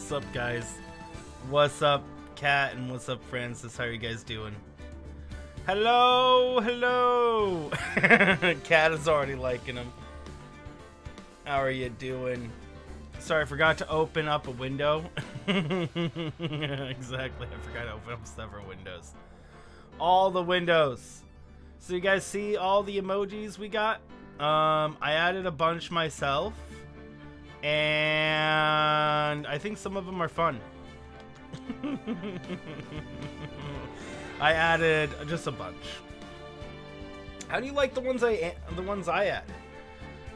What's up, guys? What's up, Cat, and what's up, Francis? How are you guys doing? Hello, hello. Cat is already liking them. How are you doing? Sorry, I forgot to open up a window. Exactly, I forgot to open up several windows. All the windows. So you guys see all the emojis we got? I added a bunch myself. And I think some of them are fun. I added just a bunch. How do you like the ones I added?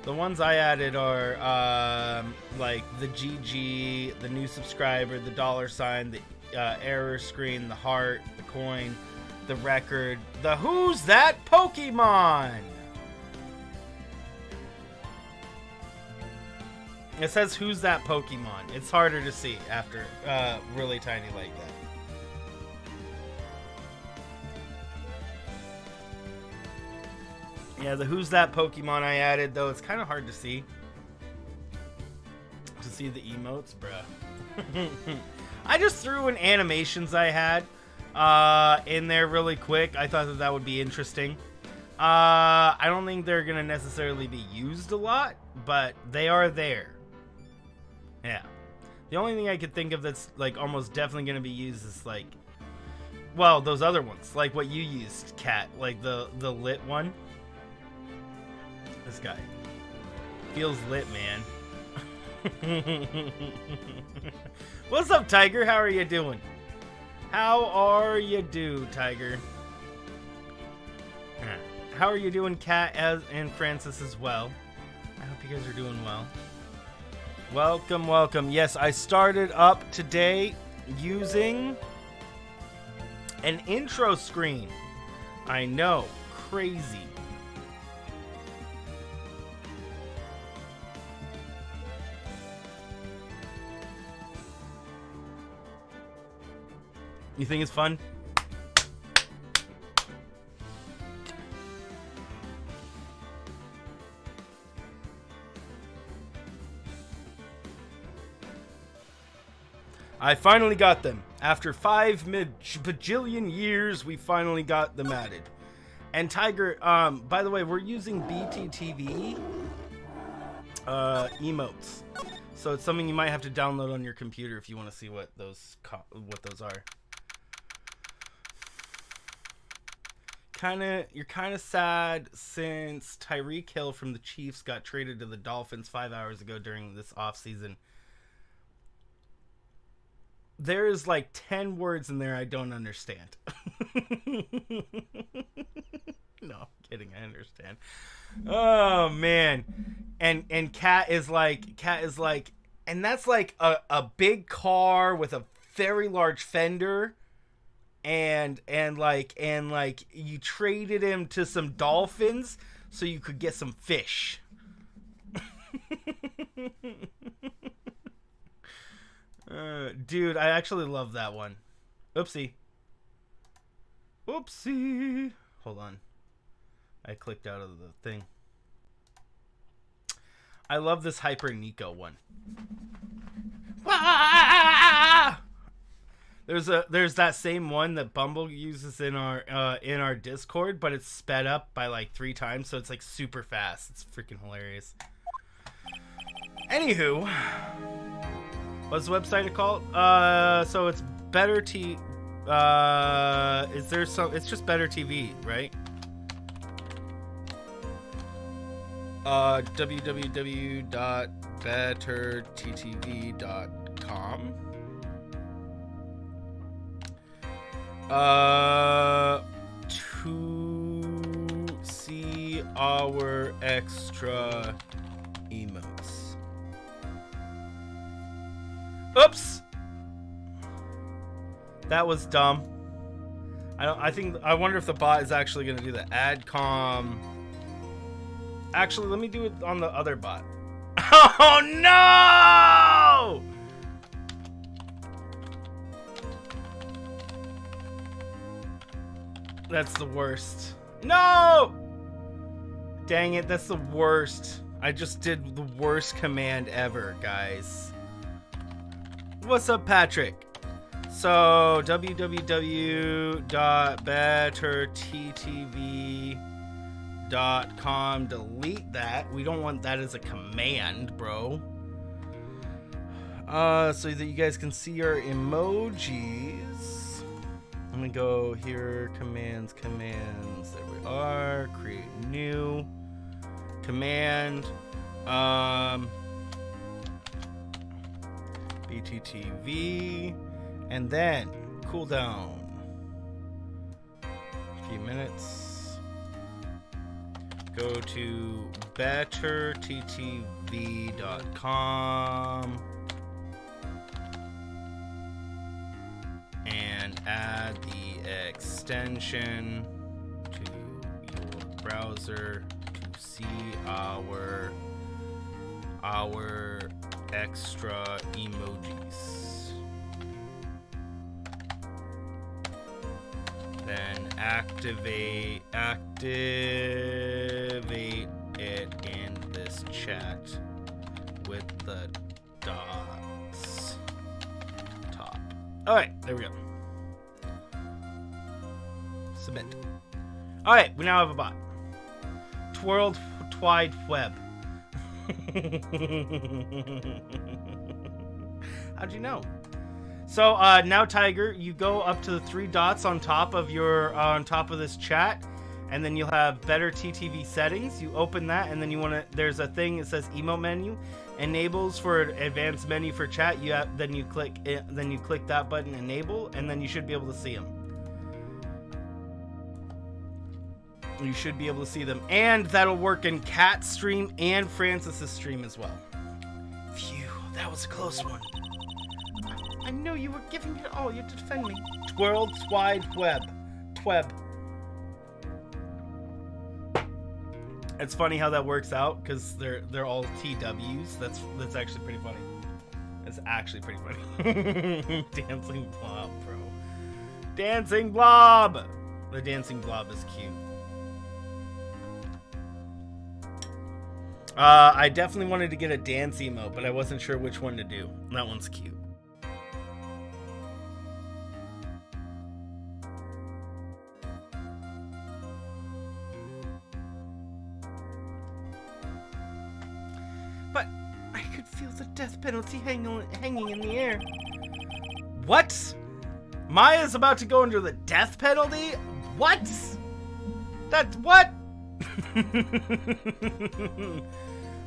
The ones I added are like the GG, the new subscriber, the $sign, the error screen, the heart, the coin, the record, the who's that Pokemon? It says who's that Pokemon. It's harder to see after really tiny like that. Yeah, the who's that Pokemon I added, though it's kind of hard to see the emotes, bruh. I just threw in animations I had in there really quick. I thought that would be interesting. I don't think they're gonna necessarily be used a lot, but they are there. Yeah. The only thing I could think of that's like almost definitely gonna be used is like, well, those other ones, like what you used, Cat, like the lit one. This guy feels lit, man. What's up, Tiger? How are you doing? How are you Tiger? How are you doing, Cat and Francis as well? I hope you guys are doing well. Welcome, welcome. Yes, I started up today using an intro screen. I know, crazy. You think it's fun? I finally got them. After 5 bajillion years, we finally got them added. And Tiger, by the way, we're using BTTV emotes. So it's something you might have to download on your computer if you want to see what those are. You're kind of sad since Tyreek Hill from the Chiefs got traded to the Dolphins 5 hours ago during this offseason. There's like 10 words in there I don't understand. No, I'm kidding. I understand. Oh man. And Cat is like, and that's like a big car with a very large fender. And you traded him to some dolphins so you could get some fish. Dude, I actually love that one. Oopsie. Hold on. I clicked out of the thing. I love this Hyper Nico one. There's that same one that Bumble uses in our Discord, but it's sped up by like 3 times, so it's like super fast. It's freaking hilarious. Anywho, what's the website called? So it's Better T. Is there some? It's just Better TV, right? www.betterttv.com. To see our extra emotes. Oops! That was dumb. I wonder if the bot is actually going to do the AdCom. Actually, let me do it on the other bot. Oh no! That's the worst. No! Dang it, that's the worst. I just did the worst command ever, guys. What's up, Patrick? So www.betterttv.com. Delete that. We don't want that as a command, bro. So that you guys can see our emojis. I'm gonna go here, commands. There we are. Create new command. BTTV, and then cool down a few minutes. Go to betterttv.com and add the extension to your browser to see our extra emojis. Then activate it in this chat with the dots top. Alright, there we go. Submit. Alright, we now have a bot. World Wide Web. How'd you know? So now, Tiger, you go up to the 3 dots on top of your this chat, and then you'll have Better TTV settings. You open that, and then there's a thing that says emote menu, enables for advanced menu for chat. Then you click that button, enable, and then you should be able to see them. You should be able to see them, and that'll work in Cat's stream and Francis's stream as well. Phew, that was a close one. I know you were giving it all. You had to defend me. World Wide Web. Tweb. It's funny how that works out because they're all TWs. That's actually pretty funny. It's actually pretty funny. Dancing blob, bro. Dancing blob. The dancing blob is cute. I definitely wanted to get a dance emote, but I wasn't sure which one to do. That one's cute. But I could feel the death penalty hanging in the air. What? Maya's about to go under the death penalty? What? That's what?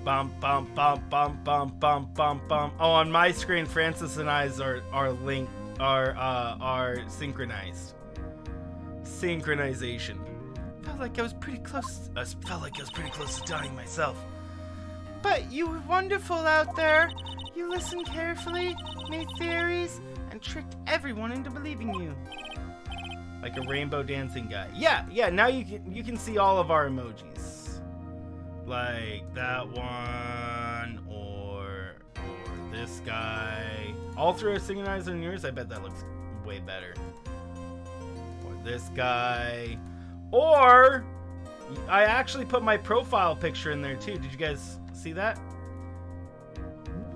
Bum bum bum bum bum bum bum bum. Oh, on my screen, Francis and I's are linked, are synchronized. Synchronization. Felt like I was pretty close to dying myself. But you were wonderful out there. You listened carefully, made theories, and tricked everyone into believing you. Like a rainbow dancing guy. Yeah. Now you can see all of our emojis. Like that one, or this guy. All three are synchronized on yours. I bet that looks way better. Or this guy. Or I actually put my profile picture in there too. Did you guys see that?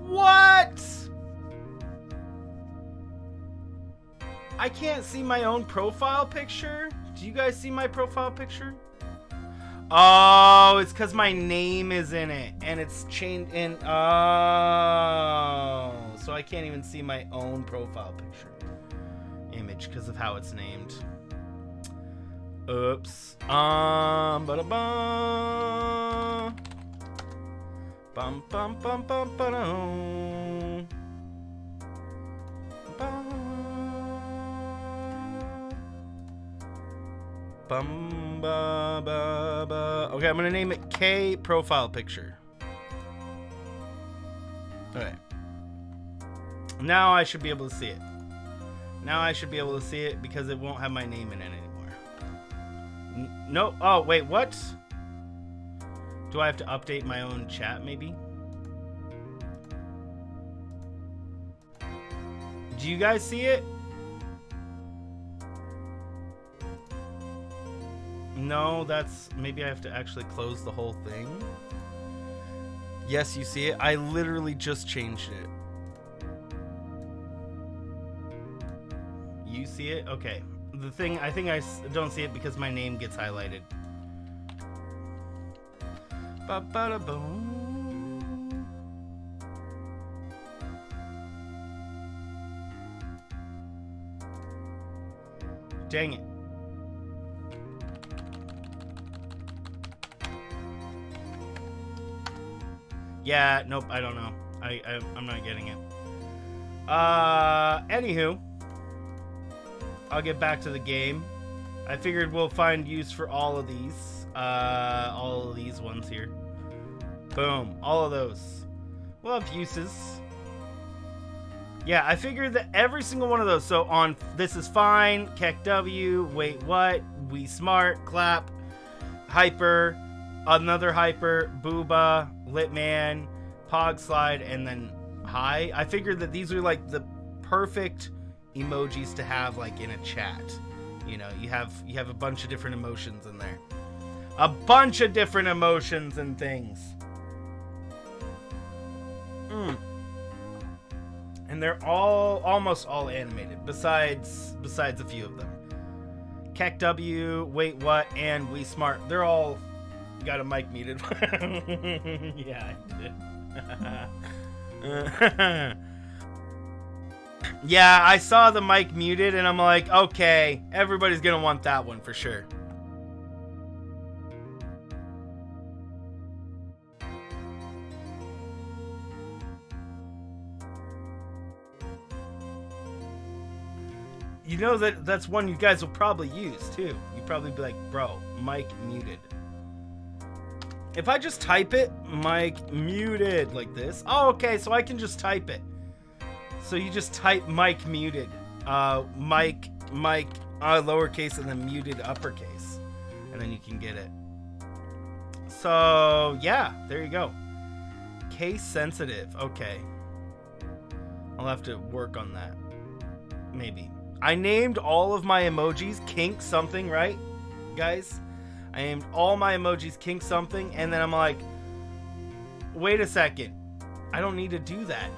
What? I can't see my own profile picture. Do you guys see my profile picture? Oh, it's because my name is in it, and it's changed in. Oh, so I can't even see my own profile picture image because of how it's named. Oops. Ba-da-bum. Bum bum bum bum ba-dum. Bum. Bum ba ba ba. Okay, I'm gonna name it K profile picture. Okay. Now I should be able to see it. Now I should be able to see it because it won't have my name in it anymore. No. Oh wait, what? Do I have to update my own chat maybe? Do you guys see it? No, that's... Maybe I have to actually close the whole thing. Yes, you see it. I literally just changed it. you see it? Okay. The thing, I think I don't see it because my name gets highlighted. Ba-ba-da-boom. Dang it. Yeah, nope, I don't know. I'm not getting it. Anywho, I'll get back to the game. I figured we'll find use for all of these ones here. Boom, all of those. We'll have uses. Yeah, I figured that every single one of those. So on This Is Fine, Keck W, Wait What, We Smart, Clap, Hyper, Another Hyper, Booba, Litman, Pog Slide, and then Hi. I figured that these were like the perfect emojis to have like in a chat. You know, you have a bunch of different emotions in there. A bunch of different emotions and things. And they're almost all animated, besides a few of them. Keck W, Wait What, and We Smart. They're all got a mic muted. Yeah, I did. Yeah, I saw the mic muted and I'm like, okay, everybody's gonna want that one for sure. You know that's one you guys will probably use too. You'd probably be like, bro, mic muted. If I just type it, mic muted, like this. Oh, okay, so I can just type it. So you just type mic muted. Mic, lowercase, and then muted uppercase. And then you can get it. So, yeah, there you go. Case sensitive. Okay. I'll have to work on that. Maybe. I named all of my emojis kink something, right, guys? I named all my emojis kink something, and then I'm like, wait a second. I don't need to do that.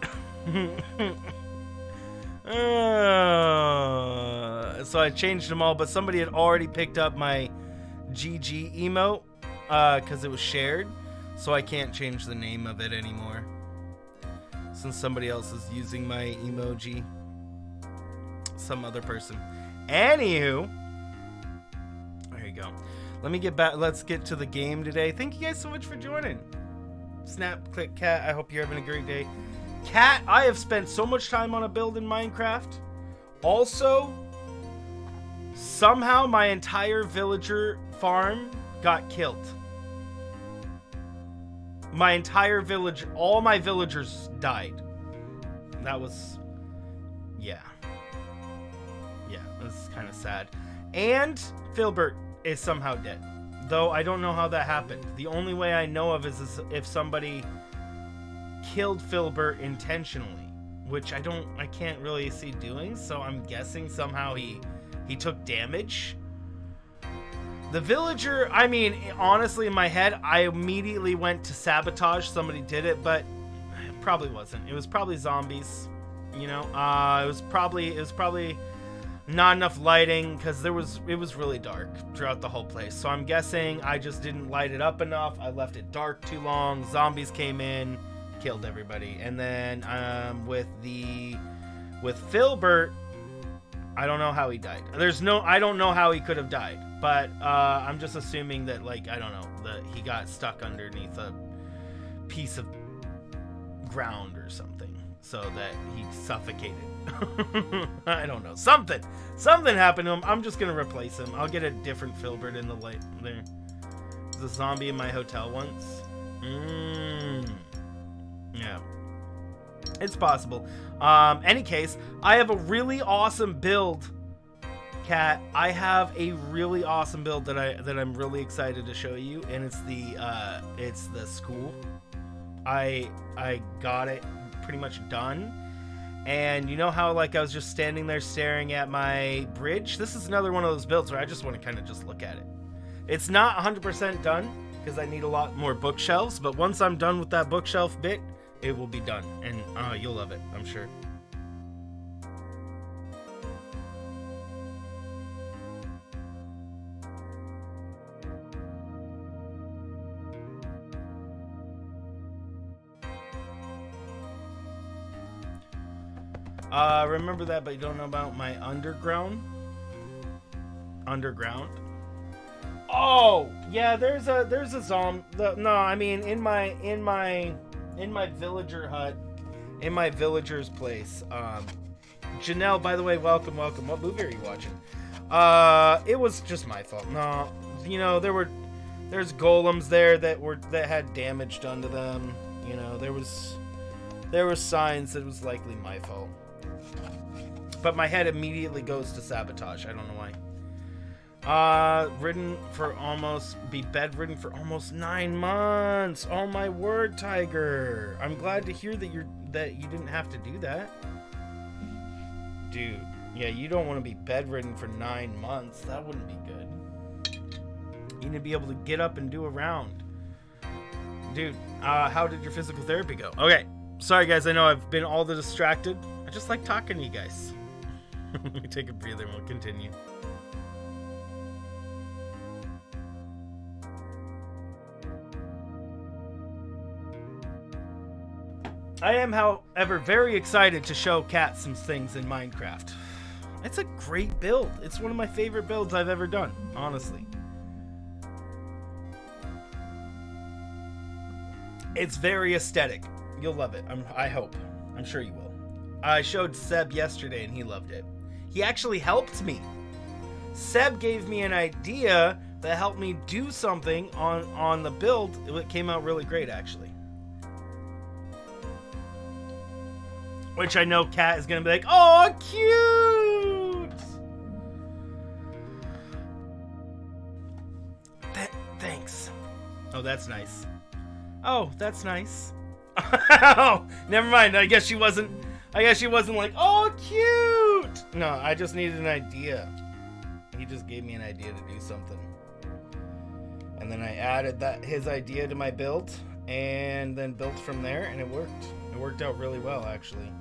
So I changed them all, but somebody had already picked up my GG emote because it was shared, so I can't change the name of it anymore since somebody else is using my emoji. Some other person. Anywho, there you go. Let me get back. Let's get to the game today. Thank you guys so much for joining. Snap, click, cat. I hope you're having a great day. Cat, I have spent so much time on a build in Minecraft. Also, somehow my entire villager farm got killed. My entire village, all my villagers died. That was, yeah. Yeah, this is kind of sad. And Filbert is somehow dead. Though I don't know how that happened. The only way I know of is if somebody killed Filbert intentionally, which I can't really see doing, so I'm guessing somehow he took damage. The villager, I mean, honestly in my head, I immediately went to sabotage. Somebody did it, but it probably wasn't. It was probably zombies, you know? It was probably not enough lighting because it was really dark throughout the whole place. So I'm guessing I just didn't light it up enough. I left it dark too long. Zombies came in, killed everybody. And then with Filbert, I don't know how he died. I don't know how he could have died, but I'm just assuming that, like, I don't know, that he got stuck underneath a piece of ground or something so that he suffocated. I don't know. Something happened to him. I'm just gonna replace him. I'll get a different Filbert in the light there. There's a zombie in my hotel once. Yeah. It's possible. Any case, I have a really awesome build, Cat. I have a really awesome build that I'm really excited to show you, and it's the school. I got it pretty much done. And you know how, like, I was just standing there staring at my bridge? This is another one of those builds where I just want to kind of just look at it. It's not 100% done because I need a lot more bookshelves, but once I'm done with that bookshelf bit, it will be done. And you'll love it, I'm sure. Remember that, but you don't know about my underground? Underground? Oh, yeah, there's a zombie. No, I mean, in my villager hut, in my villager's place. Janelle, by the way, welcome. What movie are you watching? It was just my fault. No, you know, there's golems there that had damage done to them. You know, there were signs that it was likely my fault. But my head immediately goes to sabotage. I don't know why. Bedridden for almost 9 months. Oh my word, Tiger. I'm glad to hear that you didn't have to do that. Dude, yeah, you don't want to be bedridden for 9 months. That wouldn't be good. You need to be able to get up and do a round. Dude, how did your physical therapy go? Okay, sorry guys, I know I've been all the distracted. I just like talking to you guys. Let me take a breather and we'll continue. I am, however, very excited to show Kat some things in Minecraft. It's a great build. It's one of my favorite builds I've ever done, honestly. It's very aesthetic. You'll love it. I hope. I'm sure you will. I showed Seb yesterday and he loved it. He actually helped me. Seb gave me an idea that helped me do something on the build. It came out really great, actually. Which I know Kat is going to be like, oh, cute! Thanks. Oh, that's nice. Oh, that's nice. Oh, never mind. I guess she wasn't like, oh, cute! No, I just needed an idea. He just gave me an idea to do something. And then I added his idea to my build, and then built from there, and it worked. It worked out really well, actually.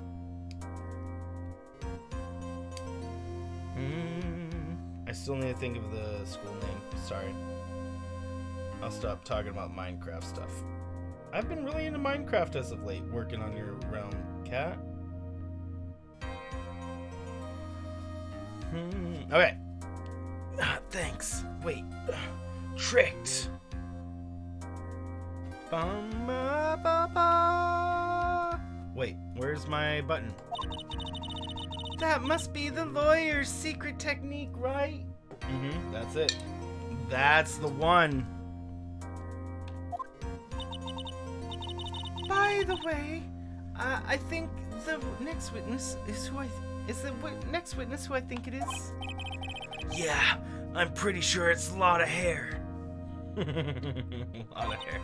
I still need to think of the school name. Sorry. I'll stop talking about Minecraft stuff. I've been really into Minecraft as of late, working on your realm, Cat. Okay. Thanks. Wait. Tricked. Wait, where's my button? That must be the lawyer's secret technique, right? That's it. That's the one. By the way, I think the next witness is next witness who I think it is. Yeah, I'm pretty sure it's a lot of hair. Lot of hair.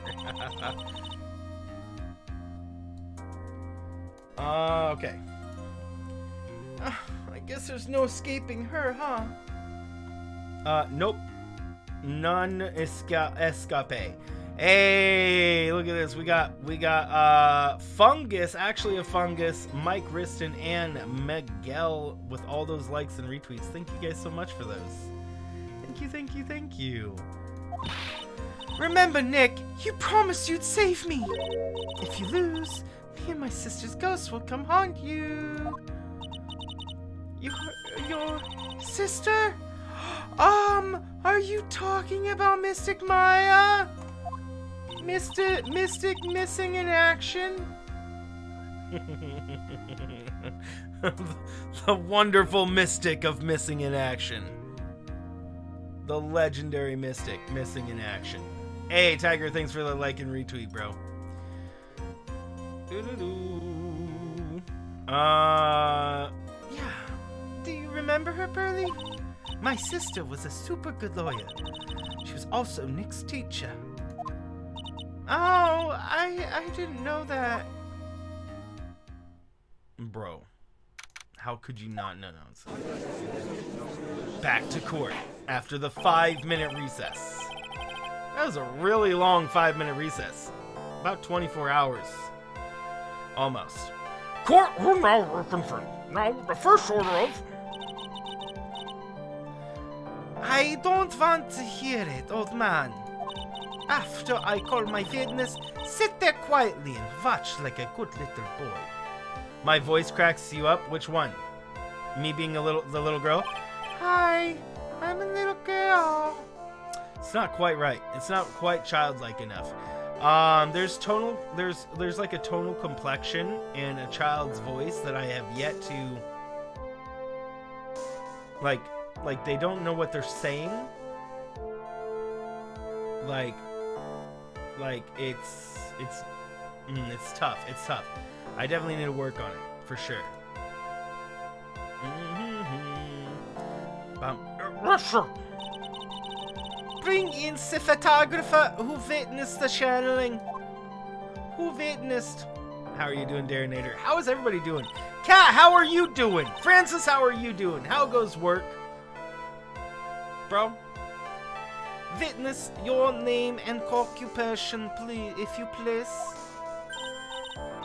Okay. I guess there's no escaping her, huh? Nope. None escape. Hey, look at this. We got Fungus, actually a Fungus, Mike Riston, and Miguel with all those likes and retweets. Thank you guys so much for those. Thank you. Remember, Nick, you promised you'd save me. If you lose, me and my sister's ghost will come haunt you. Your sister? Are you talking about Mystic Maya? Mystic missing in action? The wonderful mystic of missing in action. The legendary mystic missing in action. Hey, Tiger, thanks for the like and retweet, bro. Yeah. Do you remember her, Pearly? My sister was a super good lawyer. She was also Nick's teacher. Oh, I didn't know that. Bro, how could you not know that? Back to court after the 5-minute recess. That was a really long 5-minute recess. About 24 hours. Almost. Court will now reconvene. Now, the first order of... I don't want to hear it, old man. After I call my witness, sit there quietly and watch like a good little boy. My voice cracks you up. Which one? Me being the little girl? Hi, I'm a little girl. It's not quite right. It's not quite childlike enough. There's like a tonal complexion in a child's voice that I have yet to like they don't know what they're saying. Like it's tough. It's tough. I definitely need to work on it for sure. Bring in the photographer who witnessed the channeling. Who witnessed? How are you doing, Darinator? How is everybody doing? Kat, how are you doing? Francis, how are you doing? How goes work? Bro? Witness your name and occupation, please, if you please.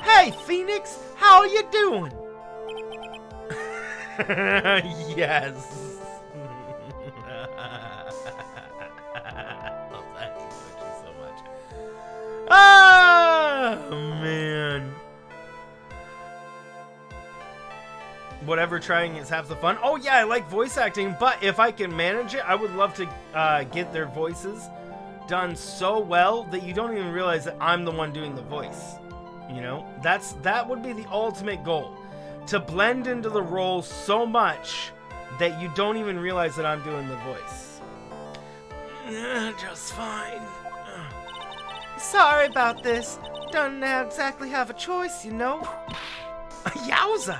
Hey, Phoenix, how are you doing? Yes. Oh, thank you so much. Ah, man. Whatever, trying is half the fun. Oh yeah, I like voice acting, but if I can manage it, I would love to get their voices done so well that you don't even realize that I'm the one doing the voice. You know, that would be the ultimate goal, to blend into the role so much that you don't even realize that I'm doing the voice. Just fine. Sorry about this. Don't exactly have a choice, you know. Yowza!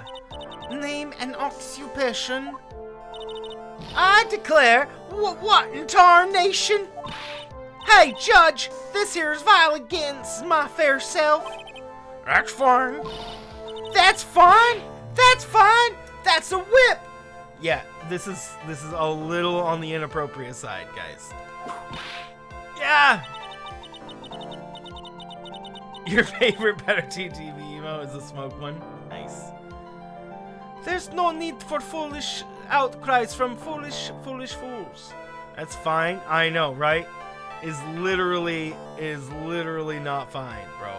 Name and occupation. I declare, what in tarnation? Hey, Judge, this here is vile against my fair self. That's fine. That's fine. That's fine. That's a whip. Yeah, this is a little on the inappropriate side, guys. Yeah. Your favorite better TTV emo is the smoke one. Nice. There's no need for foolish outcries from foolish fools. That's fine. I know, right? Is literally not fine, bro.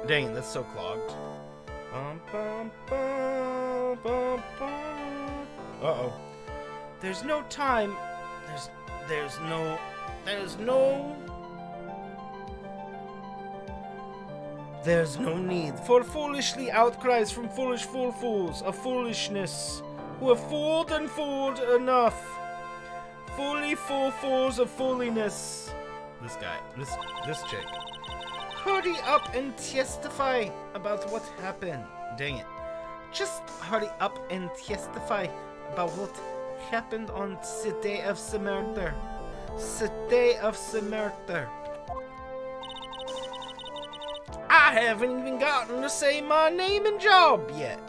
Dang, that's so clogged. Uh-oh. There's no time. There's no need for foolishly outcries from foolish fools of foolishness, who have fooled and fooled enough. Fools of fooliness. This guy, this chick. Hurry up and testify about what happened. Dang it. Just hurry up and testify about what happened on the day of the murder. The day of the murder. I haven't even gotten to say my name and job yet.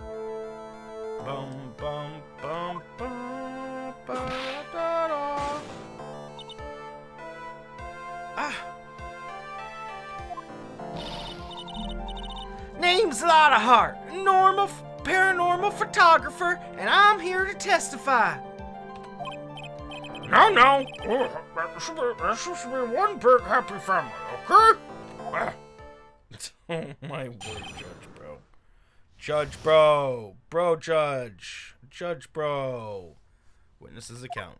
Bum bum bum bum ba da da. Ah. Name's Lotta Hart, paranormal photographer, and I'm here to testify. No. That should be one big happy family, okay? Oh my word, Judge bro. Judge bro. Witness's account.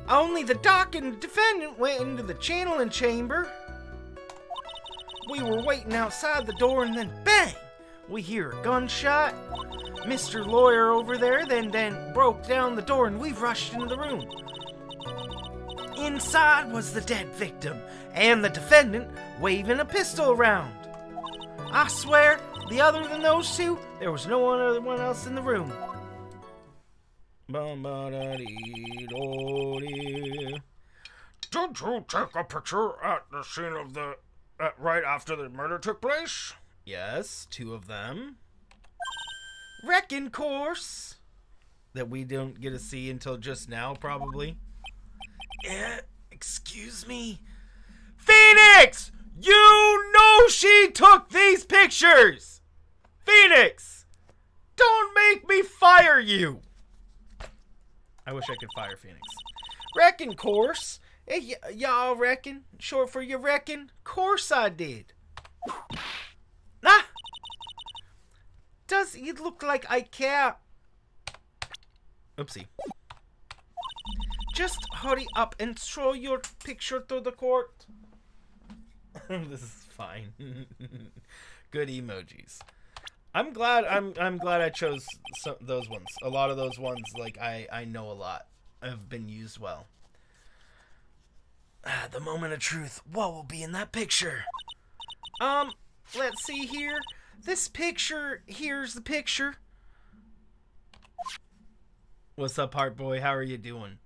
Only the doc and the defendant went into the channeling chamber. We were waiting outside the door, and then bang! We hear a gunshot. Mr. Lawyer over there then broke down the door, and we rushed into the room. Inside was the dead victim and the defendant waving a pistol around. I swear, other than those two, there was no one else in the room. Did you take a picture at the scene of right after the murder took place? Yes, 2 of them. Reckon course. That we don't get to see until just now, probably. Excuse me? Phoenix! You know she took these pictures! Phoenix! Don't make me fire you! I wish I could fire Phoenix. Reckon, course. Hey, y'all reckon? Short for you reckon? Course I did. Ah! Does it look like I care? Oopsie. Just hurry up and throw your picture to the court. This is fine. Good emojis. I'm glad I chose those ones. A lot of those ones, like, I know a lot have been used well. The moment of truth. What will be in that picture? Let's see here. This picture, here's the picture. What's up, Heart Boy? How are you doing?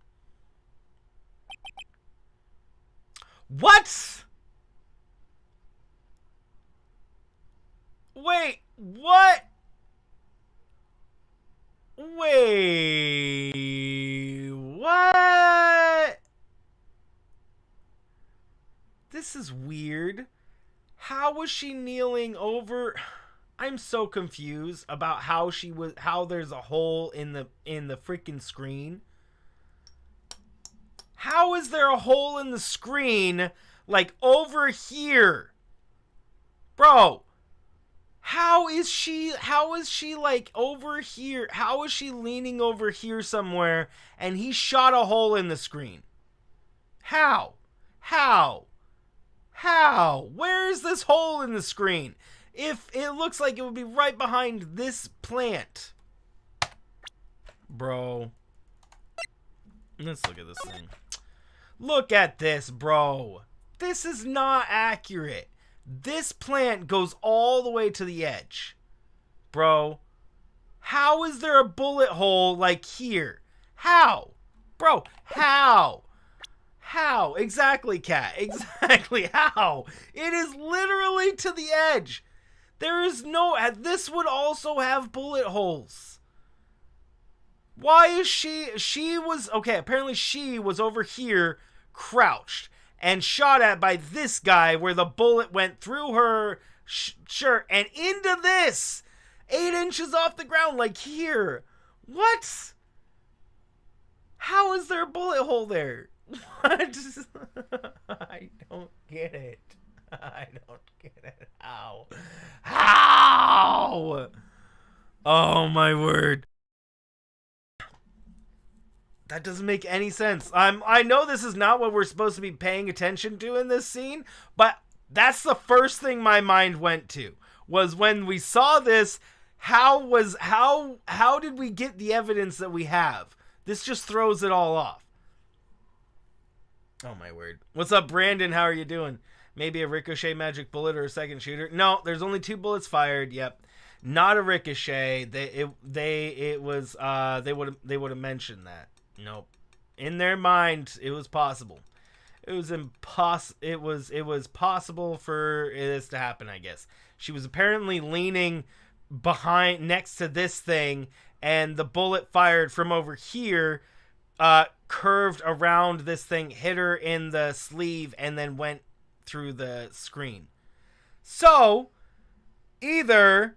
What? Wait, what? Wait, what? This is weird. How was she kneeling over? I'm so confused about how there's a hole in the freaking screen. How is there a hole in the screen, like, over here? Bro, how is she, like, over here? How is she leaning over here somewhere, and he shot a hole in the screen? How? Where is this hole in the screen? If it looks like it would be right behind this plant. Bro. Let's look at this thing. Look at this, bro. This is not accurate. This plant goes all the way to the edge. Bro. How is there a bullet hole like here? How? Bro, how? How? Exactly, Cat. Exactly. How? It is literally to the edge. There is no... This would also have bullet holes. Why is she was... Okay, apparently she was over here crouched and shot at by this guy where the bullet went through her shirt and into this. 8 inches off the ground, like here. What? How is there a bullet hole there? What? I don't get it. I don't get it. How? How? Oh my word. That doesn't make any sense. I know this is not what we're supposed to be paying attention to in this scene, but that's the first thing my mind went to. Was when we saw this, how did we get the evidence that we have? This just throws it all off. Oh my word. What's up, Brandon? How are you doing? Maybe a ricochet magic bullet or a second shooter? No, there's only 2 bullets fired. Yep. Not a ricochet. They would have mentioned that. Nope. In their mind, it was possible. It was possible for this to happen, I guess. She was apparently leaning behind next to this thing, and the bullet fired from over here curved around this thing, hit her in the sleeve, and then went through the screen. So, either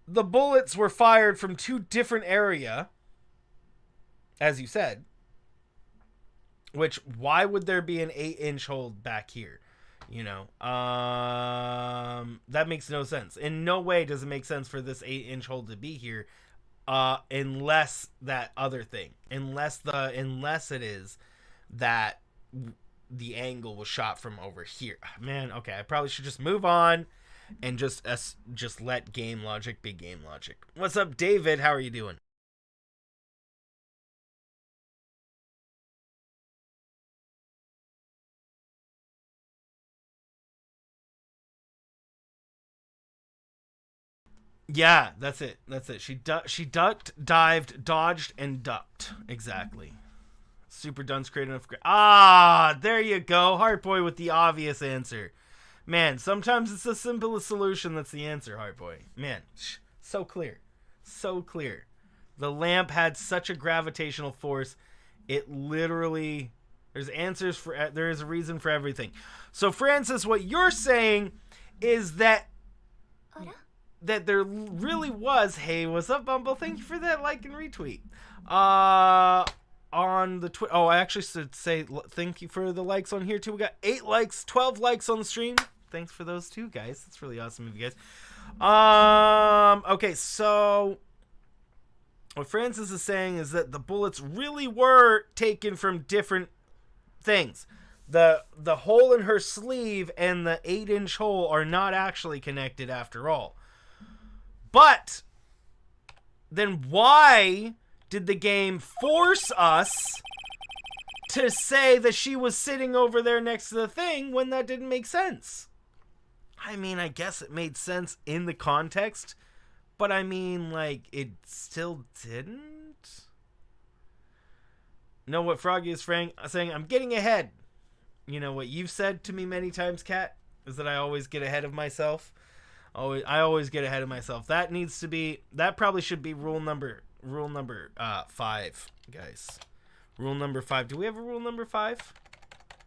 the bullets were fired from 2 different areas, as you said, which, why would there be an 8-inch hole back here? You know, that makes no sense. In no way does it make sense for this 8-inch hole to be here, unless that other thing, unless it is that the angle was shot from over here. Man, okay, I probably should just move on and just let game logic be game logic. What's up, David? How are you doing? Yeah, that's it. She ducked, dived, dodged, and ducked. Exactly. Super dunce great enough. Ah, there you go. Heartboy with the obvious answer. Man, sometimes it's the simplest solution that's the answer, Heartboy. Man, so clear. So clear. The lamp had such a gravitational force, it literally There's answers for, there is a reason for everything. So Francis, what you're saying is that there really was, hey, what's up, Bumble? Thank you for that like and retweet. On the oh, I actually should say thank you for the likes on here too. We got 8 likes, 12 likes on the stream. Thanks for those too, guys. That's really awesome of you guys. Okay, so what Francis is saying is that the bullets really were taken from different things. The hole in her sleeve and the 8-inch hole are not actually connected after all. But then why did the game force us to say that she was sitting over there next to the thing when that didn't make sense? I mean, I guess it made sense in the context, but I mean, like, it still didn't? Know what Froggy is saying? I'm getting ahead. You know what you've said to me many times, Kat, is that I always get ahead of myself. I always get ahead of myself. That probably should be rule number 5, guys. Rule number 5. Do we have a rule number 5?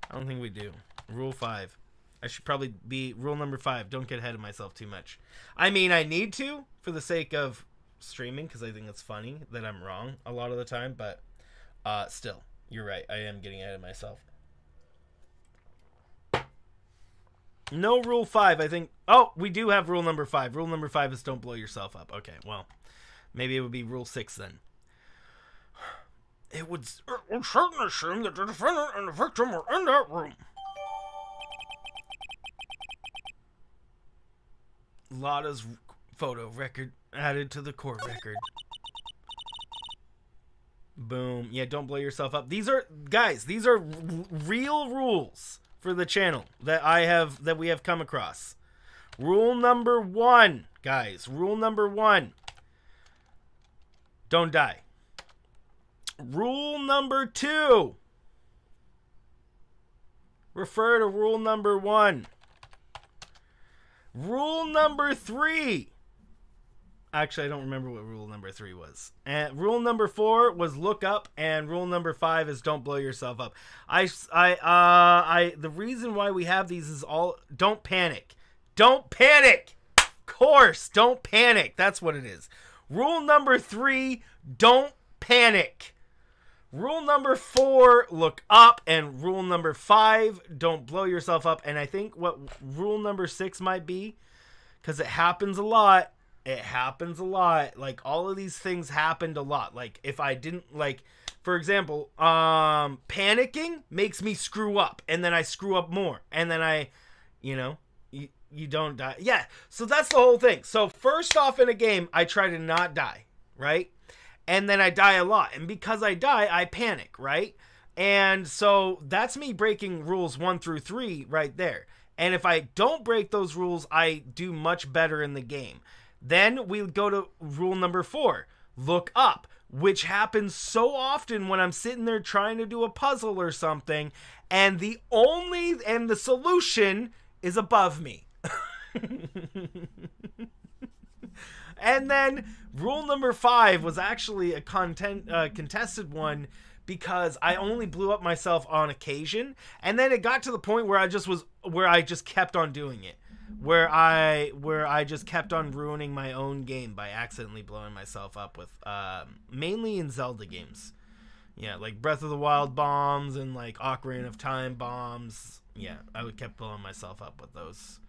I don't think we do. Rule 5. I should probably be rule number 5. Don't get ahead of myself too much. I mean, I need to for the sake of streaming because I think it's funny that I'm wrong a lot of the time, but still, you're right. I am getting ahead of myself. No rule 5, I think. Oh, we do have rule number 5. Rule number 5 is don't blow yourself up. Okay, well, maybe it would be rule 6 then. It would certainly seem that the defendant and the victim were in that room. Lada's photo record added to the court record. Boom. Yeah, don't blow yourself up. These are, guys, these are real rules for the channel that we have come across. Rule number 1, guys. Rule number 1. Don't die. Rule number 2. Refer to rule number 1. Rule number 3. Actually, I don't remember what rule number 3 was. And rule number 4 was look up, and rule number 5 is don't blow yourself up. The reason why we have these is all don't panic. Don't panic. Of course, don't panic. That's what it is. Rule number 3, don't panic. Rule number 4, look up, and rule number 5, don't blow yourself up. And I think what rule number 6 might be, because it happens a lot. It happens a lot. Like, all of these things happened a lot. Like, if I didn't, like, for example, panicking makes me screw up, and then I screw up more, and then I, you don't die. Yeah, so that's the whole thing. So first off in a game, I try to not die, right? And then I die a lot, and because I die, I panic, right? And so that's me breaking rules 1 through 3 right there. And if I don't break those rules, I do much better in the game. Then we go to rule number 4, look up, which happens so often when I'm sitting there trying to do a puzzle or something, and the solution is above me. And then rule number 5 was actually a contested one because I only blew up myself on occasion, and then it got to the point where I just kept on doing it. Where I just kept on ruining my own game by accidentally blowing myself up with mainly in Zelda games. Yeah, like Breath of the Wild bombs and like Ocarina of Time bombs. Yeah, I would kept blowing myself up with those.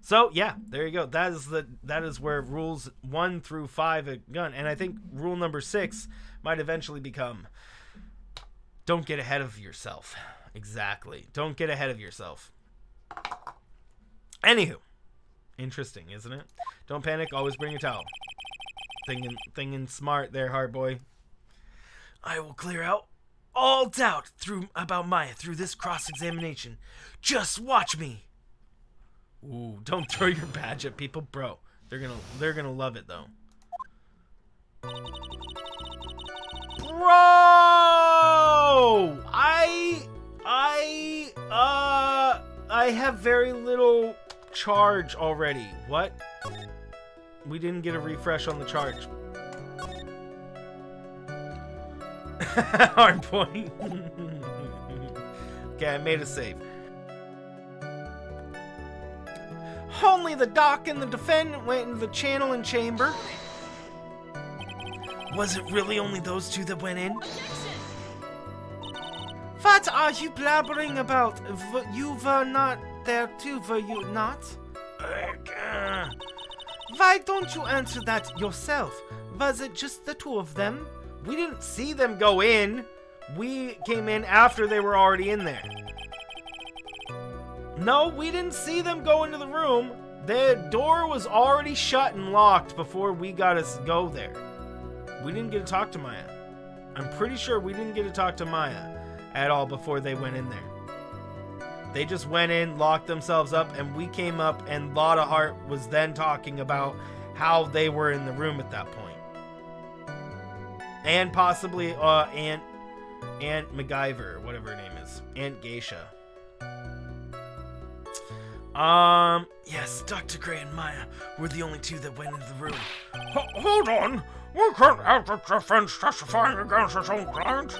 So yeah, there you go. That is where rules 1 through 5 are gone. And I think rule number 6 might eventually become don't get ahead of yourself. Exactly. Don't get ahead of yourself. Anywho, interesting, isn't it? Don't panic, always bring a towel. Thinking smart there, hard boy. I will clear out all doubt about Maya through this cross-examination. Just watch me. Ooh, don't throw your badge at people, bro. They're gonna love it though. Bro! I have very little charge already. What? We didn't get a refresh on the charge. Hard point. Okay, I made a save. Only the doc and the defendant went into the channeling chamber. Was it really only those two that went in? What are you blabbering about? You were not there too, were you not? Why don't you answer that yourself? Was it just the two of them? We didn't see them go in. We came in after they were already in there. No, we didn't see them go into the room. The door was already shut and locked before we got to go there. We didn't get to talk to Maya. I'm pretty sure we didn't get to talk to Maya at all before they went in there. They just went in, locked themselves up, and we came up, and Lotta Hart was then talking about how they were in the room at that point. And possibly Aunt MacGyver, or whatever her name is. Aunt Geisha. Yes, Dr. Gray and Maya were the only two that went into the room. Hold on! We can't have the defense testifying against its own client.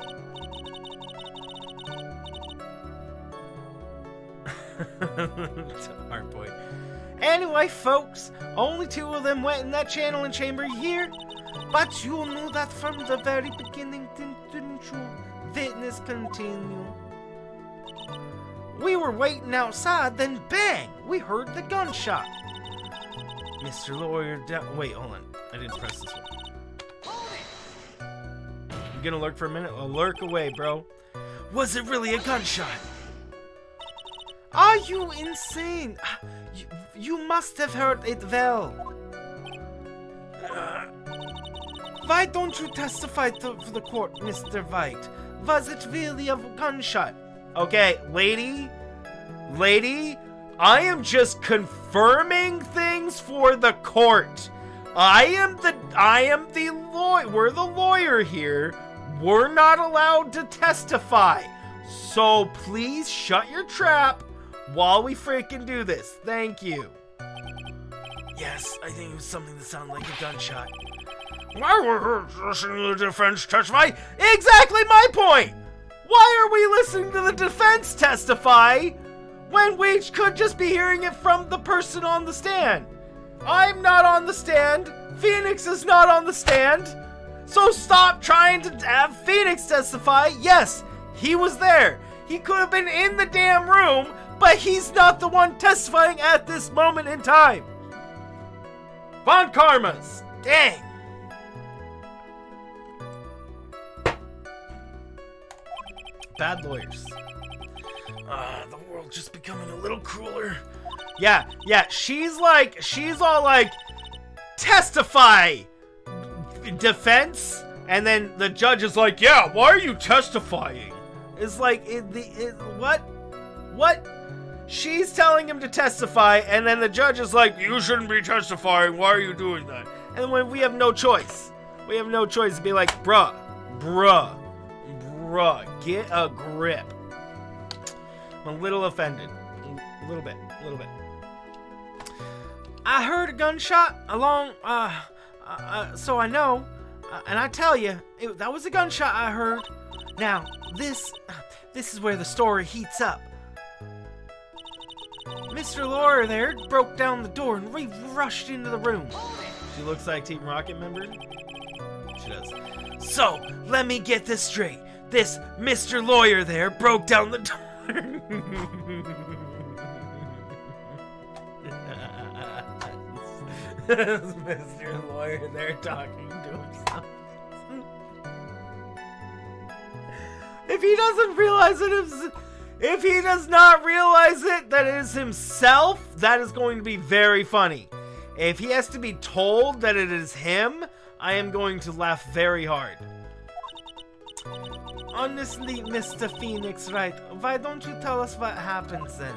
Hard point. Anyway, folks, only two of them went in that channeling chamber here. But you knew that from the very beginning, didn't you? Witness continue. We were waiting outside, then bang! We heard the gunshot. Mr. Lawyer wait, hold on. I didn't press this one. You gonna lurk for a minute? I'll lurk away, bro. Was it really a gunshot? Are you insane? You must have heard it well. Why don't you testify for the court, Mr. White? Was it really a gunshot? Okay, lady, I am just confirming things for the court. I am the lawyer. We're the lawyer here. We're not allowed to testify. So please shut your trap while we freaking do this. Thank you. Yes, I think it was something that sounded like a gunshot. Why were we listening to the defense testify? Exactly my point! Why are we listening to the defense testify when we could just be hearing it from the person on the stand? I'm not on the stand. Phoenix is not on the stand. So stop trying to have Phoenix testify. Yes, he was there. He could have been in the damn room, but he's not the one testifying at this moment in time. Von Karmas. Dang. Bad lawyers. The world's just becoming a little crueler. Yeah, she's all like, testify, defense, and then the judge is like, yeah, why are you testifying? It's like, what? She's telling him to testify, and then the judge is like, you shouldn't be testifying, why are you doing that? And when we have no choice. We have no choice to be like, bruh, get a grip. I'm a little offended. A little bit. I heard a gunshot along, so I know, and I tell you, that was a gunshot I heard. Now, this is where the story heats up. Mr. Lawyer there broke down the door and we rushed into the room. She looks like Team Rocket member. She does. So, let me get this straight. This Mr. Lawyer there broke down the door. This Mr. Lawyer there talking to himself. If he doesn't realize it, if he does not realize it, that it is himself, that is going to be very funny. If he has to be told that it is him, I am going to laugh very hard. Honestly, Mr. Phoenix Wright, why don't you tell us what happens then?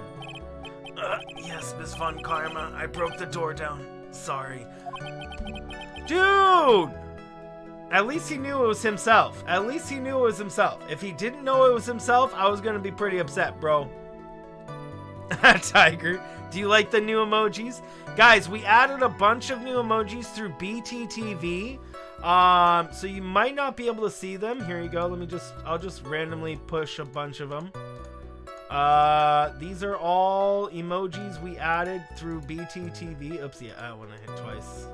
Yes, Miss Von Karma, I broke the door down. Sorry. Dude! At least he knew it was himself. If he didn't know it was himself, I was gonna be pretty upset, bro. Tiger, do you like the new emojis? Guys, we added a bunch of new emojis through BTTV. So you might not be able to see them. Here you go. I'll just randomly push a bunch of them. These are all emojis we added through BTTV. Oops, yeah, I want to hit twice.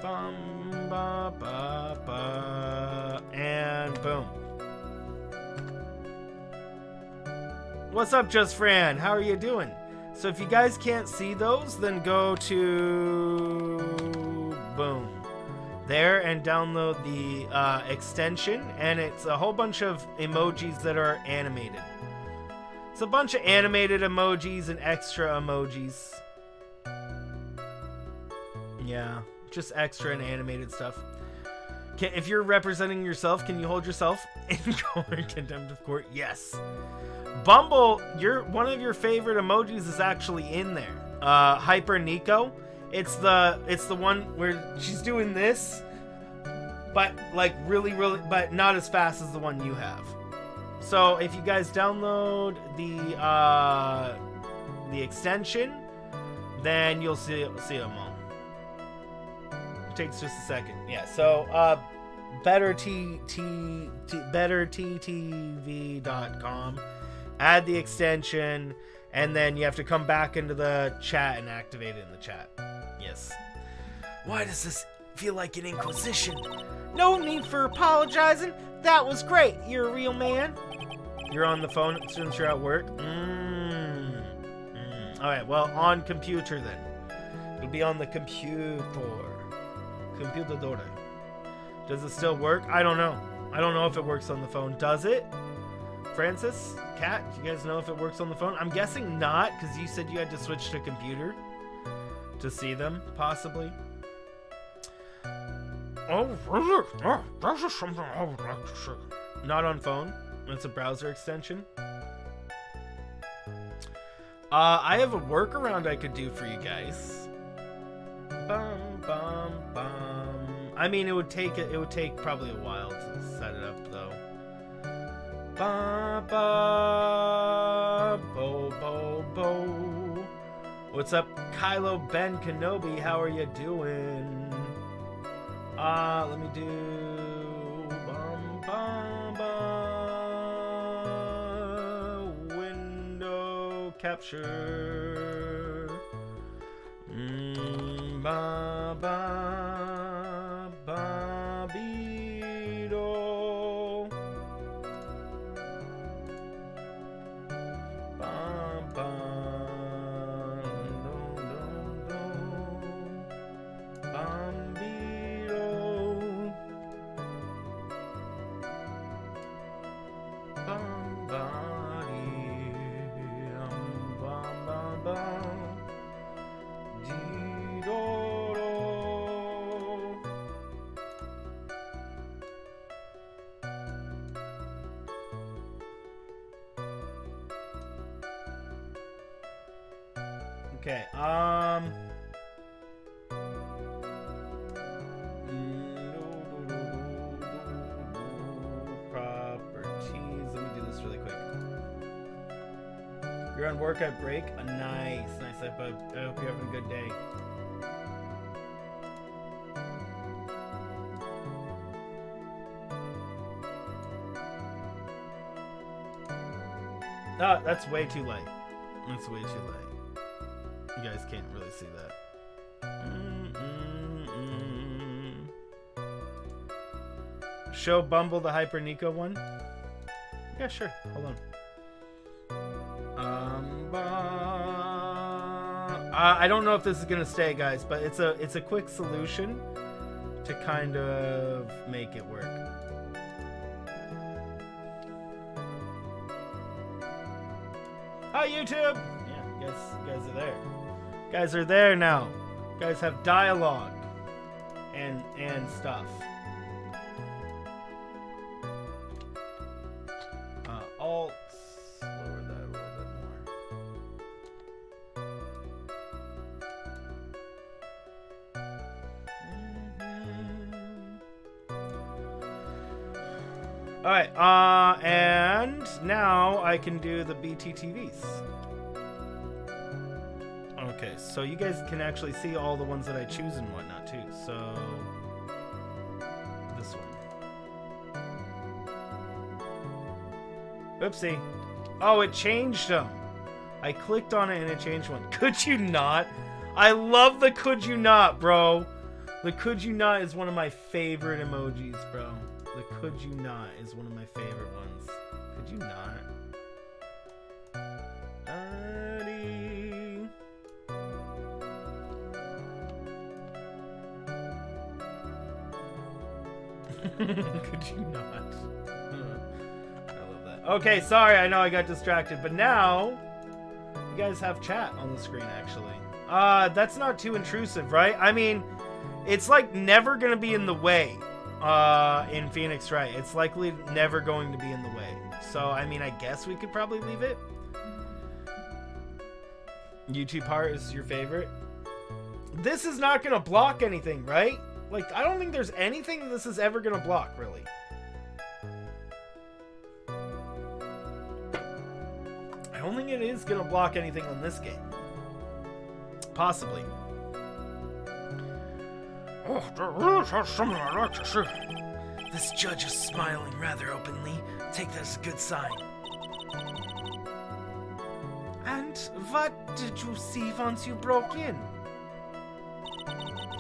Bum, ba, ba, ba, and boom. What's up, Just Fran? How are you doing? So if you guys can't see those, then go to boom there and download the extension, and it's a whole bunch of emojis that are animated. It's a bunch of animated emojis and extra emojis. Yeah, just extra and animated stuff. If you're representing yourself, can you hold yourself in contempt of court? Yes. Bumble, one of your favorite emojis is actually in there. Hyper Nico. It's the one where she's doing this, but like really, but not as fast as the one you have. So if you guys download the extension, then you'll see them all. It takes just a second. Yeah. So betterttv.com. Add the extension, and then you have to come back into the chat and activate it in the chat. Yes. Why does this feel like an inquisition? No need for apologizing. That was great. You're a real man. You're on the phone since you're at work. Alright, well, on computer then. It'll be on the computer. Computadora. Does it still work? I don't know. I don't know if it works on the phone. Does it? Francis? Kat? Do you guys know if it works on the phone? I'm guessing not, because you said you had to switch to computer to see them, possibly. Oh, this is something I would like to see. Not on phone. It's a browser extension. I have a workaround I could do for you guys. Bum, bum, bum. I mean, it would take probably a while to set it up, though. Ba ba bo bo bo. What's up, Kylo Ben Kenobi? How are you doing? Let me do bum bum bum. Window capture. Ba ba ba beedo. Bum bum do do do. Bum beedo. Bum body. Bum bum bum. Dee-do. Okay, properties. Let me do this really quick. You're on work at break? Nice. I hope you're having a good day. Oh, that's way too light. That's way too light. You guys can't really see that. Show Bumble the Hyper Nico one? Yeah, sure. Hold on. I don't know if this is gonna stay, guys, but it's a quick solution to kind of make it work. Hi, YouTube! Yeah, you guys are there. You guys are there now. You guys have dialogue and stuff. Alt, lower that a little bit more. Alright, and now I can do the BTTVs. Okay, so you guys can actually see all the ones that I choose and whatnot too. So, this one. Oopsie. Oh, it changed them. I clicked on it and it changed one. Could you not? I love the could you not, bro. The could you not is one of my favorite emojis, bro. The could you not is one of my favorite ones. Could you not? Could you not? I love that. Okay, sorry, I know I got distracted, but now you guys have chat on the screen, actually. That's not too intrusive, right? I mean, it's like never gonna be in the way in Phoenix Wright. It's likely never going to be in the way. So, I mean, I guess we could probably leave it. YouTube part is your favorite. This is not gonna block anything, right? Like, I don't think there's anything this is ever gonna block, really. I don't think it is gonna block anything on this game. Possibly. Oh, there is something I'd like to see. This judge is smiling rather openly. Take that as a good sign. And what did you see once you broke in?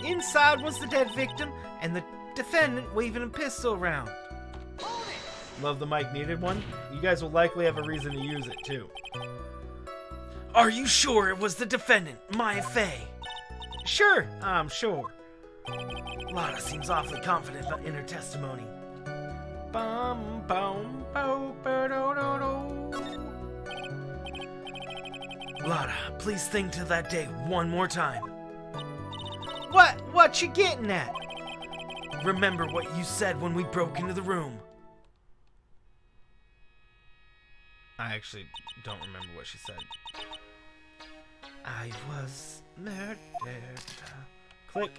Inside was the dead victim and the defendant waving a pistol around. Love the mic muted one. You guys will likely have a reason to use it too. Are you sure it was the defendant, Maya Fey? Sure, I'm sure. Lada seems awfully confident in her testimony. Bum, bum, bo, bo, do, do, do. Lada, please think to that day one more time. What you getting at? Remember what you said when we broke into the room. I actually don't remember what she said. I was murdered. Click.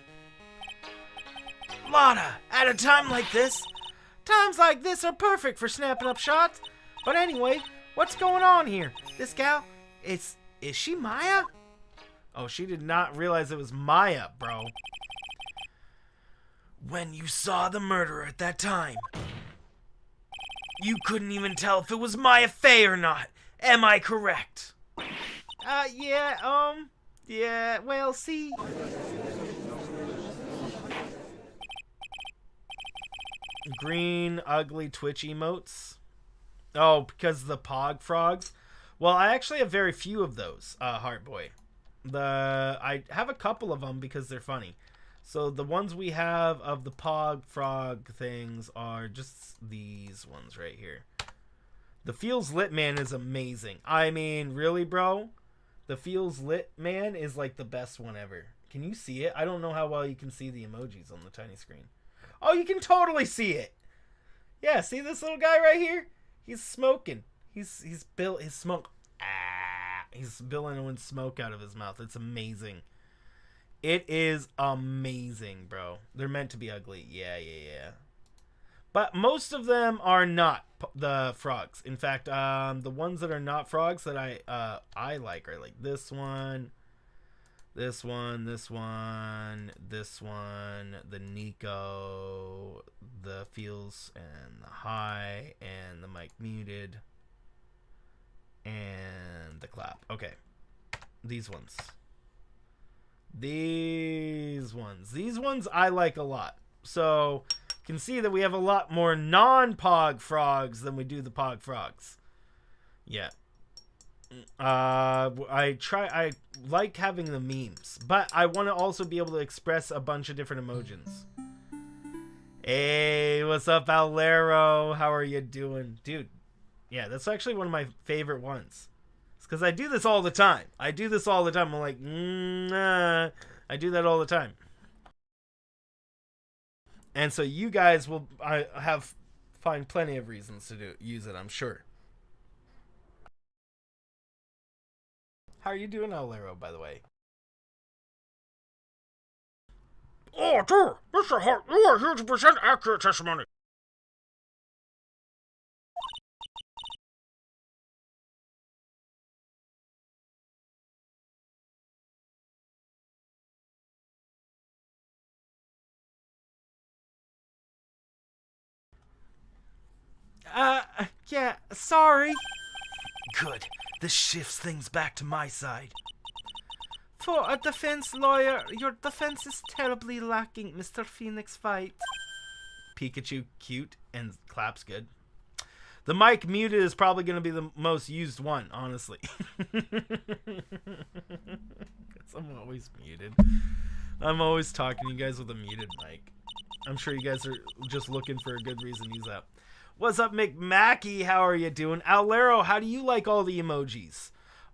Lada, at a time like this, times like this are perfect for snapping up shots. But anyway, what's going on here? This gal, is she Maya? Oh, she did not realize it was Maya, bro. When you saw the murderer at that time, you couldn't even tell if it was Maya Fey or not. Am I correct? Yeah, well, see. Green, ugly Twitch emotes. Oh, because of the Pog Frogs? Well, I actually have very few of those, Heartboy. I have a couple of them because they're funny. So the ones we have of the Pog Frog things are just these ones right here. The Feels Lit Man is amazing. I mean, really, bro? The Feels Lit Man is like the best one ever. Can you see it? I don't know how well you can see the emojis on the tiny screen. Oh, you can totally see it. Yeah, see this little guy right here? He's smoking. He's built his smoke. He's billowing smoke out of his mouth. It's amazing. It is amazing, bro. They're meant to be ugly. Yeah. But most of them are not the frogs. In fact, the ones that are not frogs that I like are like this one, this one, the Nico, the Feels and the High, and the mic muted, and the clap. Okay. These ones I like a lot. So you can see that we have a lot more non-Pog Frogs than we do the Pog Frogs. Yeah. I like having the memes, but I want to also be able to express a bunch of different emojis. Hey, what's up, Owlero? How are you doing? Dude, yeah, that's actually one of my favorite ones. It's because I do this all the time. I'm like, I do that all the time. And so you guys will find plenty of reasons to use it, I'm sure. How are you doing, Owlero, by the way? Oh, sure. Mr. Hart, you are here to present accurate testimony. Yeah, sorry. Good. This shifts things back to my side. For a defense lawyer, your defense is terribly lacking, Mr. Phoenix Wright. Pikachu cute and claps good. The mic muted is probably going to be the most used one, honestly. I'm always muted. I'm always talking to you guys with a muted mic. I'm sure you guys are just looking for a good reason to use that. What's up, McMackey? How are you doing? Owlero, how do you like all the emojis?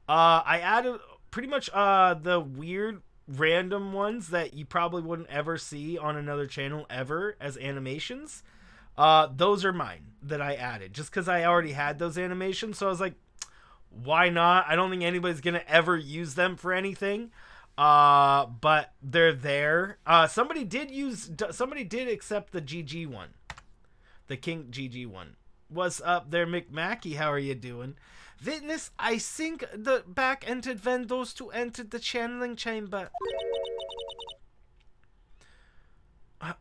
I added pretty much the weird random ones that you probably wouldn't ever see on another channel ever as animations. Those are mine that I added just because I already had those animations. So I was like, why not? I don't think anybody's going to ever use them for anything. But they're there. Somebody did accept the GG one. The King GG one. What's up there, McMackey? How are you doing? Witness, I think the back entered when those two entered the channeling chamber.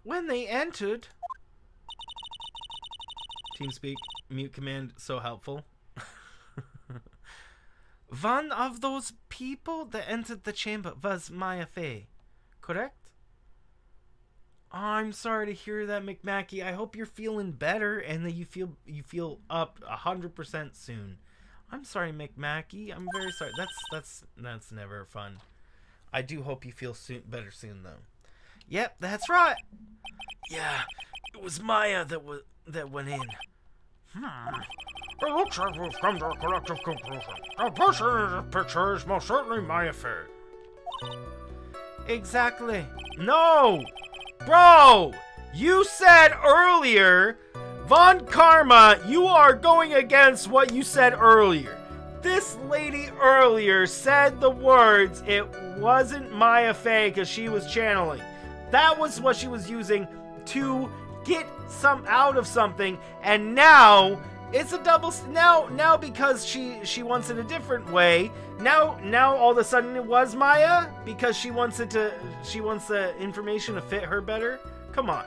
When they entered... TeamSpeak, mute command, so helpful. One of those people that entered the chamber was Maya Fey, correct? I'm sorry to hear that, McMackey. I hope you're feeling better and that you feel up 100% soon. I'm sorry, McMackey. I'm very sorry. That's never fun. I do hope you feel better soon, though. Yep, that's right. Yeah, it was Maya that went in. It looks like we've come to a collective conclusion. The person in the picture is most certainly Maya Fey. Exactly. No! Bro! You said earlier, Von Karma, you are going against what you said earlier. This lady earlier said the words, it wasn't Maya Fey because she was channeling. That was what she was using to get some out of something, and now it's a double. Now because she wants it a different way. Now all of a sudden it was Maya because she wants the information to fit her better. Come on.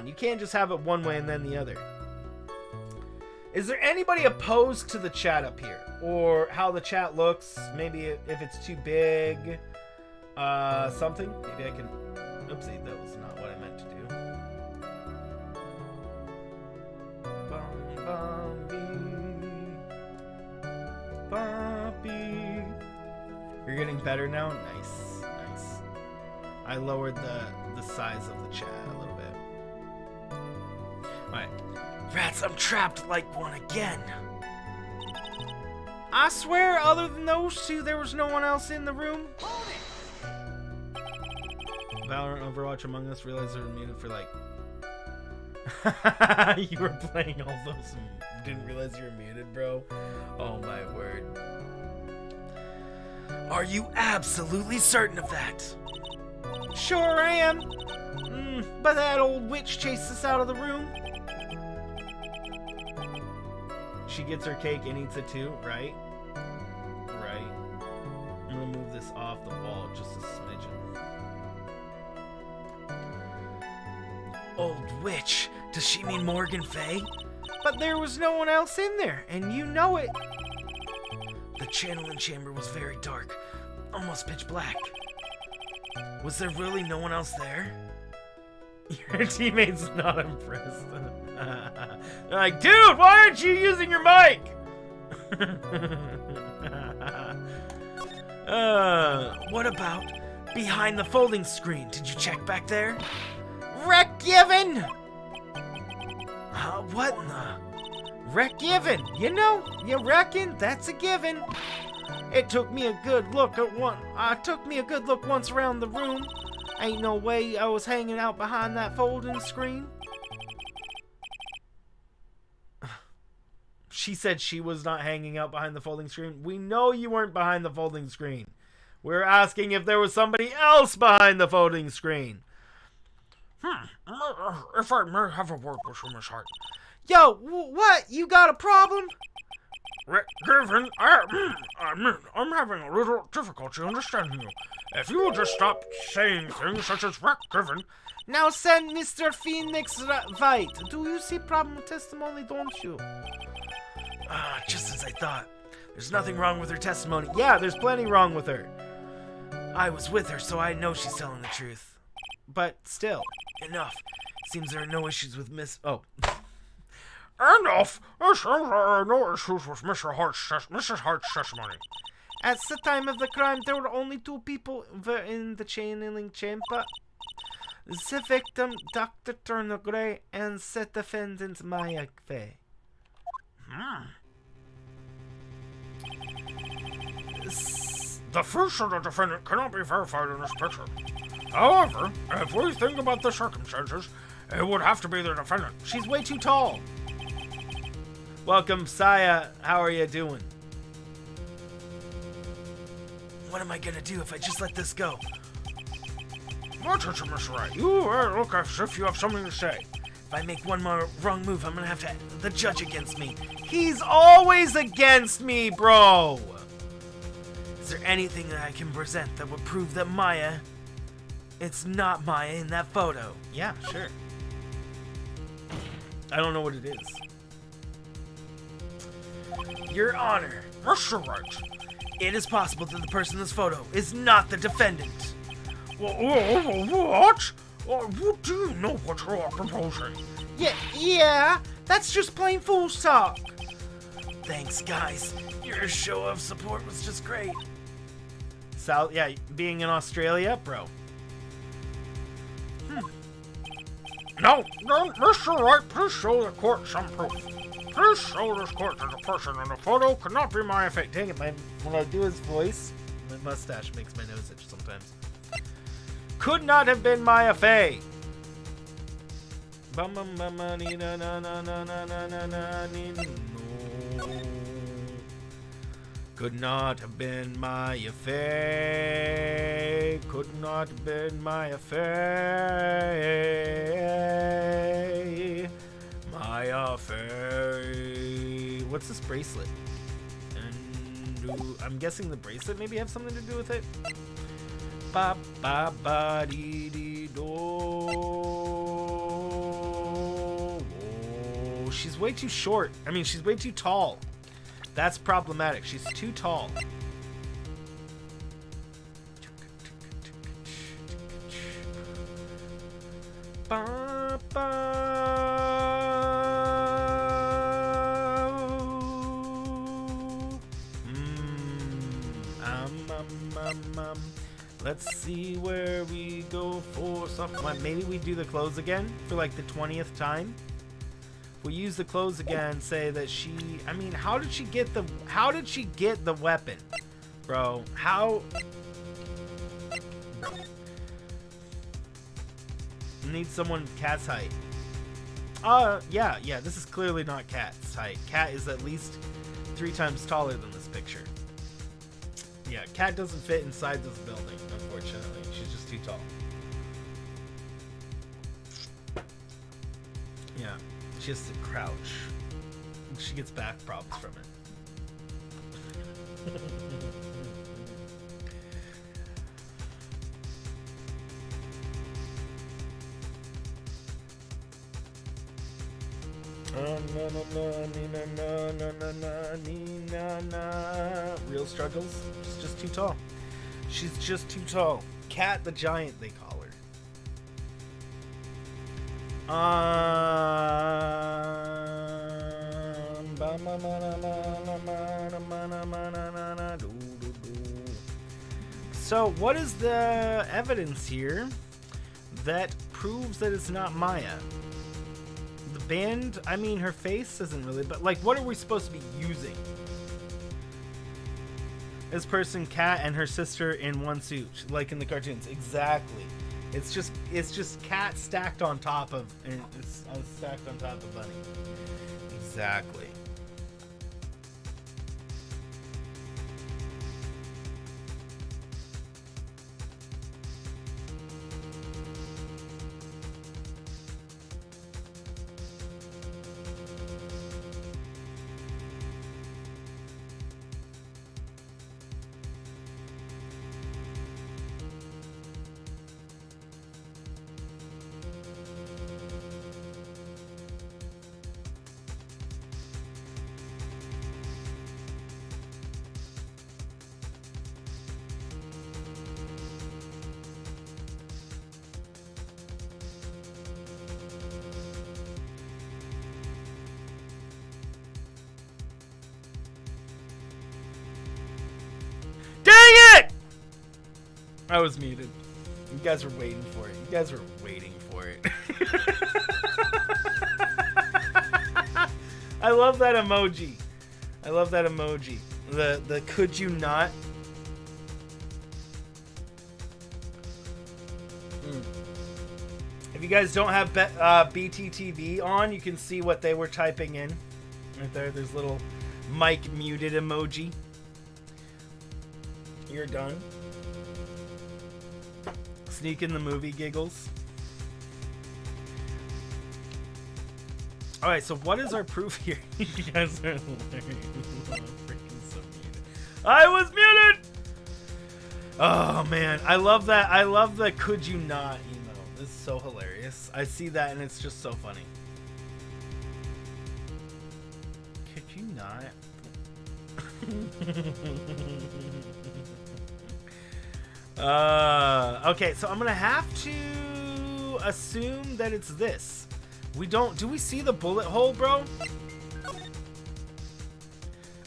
You can't just have it one way and then the other. Is there anybody opposed to the chat up here or how the chat looks? Maybe if it's too big, something. Maybe I can. Oopsie, that was not what I meant to do. Bumpy. You're getting better now? Nice. I lowered the size of the chat a little bit. Alright. Rats, I'm trapped like one again. I swear, other than those two, there was no one else in the room. Valorant, Overwatch, Among Us, realized they were muted for like... You were playing all those and didn't realize you were muted, bro. Oh my word. Are you absolutely certain of that? Sure I am. But that old witch chased us out of the room. She gets her cake and eats it too, right? Right. I'm gonna move this off the wall just a smidgen. Old witch? Does she mean Morgan Fay? But there was no one else in there, and you know it. The channeling chamber was very dark, almost pitch black. Was there really no one else there? Your teammate's not impressed. They're like, dude, why aren't you using your mic? What about behind the folding screen? Did you check back there? Wreck given! What in the... Wreck given? You know, you reckon that's a given. It took me a good look at once around the room. Ain't no way I was hanging out behind that folding screen. She said she was not hanging out behind the folding screen. We know you weren't behind the folding screen. We're asking if there was somebody else behind the folding screen. If I may have a word with you, Miss Hart. Yo, what? You got a problem? Given, I'm having a little difficulty understanding you. If you will just stop saying things such as wreck given. Now send Mr. Phoenix Wright. Do you see problem with testimony, don't you? Just as I thought. There's nothing wrong with her testimony. Yeah, there's plenty wrong with her. I was with her, so I know she's telling the truth. But still, enough. Seems there are no issues with Miss... Oh. Enough! There seems there are no issues with Mrs. Hart's testimony. At the time of the crime, there were only 2 people in the channeling chamber. The victim, Dr. Turner Gray, and the defendant, Maya Fay. The face of the defendant cannot be verified in this picture. However, if we think about the circumstances, it would have to be the defendant. She's way too tall. Welcome, Saya. How are you doing? What am I gonna do if I just let this go? Watch it, Mr. Wright. You look as if you have something to say. If I make one more wrong move, I'm gonna have to the judge against me. He's always against me, bro. Is there anything that I can present that would prove that Maya... It's not Maya in that photo? Yeah, sure. I don't know what it is. Your Honor. Mr. Wright. It is possible that the person in this photo is not the defendant. What? What do you know what you are proposing? Yeah, that's just plain fool's talk. Thanks, guys. Your show of support was just great. Yeah, being in Australia, bro. No, Mr. Wright, please show the court some proof. Please show this court that the person in the photo could not be Maya Fay. Dang it, when I do his voice, my mustache makes my nose itch sometimes. Could not have been Maya Fay. Could not have been Maya Fay. Could not have been Maya Fay. Maya Fay. What's this bracelet? And I'm guessing the bracelet maybe have something to do with it. Ba ba ba dee dee do. Oh, she's way too short. I mean, she's way too tall. That's problematic. She's too tall. Ba, ba. Let's see where we go for something. Maybe we do the clothes again for like the 20th time. We use the clothes again, say that she... I mean, how did she get the weapon? Bro, how... Need someone Cat's height. Yeah, this is clearly not Cat's height. Cat is at least 3 times taller than this picture. Yeah, Cat doesn't fit inside this building, unfortunately. She's just too tall. Yeah. She has to crouch. She gets back problems from it. Real struggles. She's just too tall. She's just too tall. Cat the Giant, they call her. So, what is the evidence here that proves that it's not Maya? The band, I mean, her face isn't really, but like, what are we supposed to be using? This person, Cat, and her sister in one suit, like in the cartoons. Exactly. It's just Cat stacked on top of, and it's stacked on top of Bunny. Exactly. I was muted. You guys were waiting for it. You guys were waiting for it. I love that emoji. I love that emoji. The could you not? If you guys don't have BTTV on, you can see what they were typing in. Right there, there's little mic muted emoji. You're done. Sneak in the movie giggles. Alright, so what is our proof here? You guys are freaking so muted. I was muted! Oh man, I love that. I love the could you not emo. This is so hilarious. I see that and it's just so funny. Could you not? Okay, so I'm gonna have to assume that it's this. Do we see the bullet hole, bro?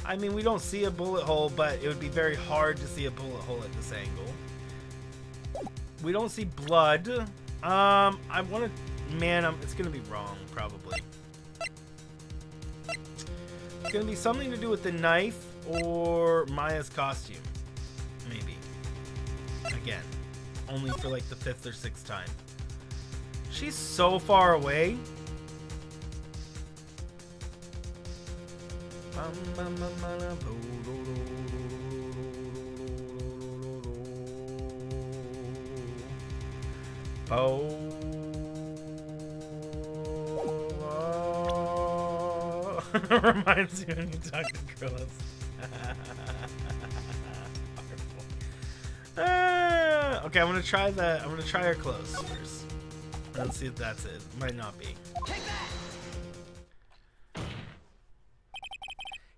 I mean, we don't see a bullet hole, but it would be very hard to see a bullet hole at this angle. We don't see blood. I want to... Man, it's going to be wrong, probably. It's going to be something to do with the knife or Maya's costume. Maybe. Again. Only for like the 5th or 6th time. She's so far away. Reminds you when you talk to girls. Okay, I'm gonna try her clothes first. Let's see if that's it. Might not be.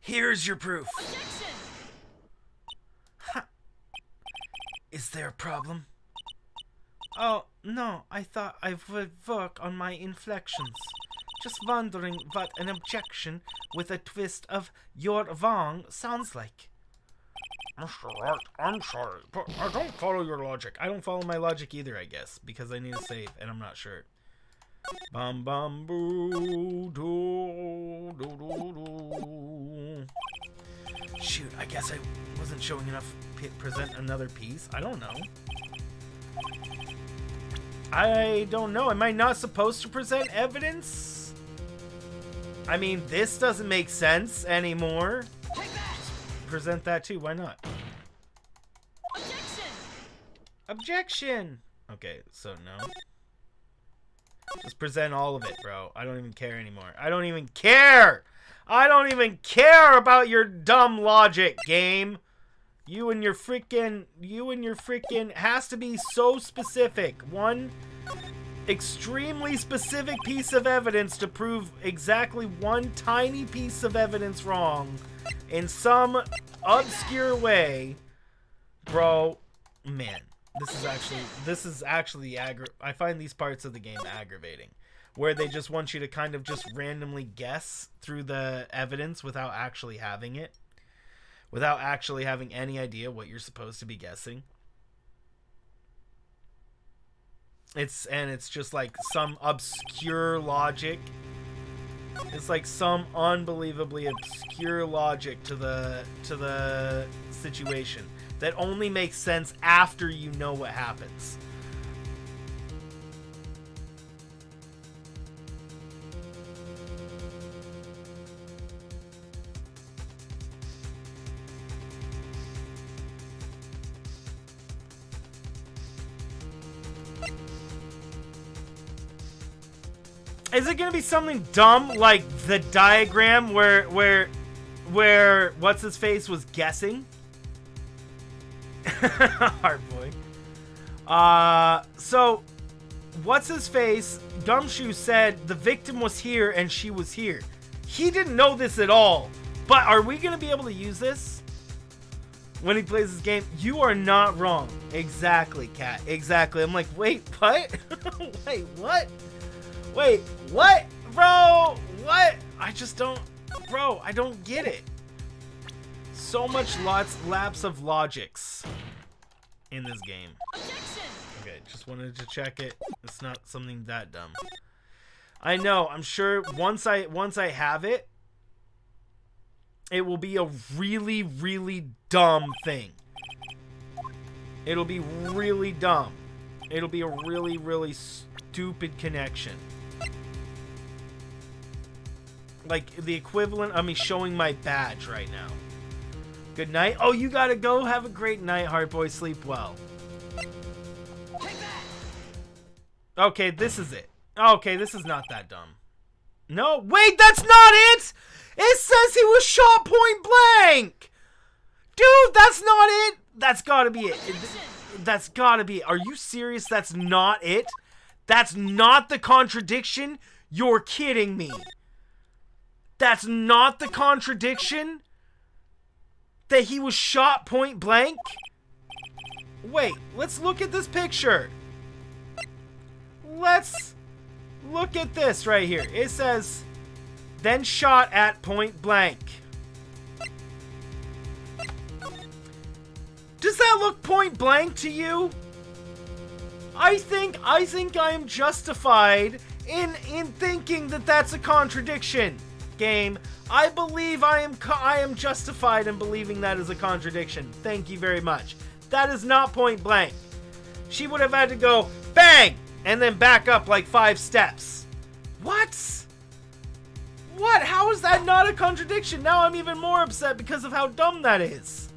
Here's your proof. Huh. Is there a problem? Oh, no, I thought I would work on my inflections. Just wondering what an objection with a twist of your wrong sounds like. Mr. Wright, I'm sorry, but I don't follow your logic. I don't follow my logic either, I guess, because I need to save, and I'm not sure. Bum bum boo doo doo doo doo. Shoot, I guess I wasn't showing enough. Present another piece. I don't know. I don't know. Am I not supposed to present evidence? I mean, this doesn't make sense anymore. Just present that too. Why not? Objection! Objection! Okay, so no. Just present all of it, bro. I don't even care anymore. I don't even care! I don't even care about your dumb logic, game. You and your freaking has to be so specific. One extremely specific piece of evidence to prove exactly one tiny piece of evidence wrong in some obscure way. Bro, man, this is actually I find these parts of the game aggravating, where they just want you to kind of just randomly guess through the evidence without actually having it. Without actually having any idea what you're supposed to be guessing. It's just like some obscure logic. It's like some unbelievably obscure logic to the situation that only makes sense after you know what happens. Is it gonna be something dumb like the diagram where what's his face was guessing? Hard boy. So what's his face? Gumshoe said the victim was here and she was here. He didn't know this at all. But are we gonna be able to use this when he plays this game? You are not wrong. Exactly, Cat. Exactly. I'm like, wait, what? Wait, what? Wait, what? Bro, what? I just don't... Bro, I don't get it. So much lapse of logics in this game. Okay, just wanted to check it. It's not something that dumb. I know, I'm sure once I have it, it will be a really, really dumb thing. It'll be really dumb. It'll be a really, really stupid connection. Like the equivalent of me showing my badge right now. Good night. Oh, you gotta go. Have a great night, Heartboy. Sleep well. Okay, this is it. Okay, this is not that dumb. No, wait, that's not it! It says he was shot point blank! Dude, that's not it! That's gotta be it. That's gotta be it. Are you serious? That's not it? That's not the contradiction? You're kidding me. That's not the contradiction? That he was shot point blank? Wait, let's look at this picture. Let's look at this right here. It says, then shot at point blank. Does that look point blank to you? I think I am justified in thinking that that's a contradiction. Game, I believe I am justified in believing that is a contradiction. Thank you very much. That is not point blank. She would have had to go bang and then back up like 5 steps. What? What? How is that not a contradiction? Now I'm even more upset because of how dumb that is.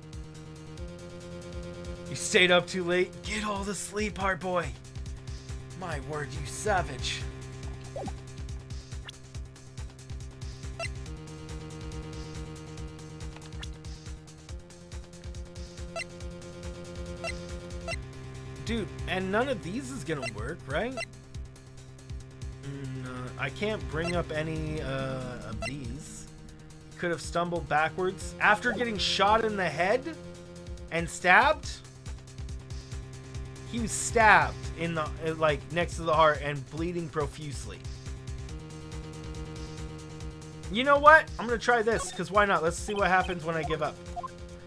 You stayed up too late? Get all the sleep, hard boy. My word, you savage. Dude, and none of these is gonna work, right? No, I can't bring up any of these. Could have stumbled backwards after getting shot in the head and stabbed. He was stabbed in the like next to the heart and bleeding profusely. You know what? I'm gonna try this because why not? Let's see what happens when I give up.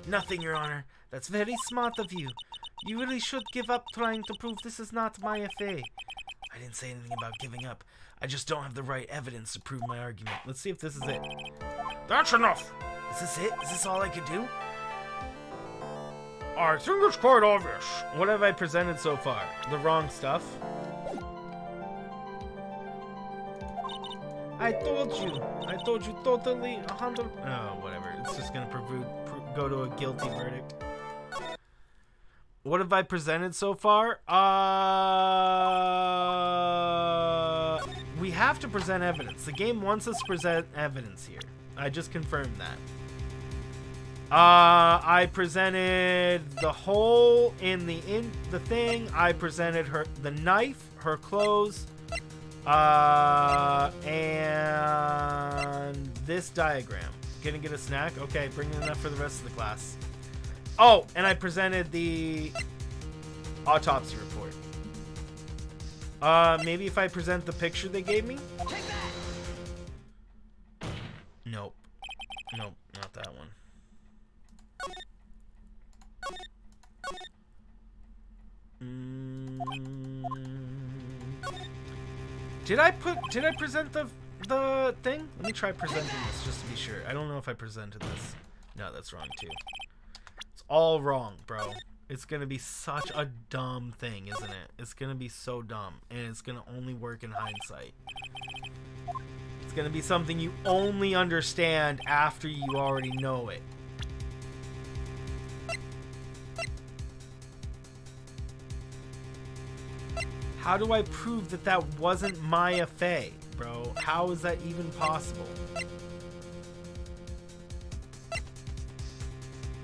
Nothing, Your Honor. That's very smart of you. You really should give up trying to prove this is not my affair. I didn't say anything about giving up. I just don't have the right evidence to prove my argument. Let's see if this is it. That's enough. Is this it? Is this all I could do? I think it's quite obvious. What have I presented so far? The wrong stuff? I told you totally 100. Oh, whatever. It's just gonna go to a guilty verdict. What have I presented so far? We have to present evidence. The game wants us to present evidence here. I just confirmed that. I presented the hole in the thing. I presented the knife, her clothes, and this diagram. Gonna get a snack? Okay, bring enough for the rest of the class. Oh, and I presented the autopsy report. Maybe if I present the picture they gave me? Nope. Nope, not that one. Did I present the thing? Let me try presenting this just to be sure. I don't know if I presented this. No, that's wrong too. It's all wrong, bro. It's gonna be such a dumb thing, isn't it? It's gonna be so dumb, and it's gonna only work in hindsight. It's gonna be something you only understand after you already know it. How do I prove that that wasn't Maya Fey, bro? How is that even possible?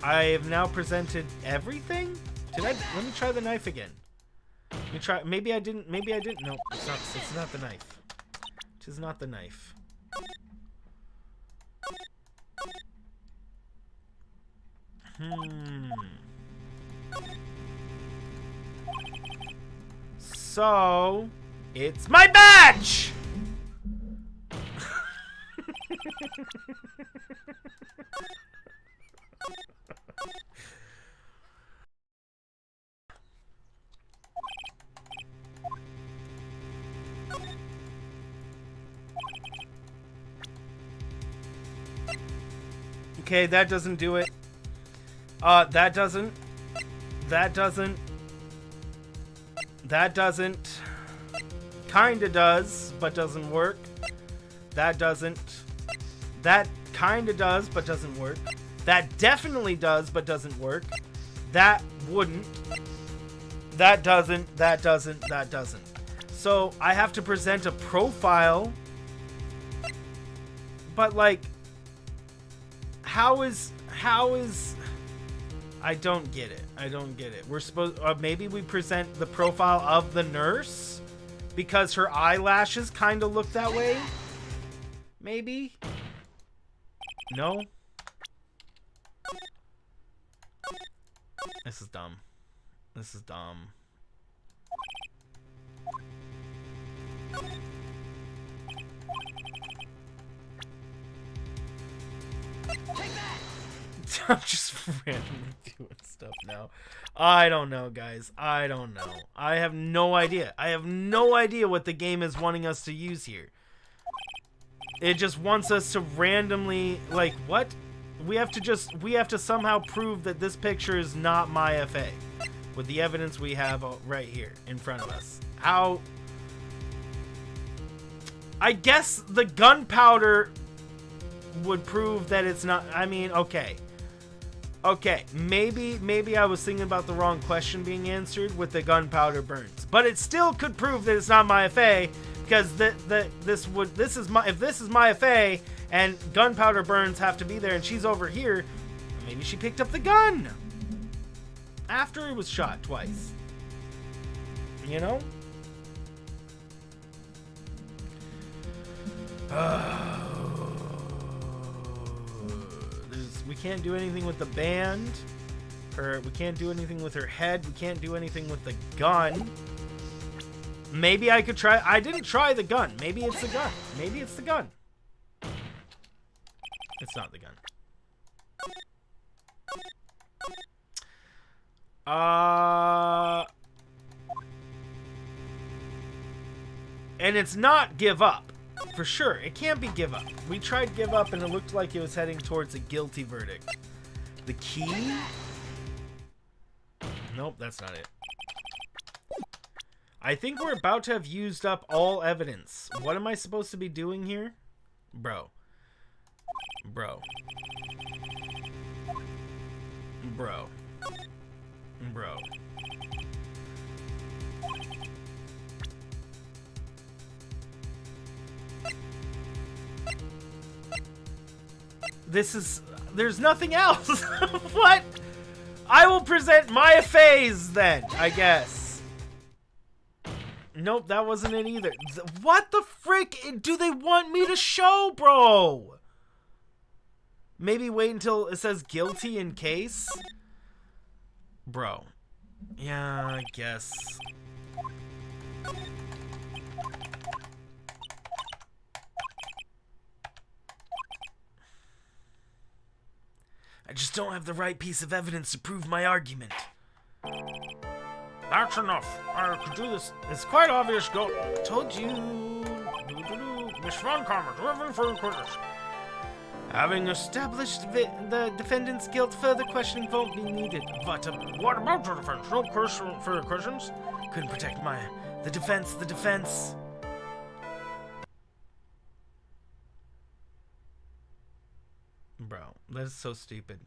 I have now presented everything? Let me try the knife again. Let me try, maybe I didn't, no, it's not the knife. It is not the knife. So, it's my badge! Okay, that doesn't do it. That doesn't. Kinda does, but doesn't work. That doesn't. That kinda does, but doesn't work. That definitely does, but doesn't work. That wouldn't. That doesn't. So I have to present a profile. But like, how is I don't get it. We're supposed maybe we present the profile of the nurse because her eyelashes kind of look that way. Maybe. No. This is dumb. I'm just randomly doing stuff now. I don't know, guys. I don't know. I have no idea. I have no idea what the game is wanting us to use here. It just wants us to randomly, like, what? We have to somehow prove that this picture is not my FA with the evidence we have right here in front of us. How? I guess the gunpowder would prove that it's not. I mean, okay. Okay, maybe I was thinking about the wrong question being answered with the gunpowder burns, but it still could prove that it's not my FA because if this is my FA and gunpowder burns have to be there and she's over here, maybe she picked up the gun after it was shot twice. You know? We can't do anything with the band. We can't do anything with her head. We can't do anything with the gun. Maybe I could try. I didn't try the gun. Maybe it's the gun. Maybe it's the gun. It's not the gun. And it's not give up. For sure, it can't be give up. We tried give up and it looked like it was heading towards a guilty verdict. The key? Nope, that's not it. I think we're about to have used up all evidence. What am I supposed to be doing here? Bro. There's nothing else. What? I will present my phase then, I guess. Nope, that wasn't it either. What the frick do they want me to show, bro? Maybe wait until it says guilty in case? Bro. Yeah, I guess. I just don't have the right piece of evidence to prove my argument. That's enough. I could do this. It's quite obvious. Go. Told you. Miss Von Karma, do you have any further questions? Having established the defendant's guilt, further questioning won't be needed. But what about the defense? No further questions? Couldn't protect the defense. Bro, that is so stupid.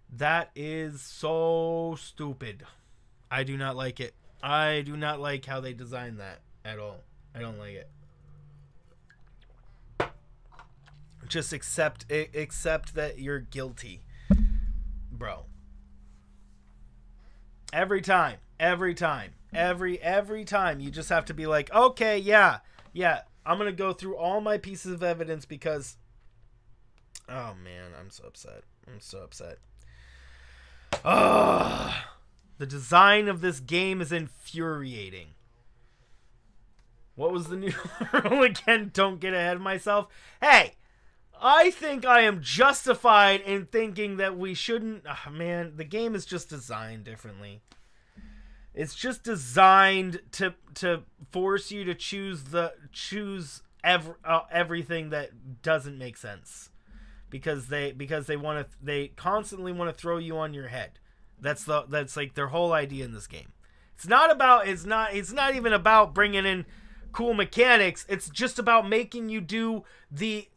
That is so stupid. I do not like it. I do not like how they designed that at all. I don't like it. Just accept that you're guilty. Bro. Every time you just have to be like, okay, yeah, I'm gonna go through all my pieces of evidence because, oh man, I'm so upset. Ugh. The design of this game is infuriating. What was the new rule again? Don't get ahead of myself. Hey, I think I am justified in thinking that we shouldn't. Oh, man, the game is just designed differently. It's just designed to force you to choose everything that doesn't make sense. because they they constantly want to throw you on your head. That's like their whole idea in this game. It's not even about bringing in cool mechanics. It's just about making you do the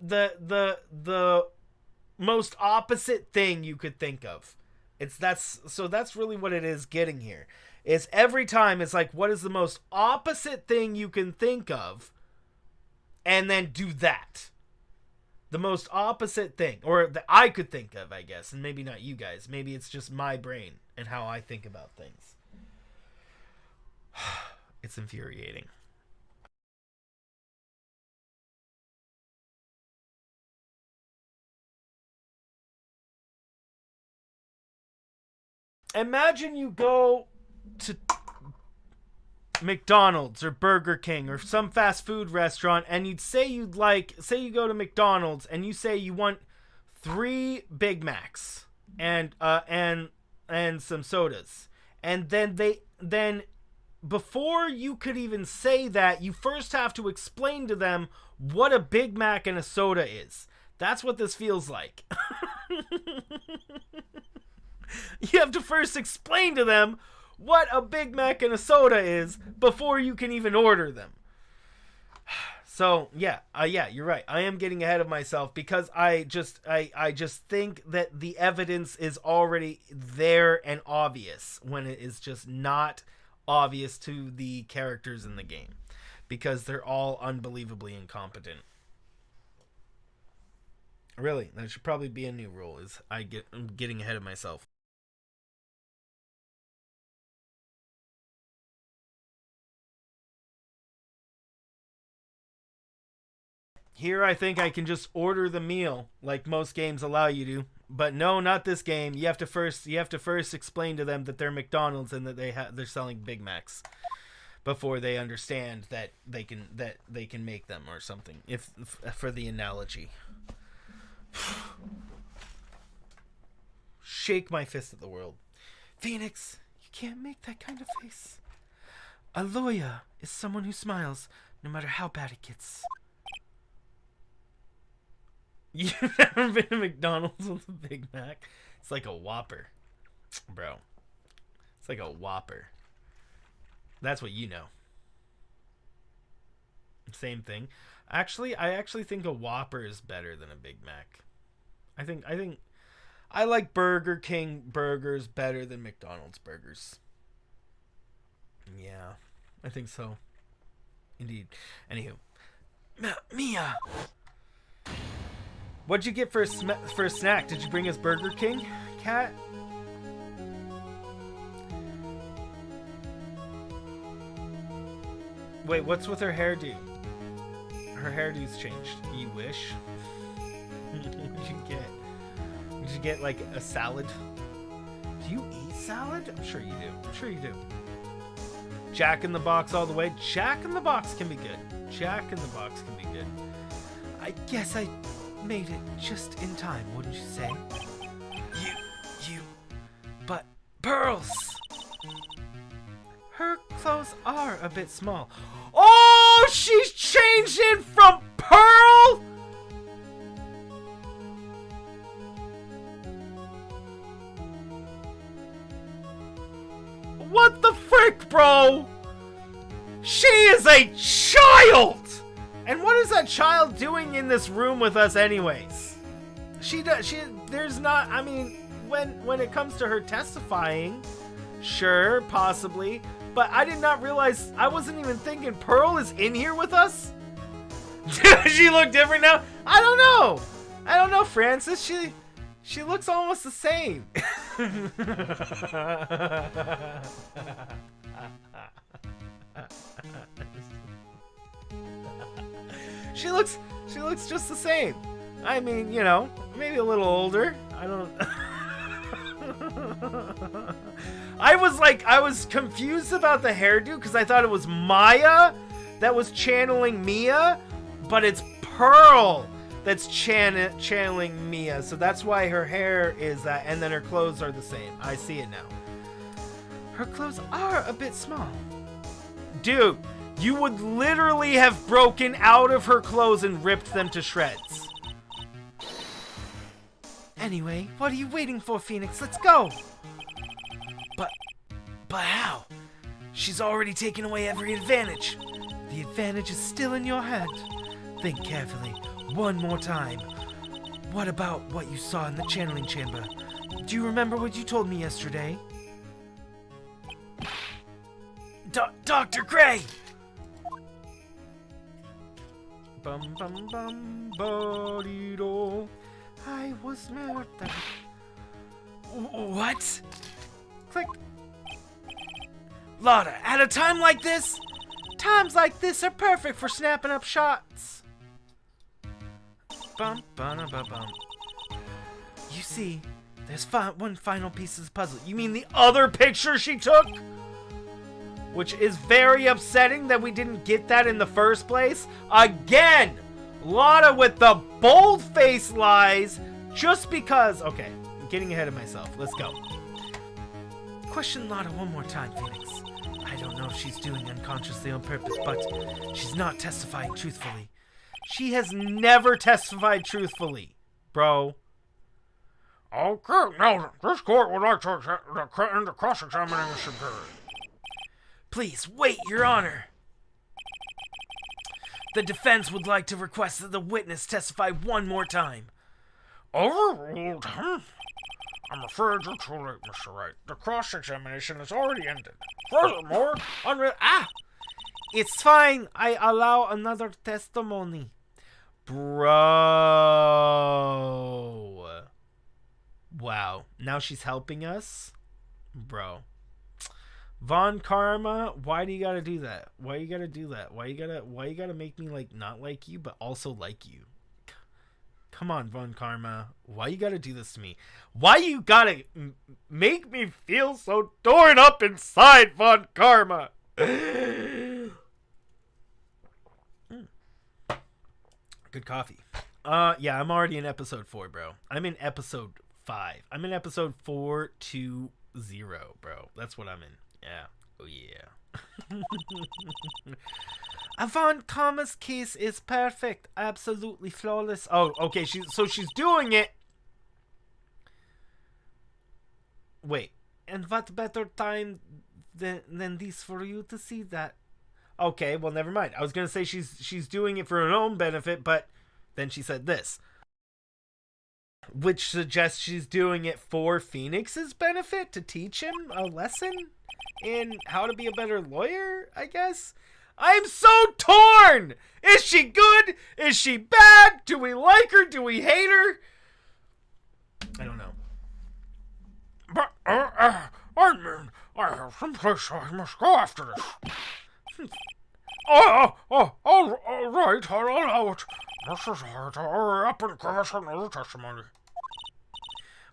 most opposite thing you could think of. That's really what it is getting here. Is every time it's like, what is the most opposite thing you can think of, and then do that. The most opposite thing, or that I could think of, I guess, and maybe not you guys. Maybe it's just my brain and how I think about things. It's infuriating. Imagine you go to McDonald's or Burger King or some fast food restaurant, and say you go to McDonald's and you say you want 3 Big Macs and some sodas, and then before you could even say that, you first have to explain to them what a Big Mac and a soda is. That's what this feels like. You have to first explain to them what a Big Mac and a soda is before you can even order them. So, yeah, you're right. I am getting ahead of myself because I just think that the evidence is already there and obvious when it is just not obvious to the characters in the game because they're all unbelievably incompetent. Really, that should probably be a new rule, is I'm getting ahead of myself. Here I think I can just order the meal like most games allow you to, but no, not this game. You have to first explain to them that they're McDonald's and that they're selling Big Macs before they understand that they can make them or something. If for the analogy. Shake my fist at the world. Phoenix, you can't make that kind of face. A lawyer is someone who smiles no matter how bad it gets. You've never been to McDonald's with a Big Mac? It's like a Whopper. Bro. It's like a Whopper. That's what you know. Same thing. Actually, I actually think a Whopper is better than a Big Mac. I like Burger King burgers better than McDonald's burgers. Yeah, I think so. Indeed. Anywho. Mia! What'd you get for a snack? Did you bring us Burger King, Cat? Wait, what's with her hairdo? Her hairdo's changed. You wish? What'd you get? Did you get, like, a salad? Do you eat salad? I'm sure you do. Jack in the Box all the way. Jack in the Box can be good. I guess I made it just in time, wouldn't you say? But Pearls! Her clothes are a bit small. Oh, she's changed it from Pearl! What the frick, bro? She is a child! And what is that child doing in this room with us anyways? There's not, I mean, when it comes to her testifying, sure, possibly, but I did not realize, I wasn't even thinking Pearl is in here with us? Does she look different now? I don't know, Francis. She looks almost the same. She looks just the same. I mean, you know, maybe a little older. I don't. I was confused about the hairdo because I thought it was Maya that was channeling Mia, but it's Pearl that's channeling Mia. So that's why her hair is that, and then her clothes are the same. I see it now. Her clothes are a bit small. Dude, you would literally have broken out of her clothes and ripped them to shreds. Anyway, what are you waiting for, Phoenix? Let's go! But how? She's already taken away every advantage. The advantage is still in your hand. Think carefully. One more time. What about what you saw in the channeling chamber? Do you remember what you told me yesterday? Dr. Gray! Bum bum bum bodido. I was murdered. What? Click. Lotta, at a time like this? Times like this are perfect for snapping up shots. Bum bum bum bum. You see, there's one final piece of the puzzle. You mean the other picture she took? Which is very upsetting that we didn't get that in the first place. Again, Lotta with the bold-faced lies just because... Okay, I'm getting ahead of myself. Let's go. Question Lotta one more time, Phoenix. I don't know if she's doing unconsciously on purpose, but she's not testifying truthfully. She has never testified truthfully, bro. Okay, now this court would like to end the cross-examining the superior. Please, wait, Your Honor. The defense would like to request that the witness testify one more time. Overruled, I'm afraid you're too late, Mr. Wright. The cross-examination has already ended. Furthermore, it's fine. I allow another testimony. Bro. Wow. Now she's helping us? Bro. Von Karma, why do you gotta do that? Why you gotta do that? Why you gotta make me like not like you but also like you? Come on, Von Karma. Why you gotta do this to me? Why you gotta make me feel so torn up inside, Von Karma? Good coffee. Yeah, I'm already in episode 4, bro. I'm in episode 5. I'm in episode 420, bro. That's what I'm in. Yeah. Oh, yeah. Von Karma's case is perfect. Absolutely flawless. Oh, okay. She's doing it. Wait. And what better time than this for you to see that? Okay, well, never mind. I was going to say she's doing it for her own benefit, but then she said this. Which suggests she's doing it for Phoenix's benefit, to teach him a lesson in how to be a better lawyer, I guess. I'm so torn! Is she good? Is she bad? Do we like her? Do we hate her? I don't know. But, I mean, I have some place I must go after this. All right, I'll allow it. Mrs. Hart, hurry up and give us another testimony.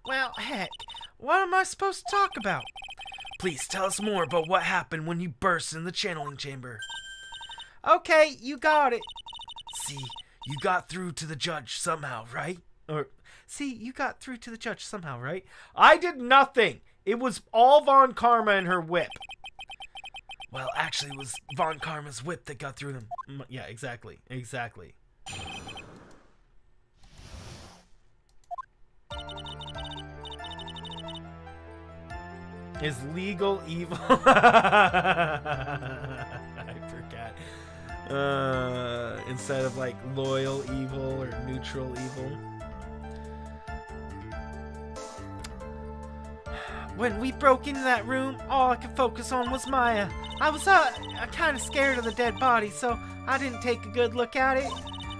Well, heck, what am I supposed to talk about? Please tell us more about what happened when you burst in the channeling chamber. Okay, you got it. See, you got through to the judge somehow, right? I did nothing. It was all Von Karma and her whip. Well, actually, it was Von Karma's whip that got through them. Yeah, exactly. Is legal evil? I forgot. Instead of like loyal evil or neutral evil. When we broke into that room, all I could focus on was Maya. I was kind of scared of the dead body, so I didn't take a good look at it.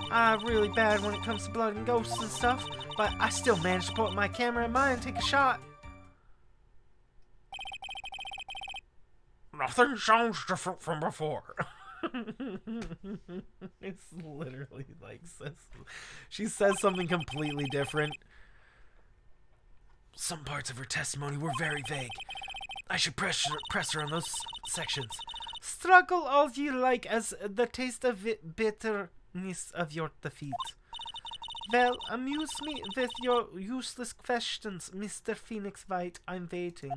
I'm really bad when it comes to blood and ghosts and stuff, but I still managed to put my camera at Maya and take a shot. Nothing sounds different from before. It's literally like she says something completely different. Some parts of her testimony were very vague. I should press her on those sections. Struggle all you like as the taste of bitterness of your defeat. Well, amuse me with your useless questions, Mr. Phoenix Wright. I'm waiting.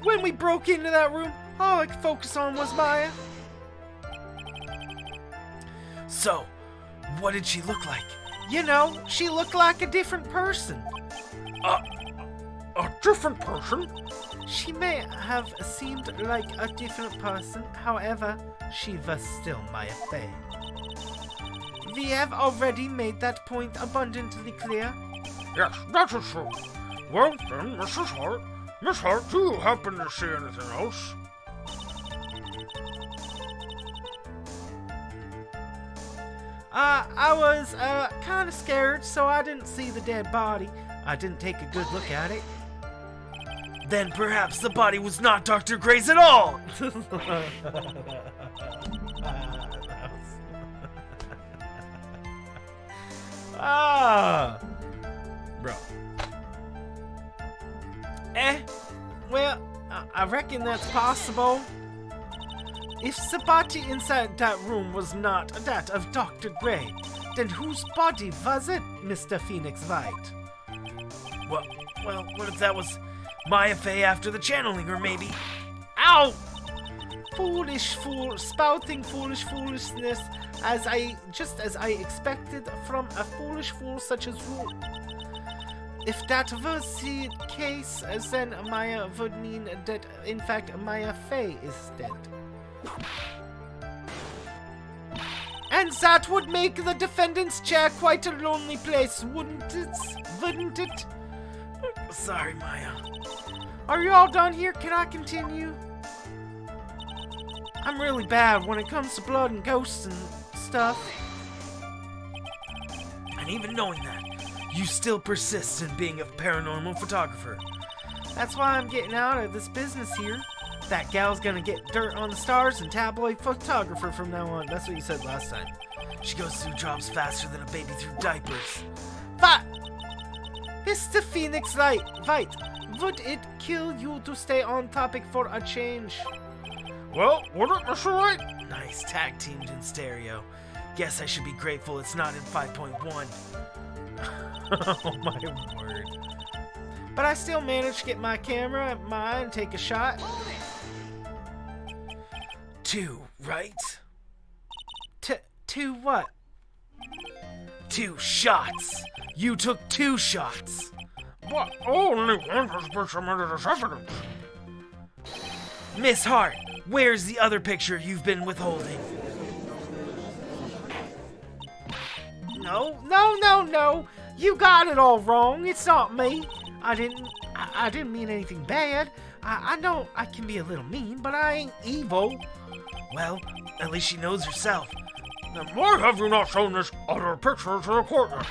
When we broke into that room, all I could focus on was Maya. So, what did she look like? You know, she looked like a different person. A different person? She may have seemed like a different person, however, she was still Maya Fey. We have already made that point abundantly clear. Yes, that is true. Well, then, Mrs. Hart. Miss Hart, do you happen to see anything else? I was, kind of scared, so I didn't see the dead body. I didn't take a good look at it. Then perhaps the body was not Dr. Gray's at all! Bro. Well, I reckon that's possible. If the body inside that room was not that of Dr. Gray, then whose body was it, Mr. Phoenix Wright? Well, what if that was Maya Fey after the channeling, or maybe... Ow! Foolish fool, spouting foolishness, just as I expected from a foolish fool such as you. If that was the case, then Maya would mean that, in fact, Maya Fey is dead. And that would make the defendant's chair quite a lonely place, wouldn't it? Wouldn't it? Sorry, Maya. Are you all done here? Can I continue? I'm really bad when it comes to blood and ghosts and stuff. And even knowing that, you still persist in being a paranormal photographer. That's why I'm getting out of this business here. That gal's gonna get dirt on the stars and tabloid photographer from now on. That's what you said last time. She goes through jobs faster than a baby through diapers. But, Mr. Phoenix Wright, would it kill you to stay on topic for a change? Well, would it, Mr. Wright? Nice, tag teamed in stereo. Guess I should be grateful it's not in 5.1. Oh my word. But I still managed to get my camera at mine and take a shot. 2, right? 2 what? 2 shots. You took 2 shots. But only one has been submitted as evidence. Miss Hart, where's the other picture you've been withholding? No. You got it all wrong. It's not me. I didn't mean anything bad. I know I can be a little mean, but I ain't evil. Well, at least she knows herself. Then why have you not shown this other picture to the court yet?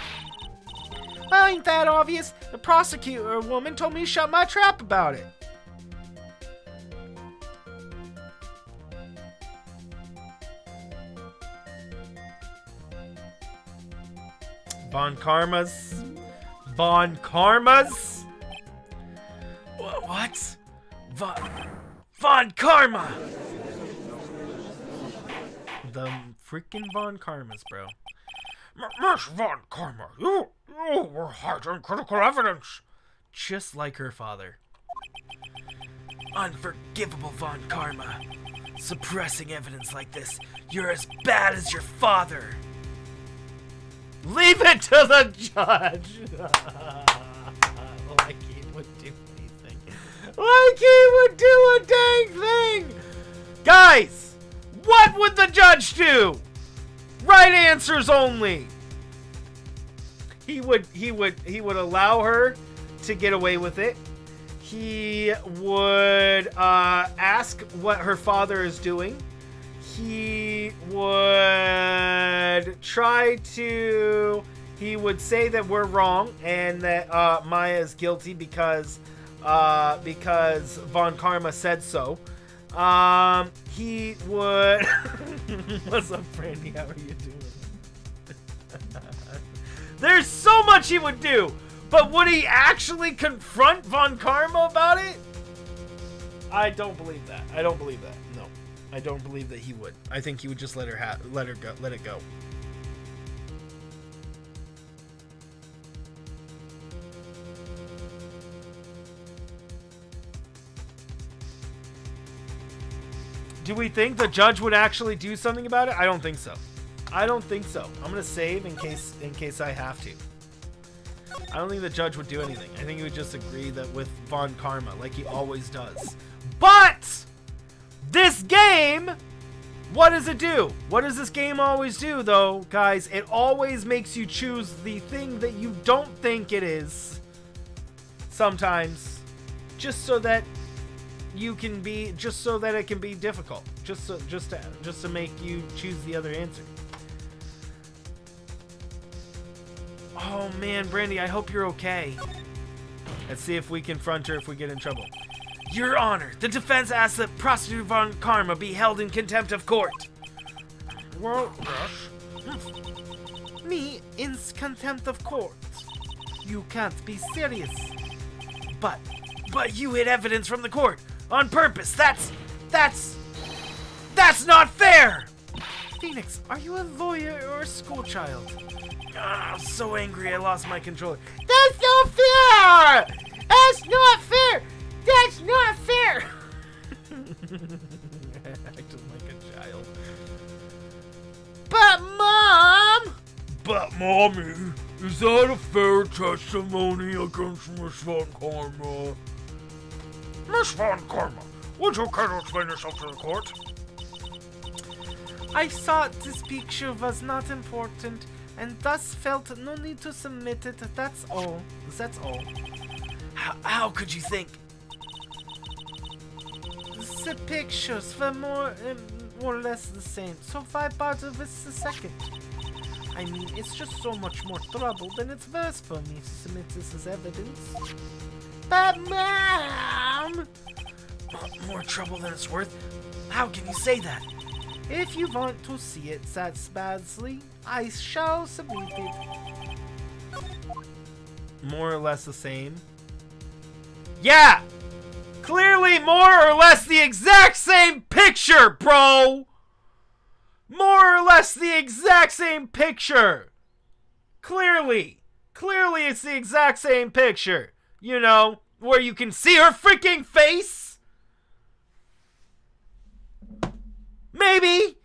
Well, ain't that obvious? The prosecutor woman told me to shut my trap about it. Von Karma's? What? Von Karma! The freaking Von Karmas, bro. Miss Von Karma, you were hiding critical evidence. Just like her father. Unforgivable Von Karma. Suppressing evidence like this, you're as bad as your father. Leave it to the judge. Like he would do anything. Like he would do a dang thing. Guys, what would the judge do? Right answers only. He would allow her to get away with it. He would ask what her father is doing. He would say that we're wrong and that Maya is guilty because Von Karma said so. He would... What's up, Brandy? How are you doing? There's so much he would do, but would he actually confront Von Karma about it? I don't believe that. No, I don't believe that he would. I think he would just let it go. Do we think the judge would actually do something about it? I don't think so. I don't think so. I'm gonna save in case I have to. I don't think the judge would do anything. I think he would just agree that with Von Karma, like he always does. But this game, what does it do? What does this game always do, though, guys? It always makes you choose the thing that you don't think it is. Sometimes, just so that you can be, just so that it can be difficult, just to make you choose the other answer. Oh man, Brandy, I hope you're okay. Let's see if we confront her if we get in trouble. Your Honor, the defense asks that Prosecutor Von Karma be held in contempt of court. Well, yes. Me in contempt of court? You can't be serious. But you hid evidence from the court on purpose. That's not fair. Phoenix, are you a lawyer or a schoolchild? I'm so angry I lost my controller. That's not fair! That's not fair! That's not fair! Acting like a child. But Mom! But Mommy, is that a fair testimony against Miss Von Karma? Miss Von Karma, would you care to explain yourself to the court? I thought this picture was not important and thus felt no need to submit it. That's all. That's all. How could you think? The pictures were more or less the same, so why bother with the second? I mean, it's just so much more trouble than it's worth for me to submit this as evidence. But Mom! More trouble than it's worth? How can you say that? If you want to see it that badly, I shall submit it. More or less the same. Yeah! Clearly more or less the exact same picture, bro! More or less the exact same picture! Clearly it's the exact same picture. You know, where you can see her freaking face? Maybe!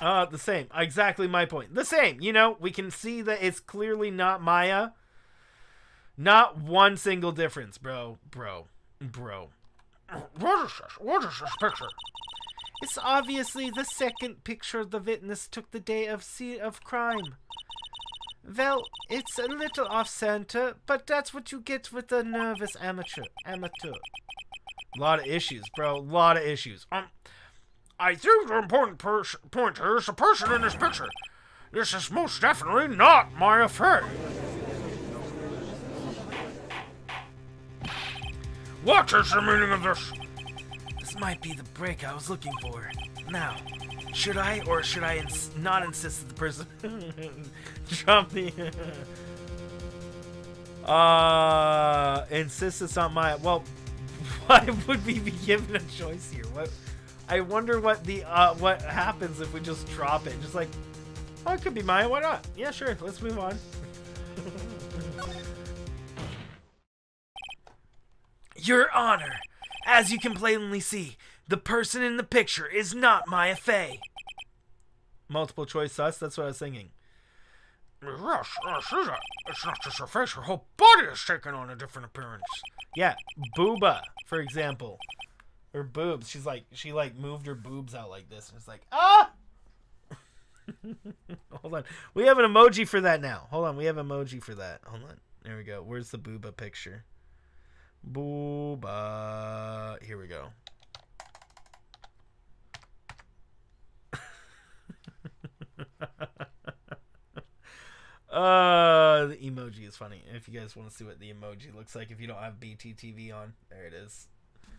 The same. Exactly my point. The same. You know, we can see that it's clearly not Maya. Not one single difference, bro. What is this? What is this picture? It's obviously the second picture the witness took the day of crime. Well, it's a little off-center, but that's what you get with a nervous amateur. A lot of issues, bro. A lot of issues. I think the important point here is the person in this picture. This is most definitely not my affair. What is the meaning of this? This might be the break I was looking for. Now, should I or should I not insist that the person drop the insist it's not my, well, why would we be given a choice here? What, I wonder what the what happens if we just drop it. Just like, oh, it could be Maya, why not? Yeah, sure, let's move on. Your Honor, as you can plainly see, the person in the picture is not Maya Fey. Multiple choice sus, that's what I was thinking. Yes, I see that. It's not just her face, her whole body is taking on a different appearance. Yeah, Booba, for example. Her boobs, she moved her boobs out like this, and it's like, ah! Hold on. We have an emoji for that now. Hold on, we have an emoji for that. Hold on. There we go. Where's the Booba picture? Booba. Here we go. The emoji is funny. If you guys want to see what the emoji looks like if you don't have BTTV on, there it is.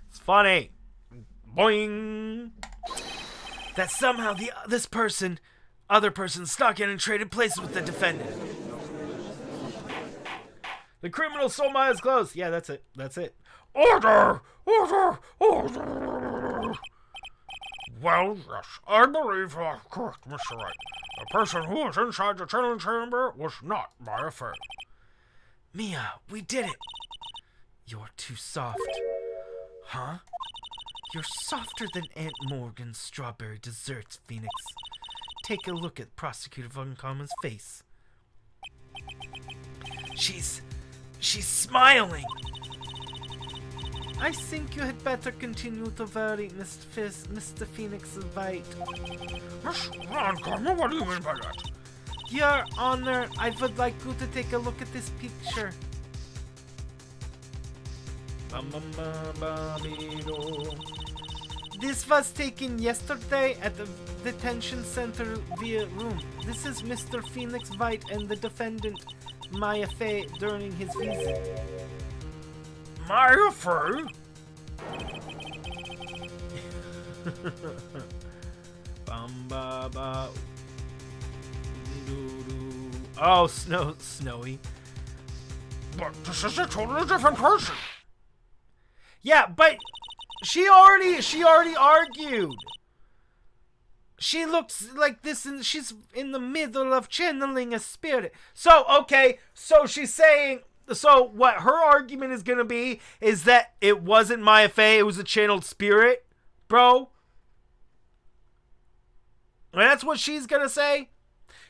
It's funny. Boing. That somehow this other person snuck in and traded places with the defendant. The criminal stole Maya's clothes. Yeah, that's it. That's it. Order! Order! Order! Well, yes, I believe you are correct, Mr. Wright. The person who was inside the channeling chamber was not my affair. Mia, we did it. You're too soft. Huh? You're softer than Aunt Morgan's strawberry desserts, Phoenix. Take a look at Prosecutor Von Karma's face. She's smiling. I think you had better continue to worry, Mr. Phoenix Wright. Miss Von Karma, what do you mean by that? Your Honor, I would like you to take a look at this picture. This was taken yesterday at the detention center via room. This is Mr. Phoenix Wright and the defendant, Maya Fey, during his visit. Maya Fey? Oh, Snowy. But this is a totally different person. Yeah, but she already argued. She looks like this, and she's in the middle of channeling a spirit. So, okay, so she's saying, so what her argument is gonna be is that it wasn't Maya Fey, it was a channeled spirit, bro. That's what she's gonna say.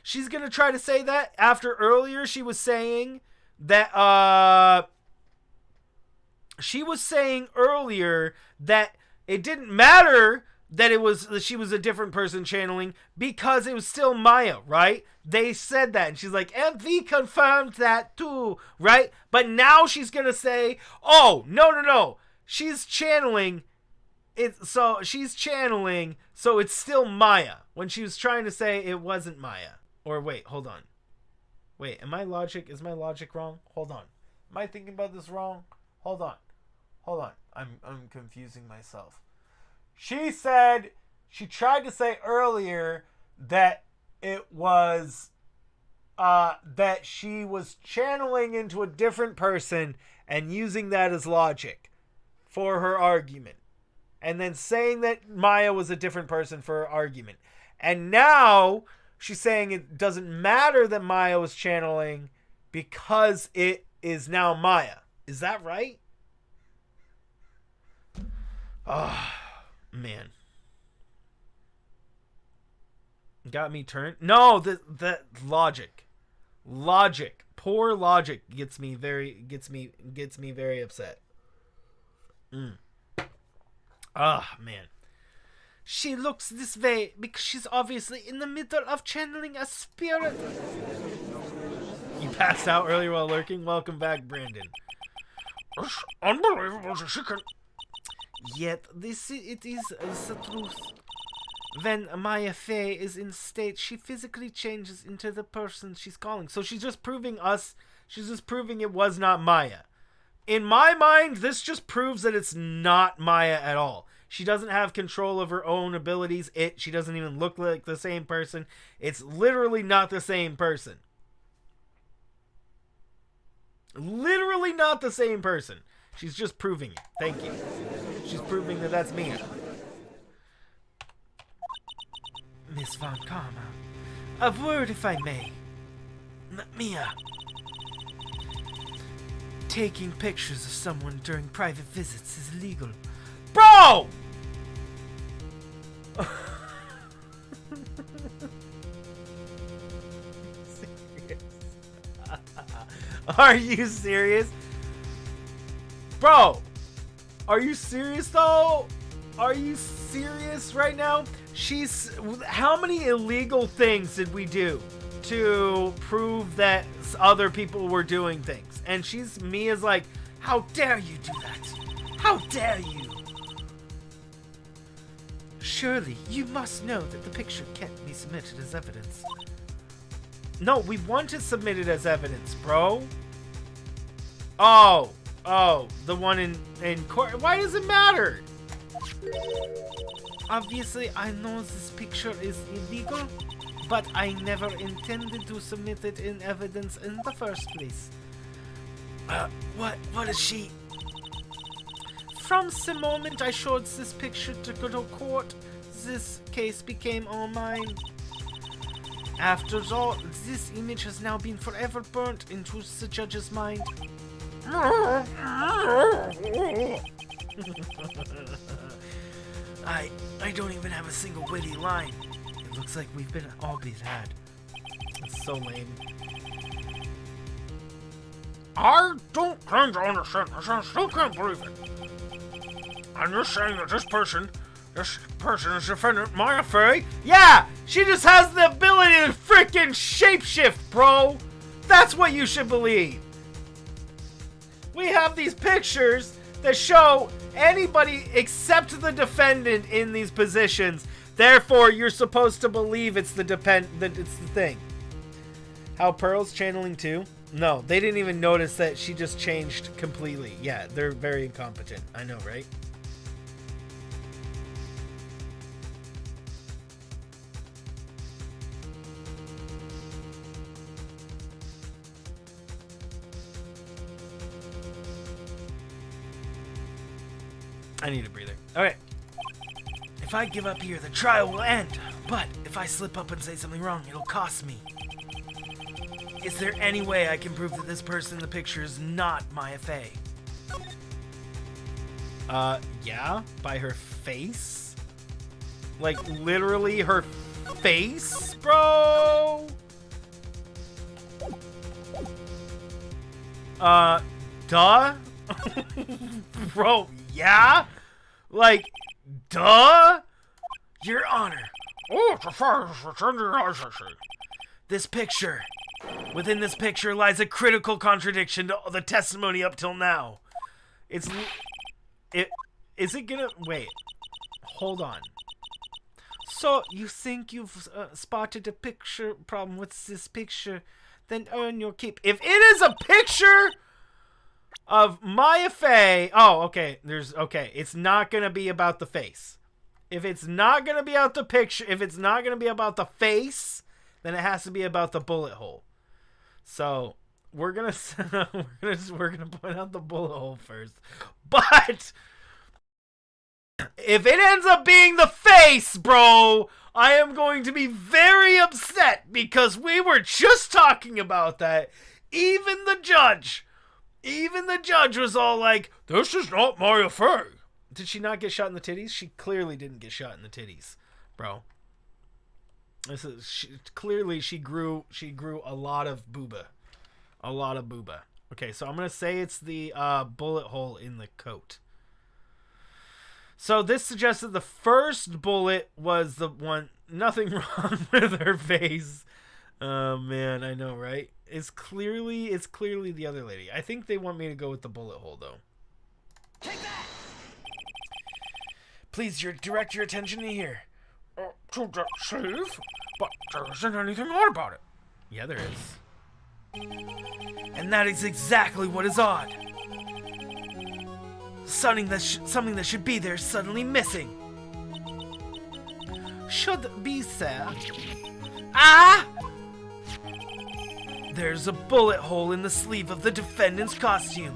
She's gonna try to say that after earlier she was saying that, she was saying earlier that it didn't matter that she was a different person channeling because it was still Maya, right? They said that, and she's like, and we confirmed that too, right? But now she's gonna say, oh, no, she's channeling it, so she's channeling, so it's still Maya, when she was trying to say it wasn't Maya. Or wait, hold on. Wait, is my logic wrong? Hold on. Am I thinking about this wrong? Hold on. I'm confusing myself. She said, she tried to say earlier that it was, that she was channeling into a different person and using that as logic for her argument. And then saying that Maya was a different person for her argument. And now she's saying it doesn't matter that Maya was channeling because it is now Maya. Is that right? Oh, man. Got me turned. No, the logic. Poor logic gets me very upset. Man. She looks this way because she's obviously in the middle of channeling a spirit. You passed out earlier while lurking? Welcome back, Brandon. It's unbelievable that she can... Yet, it is the truth. When Maya Fey is in state, she physically changes into the person she's calling. So she's just proving it was not Maya. In my mind, this just proves that it's not Maya at all. She doesn't have control of her own abilities. She doesn't even look like the same person. It's literally not the same person. Literally not the same person. She's just proving it. Thank you. She's proving that that's Mia. Miss Von Karma, a word if I may. Mia. Taking pictures of someone during private visits is illegal. Bro! Are you serious? Bro! Are you serious though? Are you serious right now? How many illegal things did we do to prove that other people were doing things? And Mia's like, how dare you do that? How dare you? Surely, you must know that the picture can't be submitted as evidence. No, we want to submit it as evidence, bro. Oh, the one in court. Why does it matter? Obviously, I know this picture is illegal, but I never intended to submit it in evidence in the first place. What is she? From the moment I showed this picture to go to court, this case became all mine. After all, this image has now been forever burnt into the judge's mind. I don't even have a single witty line. It looks like we've been all we've had. It's so lame. I don't claim to understand this. I still can't believe it. And you're saying that this person is defendant Maya Fey? Yeah, she just has the ability to freaking shapeshift, bro. That's what you should believe. We have these pictures that show anybody except the defendant in these positions. Therefore, you're supposed to believe it's the it's the thing. How Pearl's channeling too? No, they didn't even notice that she just changed completely. Yeah, they're very incompetent. I know, right? I need a breather. Okay. If I give up here, the trial will end. But if I slip up and say something wrong, it'll cost me. Is there any way I can prove that this person in the picture is not Maya Fey? Yeah, by her face? Like, literally her face, bro? Duh? Bro, yeah? Like, duh? Your Honor, Oh, it's a fire. It's in your eyes, I see. this picture. Within this picture lies a critical contradiction to the testimony up till now. Is it gonna... Wait. Hold on. So, you think you've spotted a picture problem with this picture, then earn your keep. If it is a picture of Maya Fey... Oh, okay. Okay. It's not gonna be about the face. If it's not gonna be about the picture... If it's not gonna be about the face, then it has to be about the bullet hole. So, we're gonna point out the bullet hole first. But... if it ends up being the face, bro, I am going to be very upset because we were just talking about that. Even the judge was all like, This is not Maya Fey. did she not get shot in the titties? She clearly didn't get shot in the titties, bro. Clearly she grew a lot of booba. A lot of booba. Okay, so I'm going to say it's the bullet hole in the coat. So this suggests that the first bullet was the one. Nothing wrong with her face. Oh man, I know, right? It's clearly the other lady. I think they want me to go with the bullet hole though. Take that! Please, direct your attention to here. To the sleeve? But there isn't anything odd about it. Yeah, there is. And that is exactly what is odd. Something that should be there is suddenly missing. Should be, sir. Ah! There's a bullet hole in the sleeve of the defendant's costume.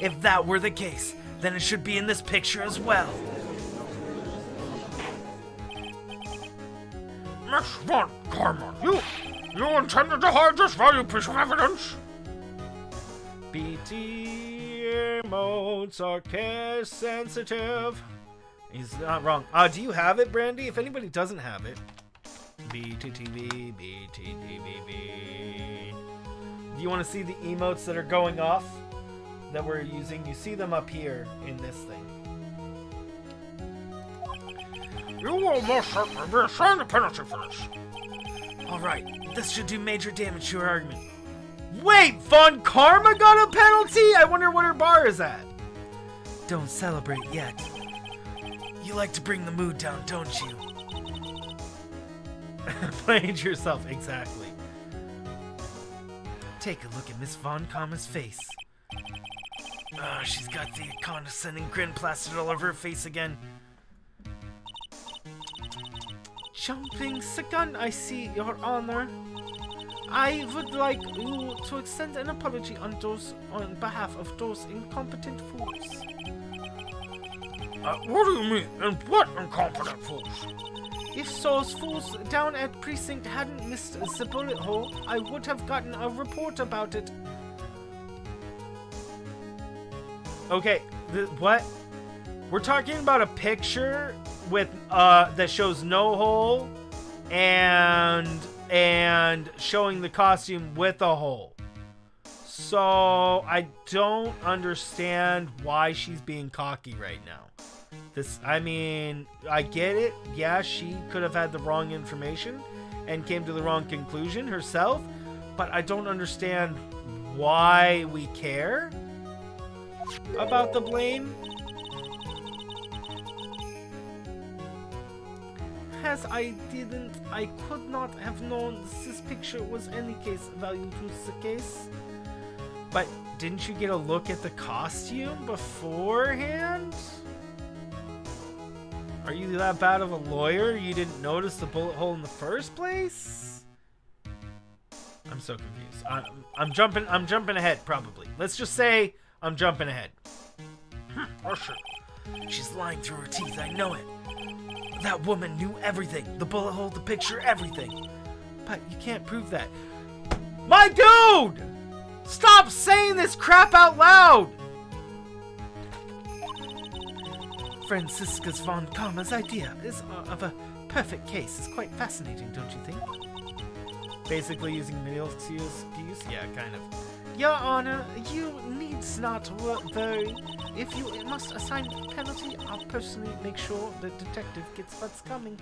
If that were the case, then it should be in this picture as well. Miss Von Karma, you intended to hide this valuable piece of evidence? BT emotes are case sensitive. He's not wrong. Do you have it, Brandy? If anybody doesn't have it, BTTV. Do you want to see the emotes that are going off that we're using? You see them up here in this thing. You will most certainly be assigned a penalty for this. Alright, this should do major damage to your argument. Wait, Von Karma got a penalty? I wonder what her bar is at. Don't celebrate yet. You like to bring the mood down, don't you? Play it yourself, exactly. Take a look at Miss Von Karma's face. She's got the condescending grin plastered all over her face again. Jumping second, I see, Your Honor. I would like you to extend an apology on behalf of those incompetent fools. What do you mean? And what incompetent fools? If those fools down at Precinct hadn't missed the bullet hole, I would have gotten a report about it. Okay, what? We're talking about a picture with that shows no hole and showing the costume with a hole. So I don't understand why she's being cocky right now. I mean, I get it. Yeah, she could have had the wrong information and came to the wrong conclusion herself, but I don't understand why we care about the blame. As I could not have known this picture was any case value to the case. But didn't you get a look at the costume beforehand? Are you that bad of a lawyer? You didn't notice the bullet hole in the first place? I'm so confused. I'm jumping ahead, probably. Let's just say I'm jumping ahead. Oh shit. She's lying through her teeth, I know it. That woman knew everything. The bullet hole, the picture, everything. But you can't prove that. My dude! Stop saying this crap out loud! Francisca's von Karma's idea of a perfect case is quite fascinating, don't you think? Basically using middle excuse? Yeah, kind of. Your Honor, you needs not worry. If you must assign penalty, I'll personally make sure the detective gets what's coming.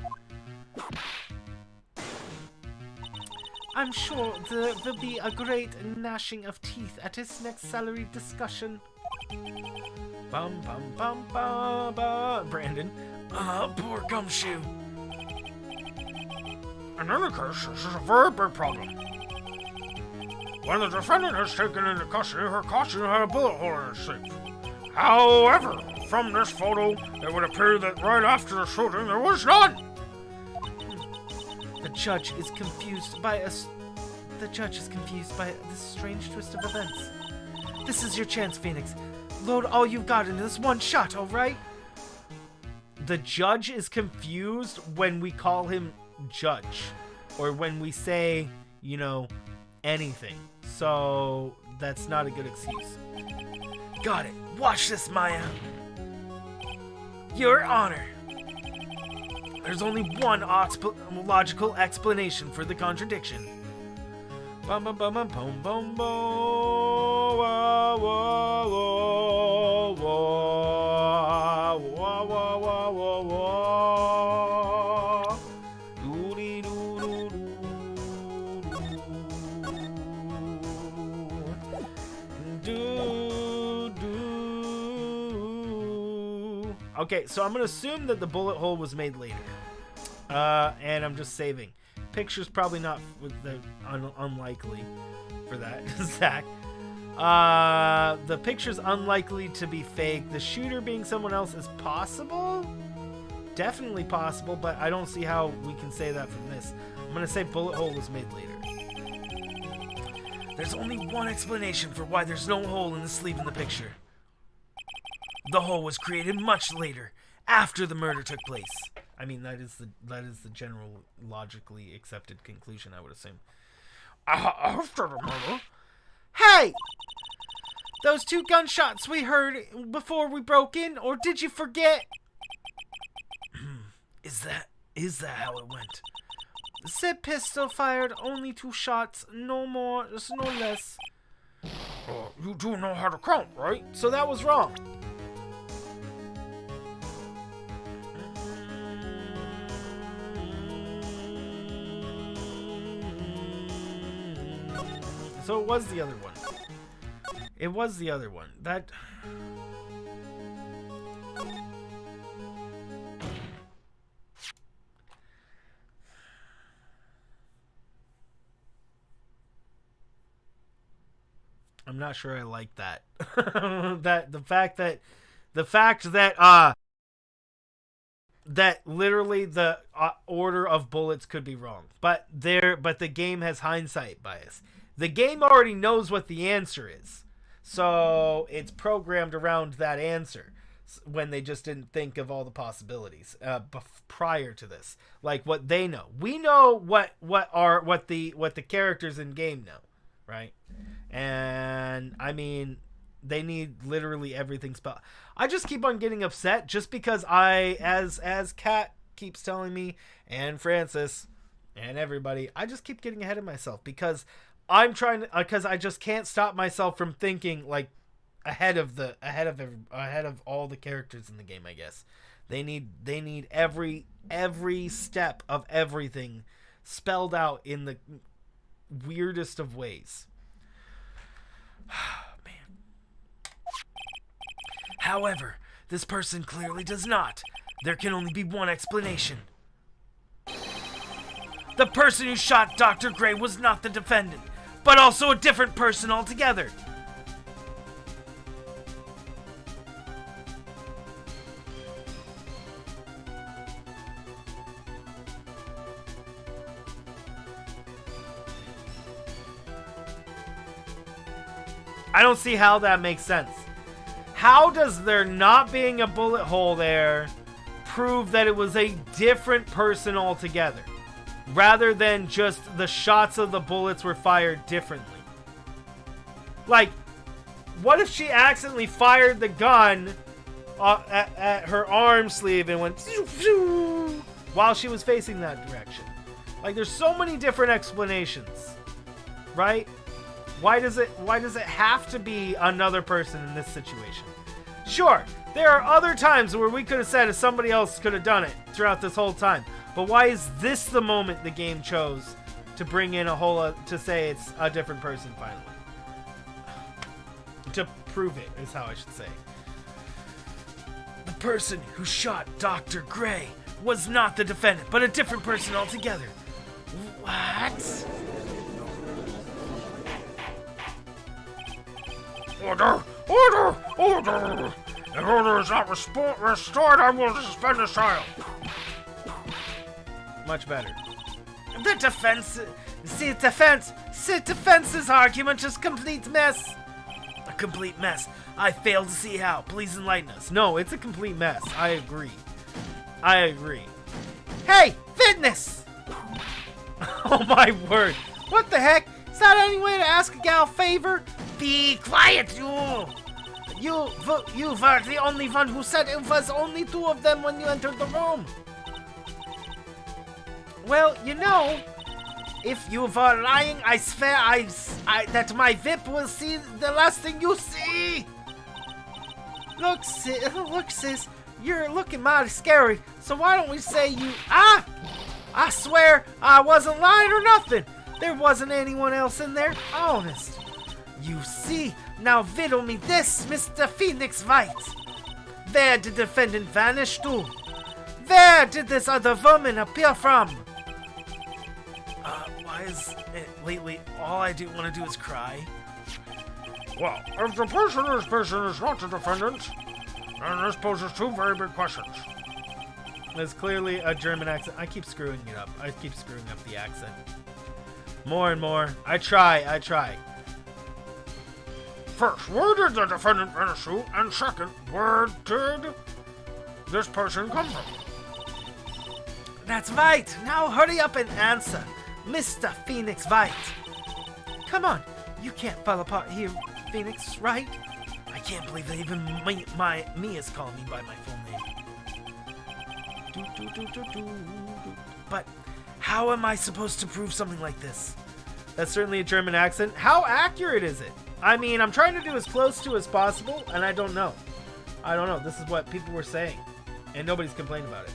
I'm sure there will be a great gnashing of teeth at his next salary discussion. Bum bum bum bum bum. Brandon. Poor gumshoe. In any case, this is a very big problem. When the defendant is taken into custody, her costume had a bullet hole in its safe. However, from this photo, it would appear that right after the shooting, there was none. The judge is confused by this strange twist of events. This is your chance, Phoenix. Load all you've got into this one shot, all right? The judge is confused when we call him judge, or when we say, you know, anything. So that's not a good excuse. Got it. Watch this, Maya. Your Honor. There's only one logical explanation for the contradiction. Bum bum bum bum bum bum bum. Whoa, whoa, whoa, whoa, whoa, whoa, whoa, whoa. Doody doo doo doo doo doo. Okay, so I'm gonna assume that the bullet hole was made later, and I'm just saving. Picture's probably not with the unlikely for that, Zach. The picture's unlikely to be fake. The shooter being someone else is possible. Definitely possible, but I don't see how we can say that from this. I'm gonna say bullet hole was made later. There's only one explanation for why there's no hole in the sleeve in the picture. The hole was created much later, after the murder took place. I mean, that is the general logically accepted conclusion, I would assume. After the murder? Hey! Those 2 gunshots we heard before we broke in, or did you forget? Is that how it went? Said pistol fired only 2 shots, no more, no less. You do know how to count, right? So that was wrong. So it was the other one. It was the other one. That... I'm not sure I like that. The fact that literally the order of bullets could be wrong. But the game has hindsight bias. The game already knows what the answer is. So it's programmed around that answer when they just didn't think of all the possibilities prior to this. Like what they know. We know what the characters in game know, right? And I mean, They need literally everything spelled. I just keep on getting upset just because as Kat keeps telling me, and Francis, and everybody, I just keep getting ahead of myself because because I just can't stop myself from thinking like ahead of all the characters in the game. I guess they need every step of everything spelled out in the weirdest of ways. Man. However, this person clearly does not. There can only be one explanation. The person who shot Dr. Gray was not the defendant, but also a different person altogether. I don't see how that makes sense. How does there not being a bullet hole there prove that it was a different person altogether, rather than just the shots of the bullets were fired differently? Like, what if she accidentally fired the gun at her arm sleeve and went while she was facing that direction? Like, there's so many different explanations, right? Why does it have to be another person in this situation? Sure, there are other times where we could have said if somebody else could have done it throughout this whole time. But why is this the moment the game chose to bring in to say it's a different person finally? To prove it is how I should say. The person who shot Dr. Gray was not the defendant, but a different person altogether. What? Order! Order! Order! If order is not restored, I will suspend the trial. Much better. The defense's argument is complete mess. A complete mess. I fail to see how. Please enlighten us. No, it's a complete mess. I agree. Hey, fitness! Oh my word. What the heck? Is that any way to ask a gal a favor? Be quiet, you! You were the only one who said it was only two of them when you entered the room. Well, you know, if you were lying, I swear that my whip will see the last thing you see. Look, sis, you're looking mighty scary. So why don't we say you... I swear I wasn't lying or nothing. There wasn't anyone else in there, honest. You see, now riddle me this, Mr. Phoenix Wright. Where did the defendant vanish to? Where did this other woman appear from? Why is it lately all I want to do is cry? Well, if the person in this person is not the defendant, then this poses two very big questions. There's clearly a German accent. I keep screwing it up. I keep screwing up the accent. More and more. I try. First, where did the defendant vanish to? And second, where did this person come from? That's right. Now hurry up and answer, Mr. Phoenix Wright. Come on. You can't fall apart here, Phoenix Wright. I can't believe that even me is calling me by my full name. But how am I supposed to prove something like this? That's certainly a German accent. How accurate is it? I mean, I'm trying to do as close to as possible, and I don't know. This is what people were saying, and nobody's complaining about it.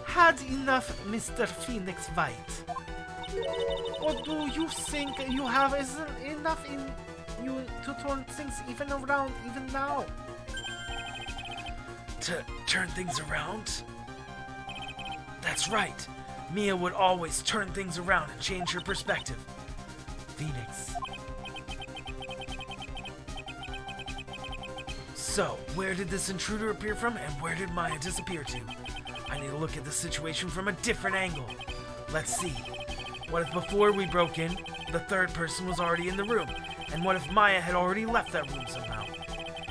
Had enough, Mr. Phoenix Wright. Or do you think you have isn't enough in you to turn things even around even now? To turn things around? That's right. Mia would always turn things around and change her perspective. Phoenix. So, where did this intruder appear from, and where did Maya disappear to? I need to look at the situation from a different angle. Let's see. What if before we broke in, the third person was already in the room? And what if Maya had already left that room somehow?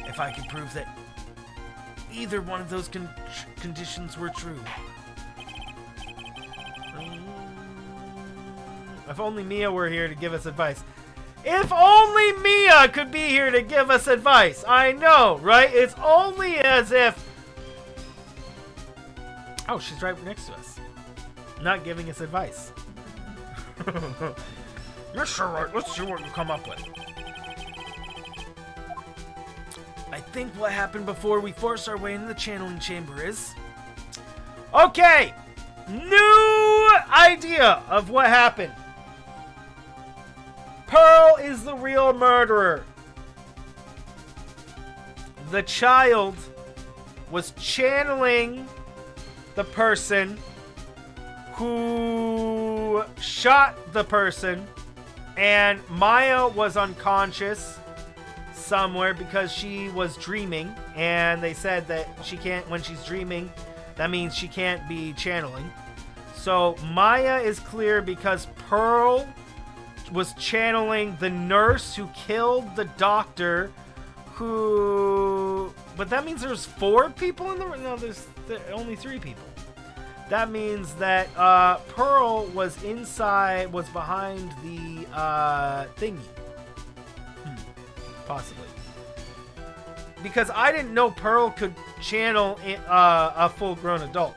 If I could prove that either one of those conditions were true. If only Mia were here to give us advice. If only Mia could be here to give us advice. I know, right? It's only as if... Oh, she's right next to us. Not giving us advice. Mr. Wright, let's see what you come up with. I think what happened before we forced our way into the channeling chamber is... Okay! New idea of what happened. Pearl is the real murderer. The child was channeling the person who shot the person, and Maya was unconscious somewhere because she was dreaming, and they said that she can't, when she's dreaming, that means she can't be channeling. So Maya is clear because Pearl was channeling the nurse who killed the doctor who... But that means there's 4 people in the room? No, there's only 3 people. That means that Pearl was inside, was behind the thingy. Possibly. Because I didn't know Pearl could channel a full-grown adult.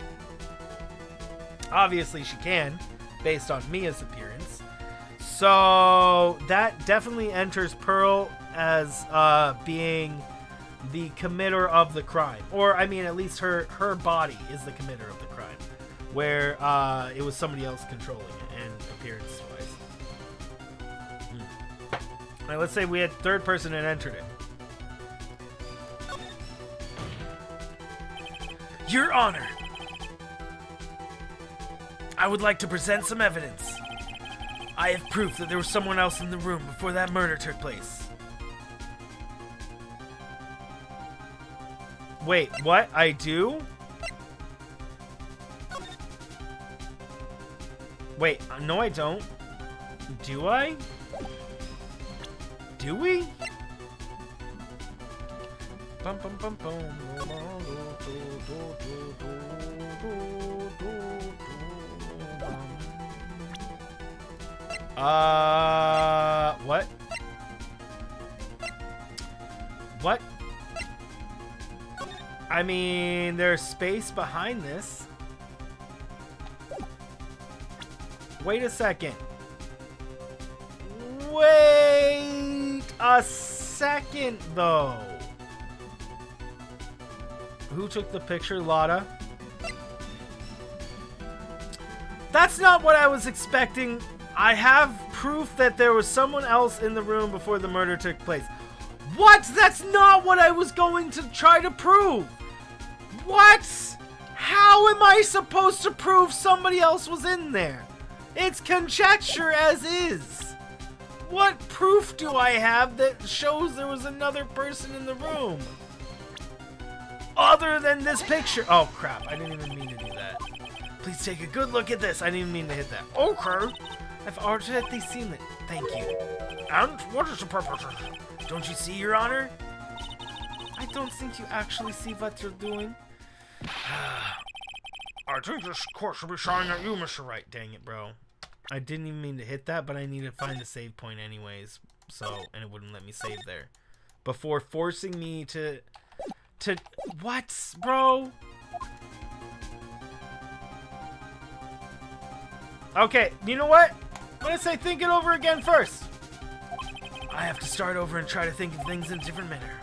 Obviously she can, based on Mia's appearance. So that definitely enters Pearl as being the committer of the crime. Or, I mean, at least her body is the committer of the crime. Where it was somebody else controlling it, and appearance-wise. Now, let's say we had third person and entered it. Your Honor, I would like to present some evidence. I have proof that there was someone else in the room before that murder took place. Wait, what? I do? Wait, no I don't. Do I? Do we? Bum, bum, bum, bum. What? What? I mean, there's space behind this. Wait a second. Wait a second, though. Who took the picture, Lotta? That's not what I was expecting. I have proof that there was someone else in the room before the murder took place. What? That's not what I was going to try to prove. What? How am I supposed to prove somebody else was in there? It's conjecture as is. What proof do I have that shows there was another person in the room? Other than this picture. Oh crap, I didn't even mean to do that. Please take a good look at this. I didn't even mean to hit that. Okay. I've already seen it. Thank you. And what is the purpose? Don't you see, Your Honor? I don't think you actually see what you're doing. I think this court should be shouting at you, Mr. Wright. Dang it, bro. I didn't even mean to hit that, but I need to find a save point anyways. So, and it wouldn't let me save there. Before forcing me to... What, bro? Okay, you know what? I'm gonna say think it over again first. I have to start over and try to think of things in a different manner.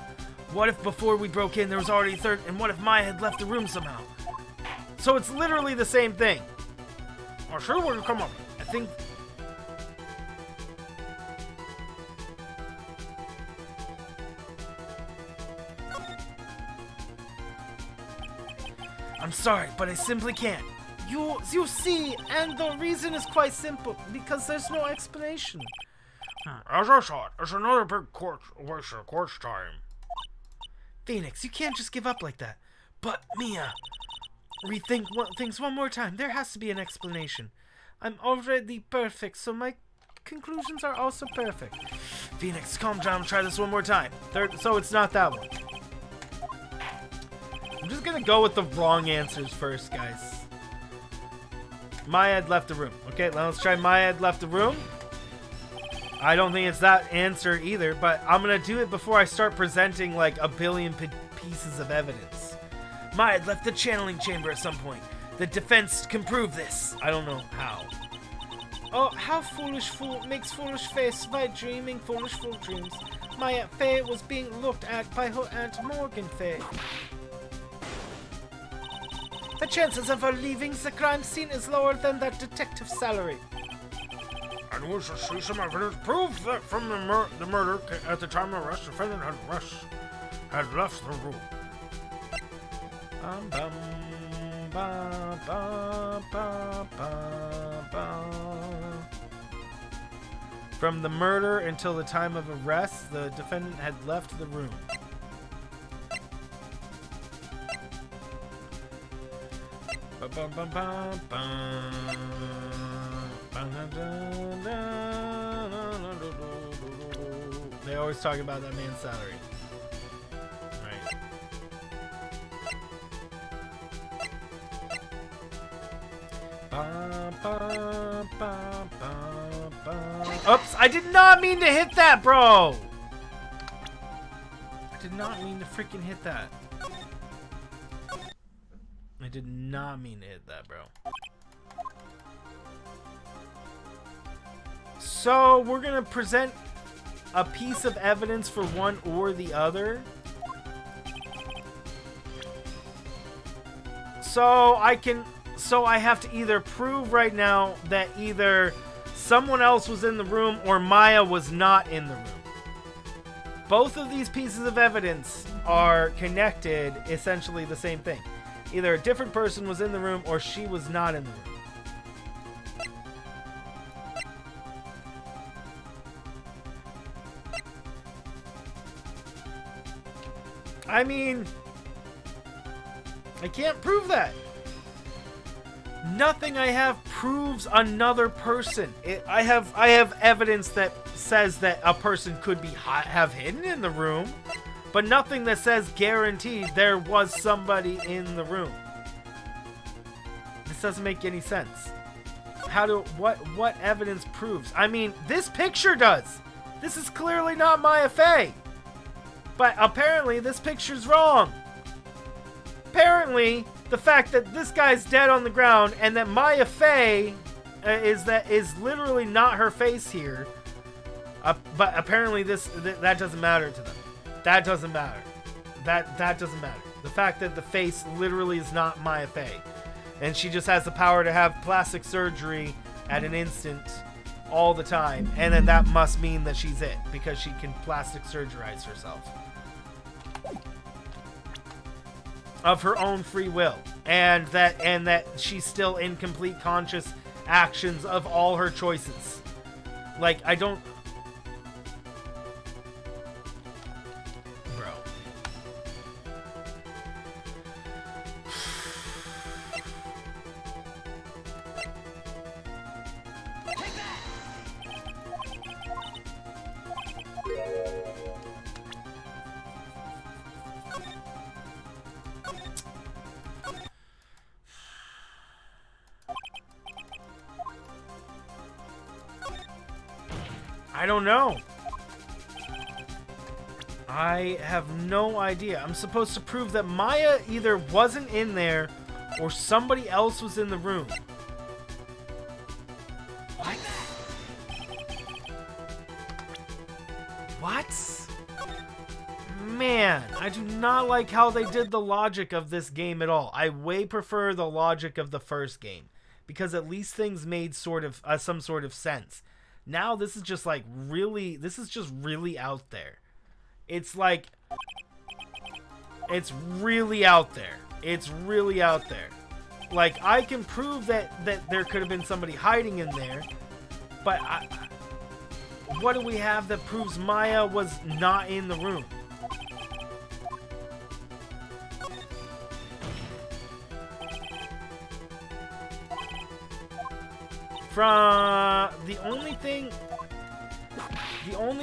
What if before we broke in there was already a third, and what if Maya had left the room somehow? So it's literally the same thing. I'll show you what you come up with. I think... I'm sorry, but I simply can't. You see, and the reason is quite simple, because there's no explanation. As I thought, it's another big waste of court's time. Phoenix, you can't just give up like that. But, Mia, Rethink things one more time. There has to be an explanation. I'm already perfect, so my conclusions are also perfect. Phoenix, calm down. Try this one more time. So it's not that one. I'm just gonna go with the wrong answers first, guys. Maya had left the room. Okay, let's try Maya had left the room. I don't think it's that answer either, but I'm gonna do it before I start presenting like a billion pieces of evidence. Maya had left the channeling chamber at some point. The defense can prove this. I don't know how. Oh, how foolish fool makes foolish face by dreaming foolish fool dreams. Maya Faye was being looked at by her Aunt Morgan Faye. The chances of her leaving the crime scene is lower than that detective's salary. And we shall see some evidence proves that from the murder at the time of arrest, the defendant had left the room. Bum, bum, ba, ba, ba, ba, ba. From the murder until the time of arrest, the defendant had left the room. Ba, ba, ba, ba, ba. They always talk about that man's salary. Right. Ba, ba, ba, ba, ba. Oops, I did not mean to hit that, bro! I did not mean to freaking hit that. I did not mean to hit that, bro. So, we're gonna present a piece of evidence for one or the other. So, I have to either prove right now that either someone else was in the room or Maya was not in the room. Both of these pieces of evidence are connected, essentially the same thing. Either a different person was in the room or she was not in the room. I mean, I can't prove that. Nothing I have proves another person. I have evidence that says that a person could be have hidden in the room, but nothing that says guaranteed there was somebody in the room. This doesn't make any sense. What evidence proves? I mean, this picture does. This is clearly not Maya Faye. But apparently this picture's wrong. Apparently, the fact that this guy's dead on the ground and that Maya Faye is literally not her face here. But apparently that doesn't matter to them. That doesn't matter. That doesn't matter. The fact that the face literally is not Maya Faye, and she just has the power to have plastic surgery at an instant all the time, and then that must mean that she's it because she can plastic surgerize herself of her own free will, and that she's still in complete conscious actions of all her choices. Like, I don't, bro. I don't know. I have no idea. I'm supposed to prove that Maya either wasn't in there or somebody else was in the room. What? What? Man, I do not like how they did the logic of this game at all. I way prefer the logic of the first game, because at least things made sort of some sort of sense. Now this is just like really, this is just really out there. It's like, it's really out there. It's really out there. Like, I can prove that there could have been somebody hiding in there, but what do we have that proves Maya was not in the room? From the only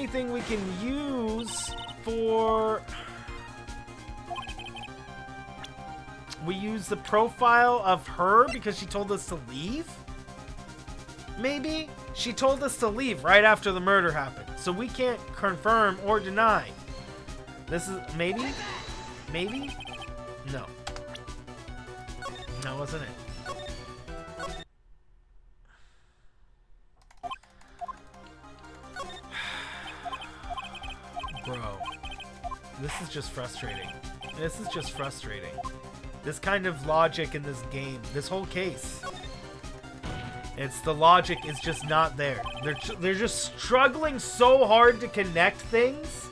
thing we can use for, we use the profile of her because she told us to leave. Maybe? She told us to leave right after the murder happened, so we can't confirm or deny. This is... maybe? Maybe? No. That wasn't it. Bro. This is just frustrating. This is just frustrating. This kind of logic in this game. This whole case. It's the logic is just not there. They're just struggling so hard to connect things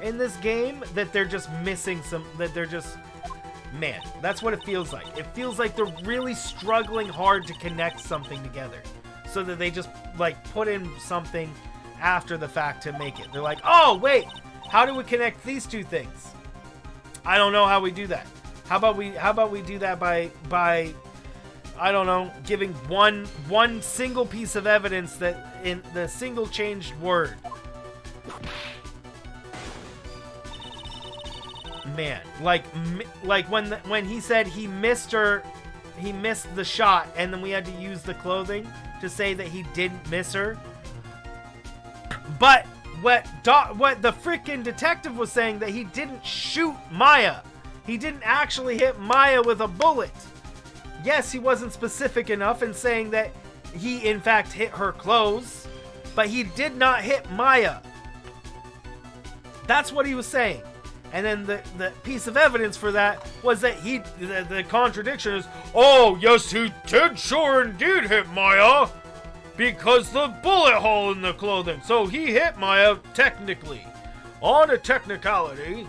in this game that they're just missing some... that they're just... Man, that's what it feels like. It feels like they're really struggling hard to connect something together. So that they just, like, put in something after the fact to make it. They're like, oh, wait! How do we connect these two things? I don't know how we do that. How about we do that by I don't know, giving one single piece of evidence that in the single changed word. Man, like when he said he missed the shot, and then we had to use the clothing to say that he didn't miss her. But what the freaking detective was saying, that he didn't shoot Maya. He didn't actually hit Maya with a bullet. Yes, he wasn't specific enough in saying that he in fact hit her clothes, but he did not hit Maya. That's what he was saying. And then the piece of evidence for that was that the contradiction is, oh, yes, he did sure indeed hit Maya, because the bullet hole in the clothing. So he hit Maya technically. On a technicality.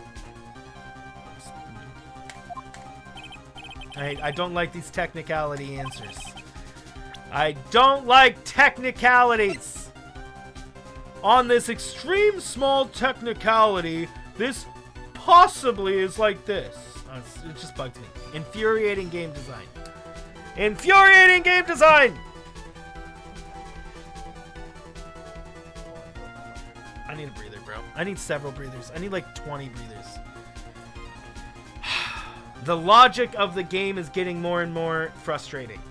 I don't like these technicality answers. I don't like technicalities. On this extreme small technicality, this possibly is like this. It just bugs me. Infuriating game design. Infuriating game design! I need a breather, bro. I need several breathers. I need like 20 breathers. The logic of the game is getting more and more frustrating.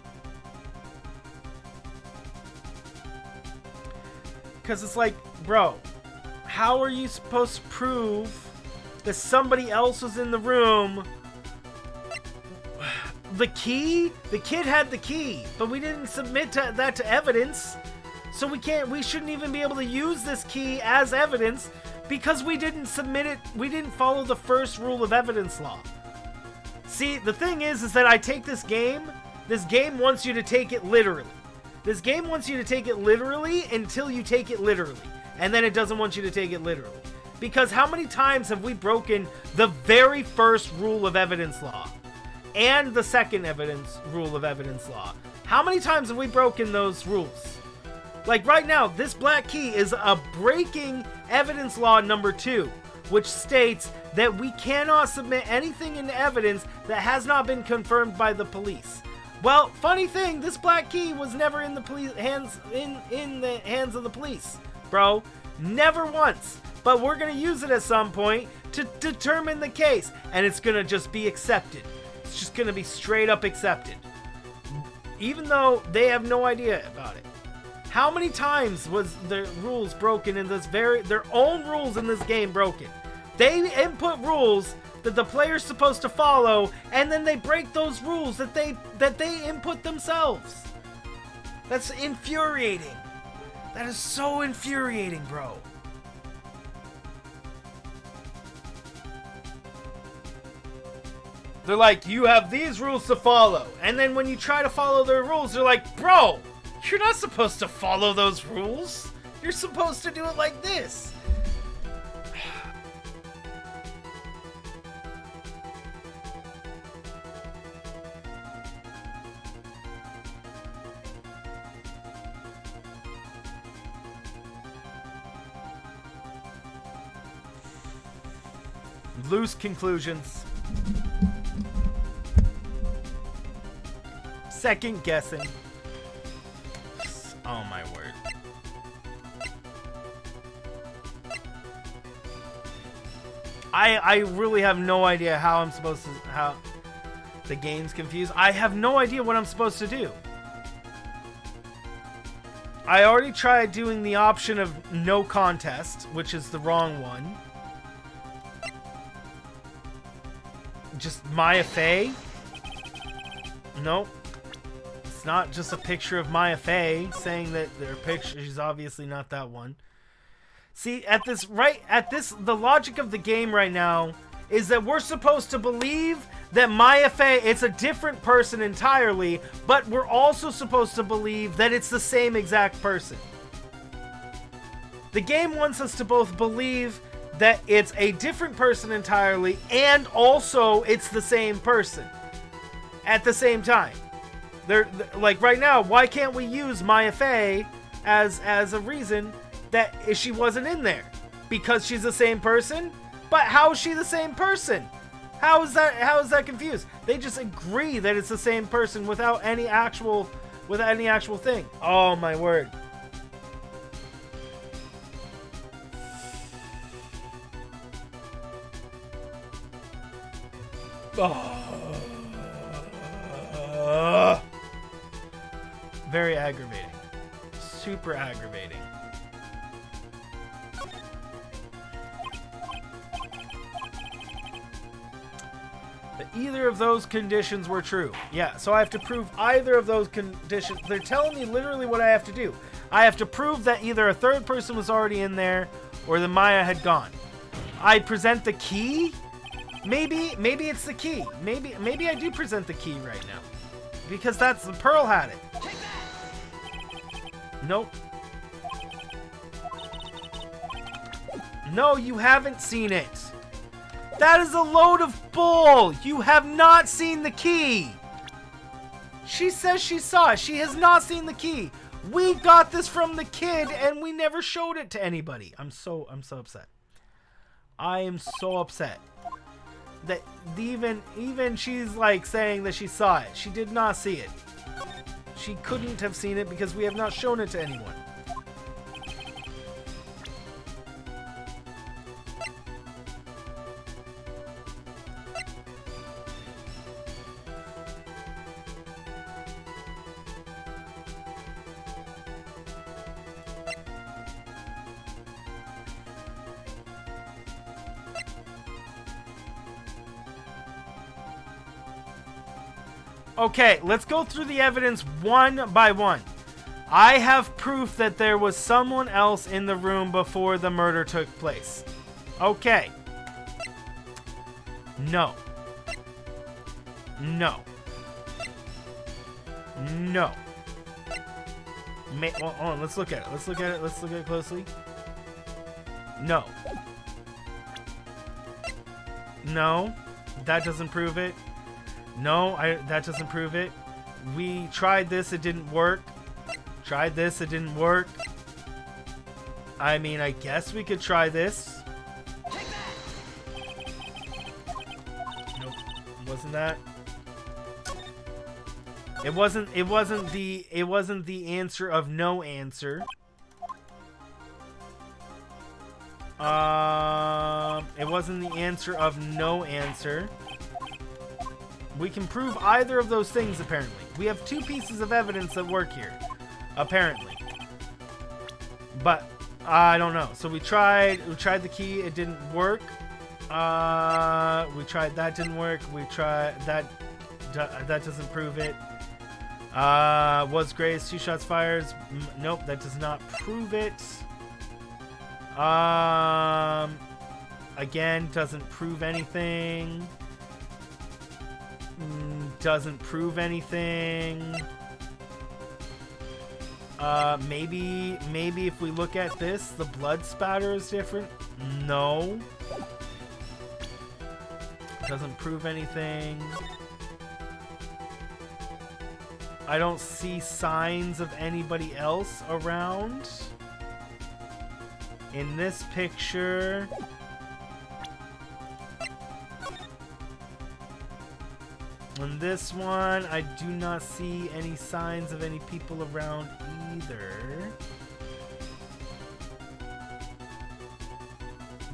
Because it's like, bro, how are you supposed to prove that somebody else was in the room? The key? The kid had the key, but we didn't submit that to evidence. So we shouldn't even be able to use this key as evidence because we didn't submit it. We didn't follow the first rule of evidence law. See, the thing is that I take this game wants you to take it literally. This game wants you to take it literally until you take it literally. And then it doesn't want you to take it literally. Because how many times have we broken the very first rule of evidence law? And the second rule of evidence law? How many times have we broken those rules? Like right now, this black key is a breaking evidence law number 2. Which states that we cannot submit anything into evidence that has not been confirmed by the police. Well, funny thing, this black key was never in the police hands in the hands of the police, bro. Never once. But we're gonna use it at some point to determine the case, and it's gonna just be accepted. It's just gonna be straight up accepted, even though they have no idea about it. How many times was the rules broken in this their own rules in this game broken? They input rules that the player's supposed to follow, and then they break those rules that they input themselves. That's infuriating. That is so infuriating, bro. They're like, you have these rules to follow. And then when you try to follow their rules, they're like, bro, you're not supposed to follow those rules. You're supposed to do it like this. Loose conclusions. Second guessing. Oh my word. I really have no idea how how the game's confused. I have no idea what I'm supposed to do. I already tried doing the option of no contest, which is the wrong one. Just Maya Fey? Nope. It's not just a picture of Maya Fey saying that their picture. She's obviously not that one. See, the logic of the game right now is that we're supposed to believe that Maya Fey, it's a different person entirely, but we're also supposed to believe that it's the same exact person. The game wants us to both believe that it's a different person entirely and also it's the same person at the same time. They're like right now, why can't we use Maya Fey as a reason that she wasn't in there? Because she's the same person? But how is she the same person? How is that confused? They just agree that it's the same person without any actual thing. Oh my word. Very aggravating. Super aggravating. That either of those conditions were true. Yeah, so I have to prove either of those conditions. They're telling me literally what I have to do. I have to prove that either a third person was already in there or the Maya had gone. I present the key? Maybe it's the key. Maybe I do present the key right now. Because that's the Pearl had it. Nope. No, you haven't seen it. That is a load of bull. You have not seen the key. She says she saw it. She has not seen the key. We got this from the kid and we never showed it to anybody. I'm so upset. I am so upset. That even she's like saying that she saw it. She did not see it. She couldn't have seen it because we have not shown it to anyone. Okay, let's go through the evidence one by one. I have proof that there was someone else in the room before the murder took place. Okay. No. No. No. Hold on, let's look at it. Let's look at it. Let's look at it closely. No. No. That doesn't prove it. No, that doesn't prove it. We tried this, it didn't work. Tried this, it didn't work. I mean, I guess we could try this. Nope, wasn't that. It wasn't the answer of no answer. It wasn't the answer of no answer. We can prove either of those things, apparently. We have two pieces of evidence that work here. Apparently. But, I don't know. So we tried the key, it didn't work. We tried that, didn't work. We tried that doesn't prove it. Was Grace 2 shots fires? Nope, that does not prove it. Again, doesn't prove anything. Doesn't prove anything. Maybe if we look at this, the blood spatter is different. No. Doesn't prove anything. I don't see signs of anybody else around. In this picture, on this one, I do not see any signs of any people around either.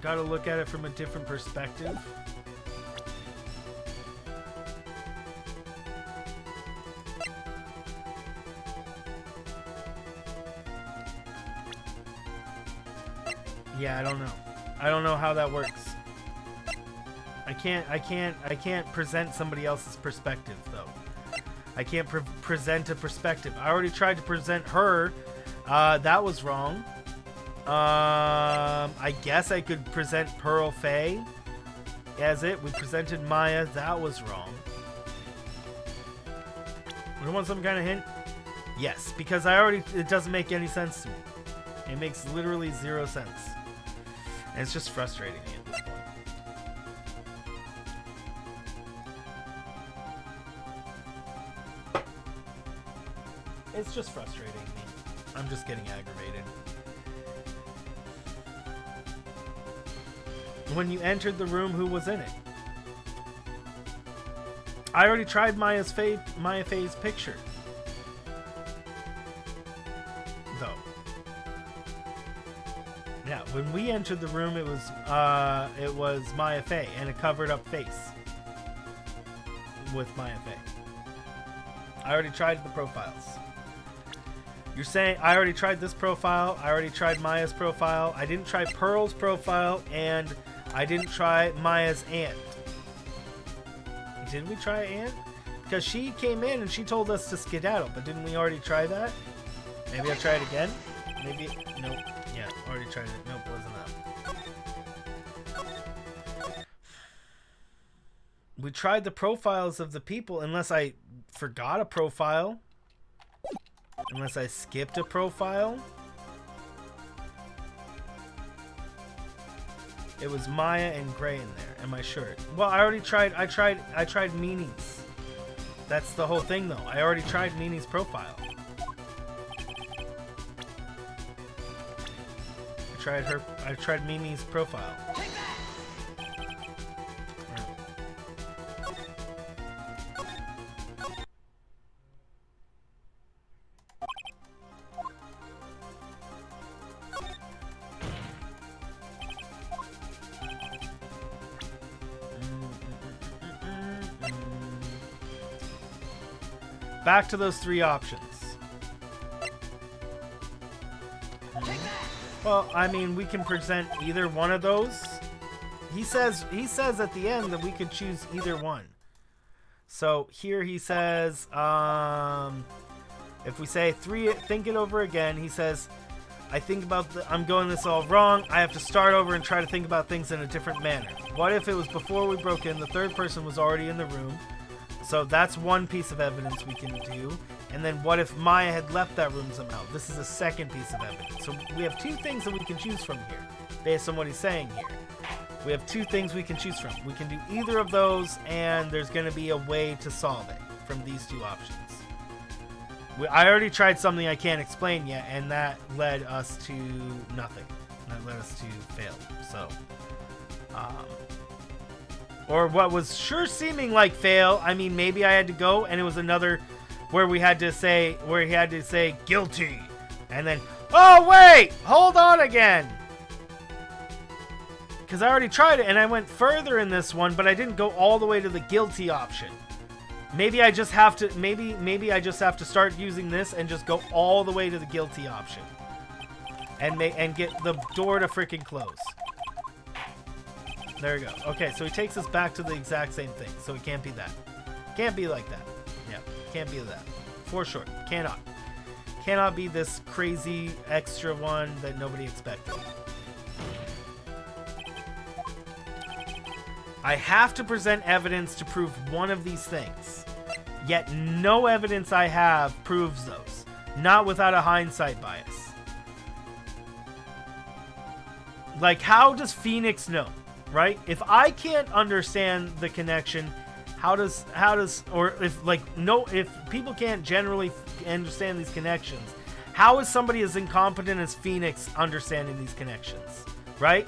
Gotta look at it from a different perspective. Yeah, I don't know. I don't know how that works. I can't present somebody else's perspective though. I can't present a perspective. I already tried to present her. That was wrong. I guess I could present Pearl Faye as it. We presented Maya. That was wrong. You want some kind of hint? Yes, because it doesn't make any sense to me. It makes literally 0 sense. And it's just frustrating me at this point. It's just frustrating me. I'm just getting aggravated. When you entered the room, who was in it? I already tried Maya Faye's picture. Though. Yeah, when we entered the room, it was Maya Faye and a covered up face with Maya Faye. I already tried the profiles. You're saying I already tried this profile, I already tried Maya's profile, I didn't try Pearl's profile, and I didn't try Maya's aunt. Did we try aunt? Because she came in and she told us to skedaddle, but didn't we already try that? Maybe I'll try it again? Maybe, nope. Yeah, already tried it. Nope, wasn't that. We tried the profiles of the people, unless I forgot a profile. Unless I skipped a profile. It was Maya and Gray in there, and my shirt. Well, I already tried. I tried Meanie's. That's the whole thing, though. I already tried Meanie's profile. I tried Mimi's profile. Back to those 3 options. Well, I mean, we can present either one of those. He says at the end that we could choose either one. So here he says, if we say 3, think it over again. He says, I'm going this all wrong. I have to start over and try to think about things in a different manner. What if it was before we broke in, the third person was already in the room? So that's one piece of evidence we can do. And then what if Maya had left that room somehow? This is a second piece of evidence. So we have 2 things that we can choose from here, based on what he's saying here. We have 2 things we can choose from. We can do either of those, and there's going to be a way to solve it from these 2 options. I already tried something I can't explain yet, and that led us to nothing. That led us to fail. So, or what was sure seeming like fail. I mean, maybe I had to go, and it was another where he had to say guilty, and then, oh wait, hold on again, because I already tried it, and I went further in this one, but I didn't go all the way to the guilty option. Maybe I just have to, maybe I just have to start using this and just go all the way to the guilty option, and get the door to freaking close. There we go. Okay, so he takes us back to the exact same thing. So it can't be that. Can't be like that. Yeah, can't be that. For sure. Cannot. Cannot be this crazy extra one that nobody expected. I have to present evidence to prove one of these things. Yet no evidence I have proves those. Not without a hindsight bias. Like, how does Phoenix know? Right? If I can't understand the connection, if people can't generally understand these connections, how is somebody as incompetent as Phoenix understanding these connections? Right?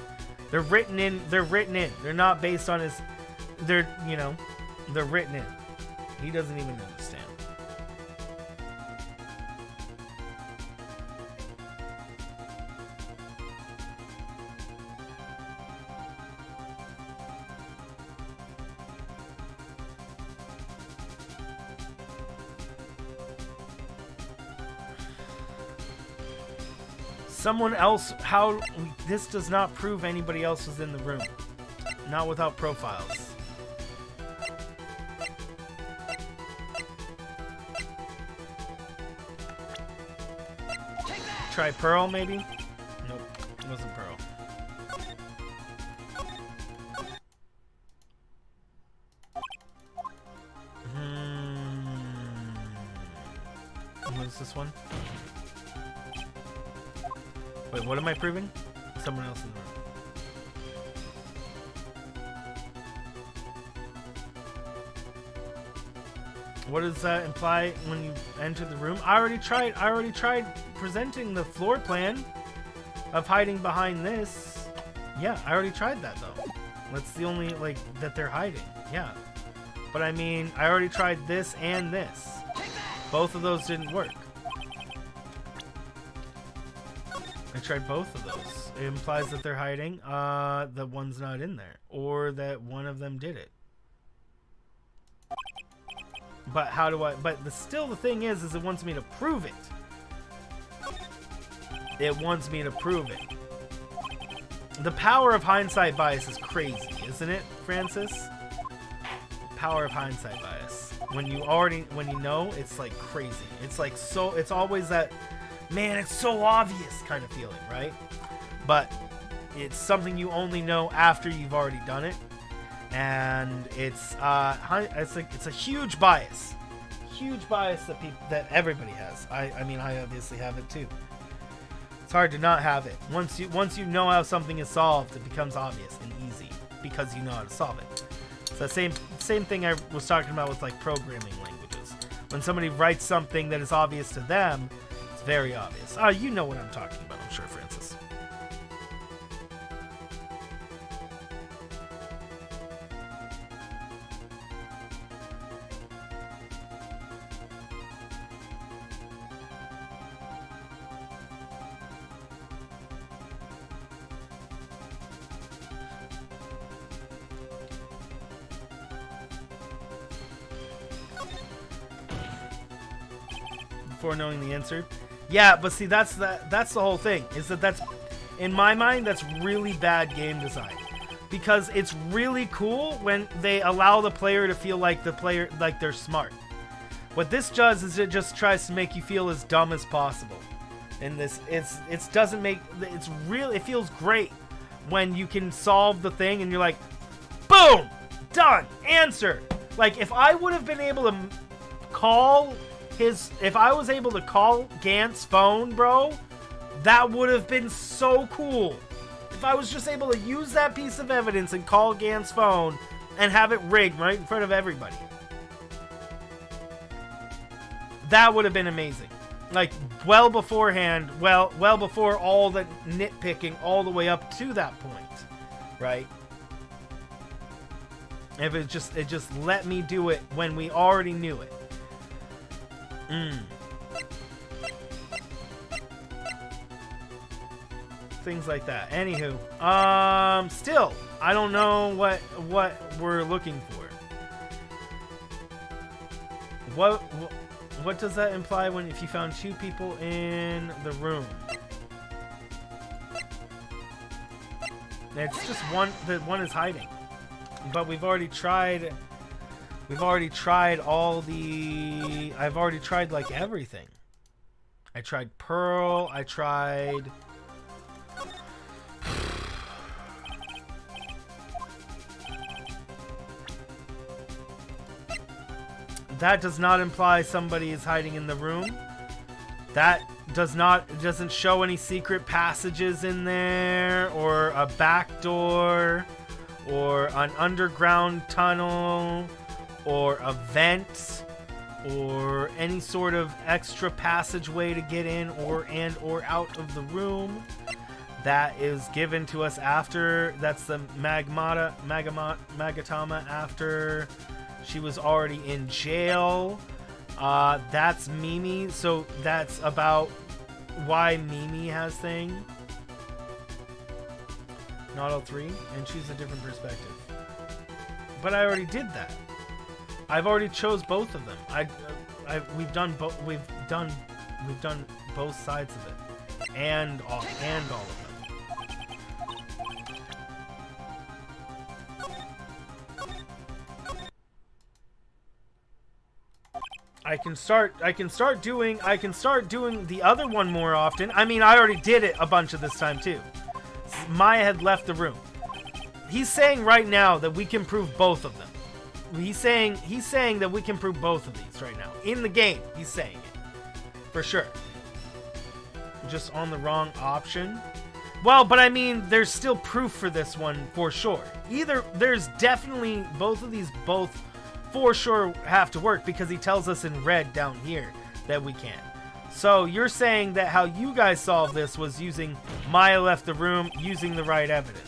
They're written in. They're not based on his, they're written in. He doesn't even understand. Someone else, how, this does not prove anybody else was in the room. Not without profiles. Try Pearl, maybe? Nope, it wasn't Pearl. What is this one? Wait, what am I proving? Someone else in the room. What does that imply when you enter the room? I already tried presenting the floor plan of hiding behind this. Yeah, I already tried that though. That's the only, like, that they're hiding. Yeah. But I mean, I already tried this and this. Both of those didn't work. I tried both of those. It implies that they're hiding. The one's not in there. Or that one of them did it. But how do I... But still the thing is it wants me to prove it. It wants me to prove it. The power of hindsight bias is crazy, isn't it, Francis? Power of hindsight bias. When you know, it's like crazy. It's like so... It's always that... Man, it's so obvious kind of feeling, right? But it's something you only know after you've already done it. And it's a huge bias that everybody has. I mean, I obviously have it too. It's hard to not have it. Once you know how something is solved, it becomes obvious and easy because you know how to solve it. It's the same thing I was talking about with like programming languages. When somebody writes something that is obvious to them, it's very obvious. You know what I'm talking about, I'm sure, Francis. Before knowing the answer. Yeah, but see, that's the whole thing. Is that's in my mind, that's really bad game design. Because it's really cool when they allow the player to feel like they're smart. What this does is it just tries to make you feel as dumb as possible. And it feels great when you can solve the thing and you're like, boom, done, answer. Like if I would have been able to if I was able to call Gant's phone, bro, that would have been so cool. If I was just able to use that piece of evidence and call Gant's phone and have it rigged right in front of everybody. That would have been amazing. Like, well beforehand, well before all the nitpicking all the way up to that point, right? If it just let me do it when we already knew it. Things like that. Anywho, still, I don't know what we're looking for. What does that imply if you found two people in the room? It's just one. The one is hiding, but we've already tried. I've already tried like everything. I tried Pearl. I tried. That does not imply somebody is hiding in the room. That doesn't show any secret passages in there, or a back door, or an underground tunnel, or a vent, or any sort of extra passageway to get in or out of the room. That is given to us after. That's the Magatama after she was already in jail. That's Mimi, so that's about why Mimi has thing. Not all three, and choose a different perspective. But I already did that. I've already chose both of them. We've done both sides of it. and all of them. I can start doing the other one more often. I mean, I already did it a bunch of this time too. Maya had left the room. He's saying right now that we can prove both of them. He's saying that we can prove both of these right now. In the game, he's saying it. For sure. Just on the wrong option. Well, but I mean, there's still proof for this one for sure. There's definitely both of these for sure have to work because he tells us in red down here that we can. So you're saying that how you guys solved this was using Maya left the room using the right evidence.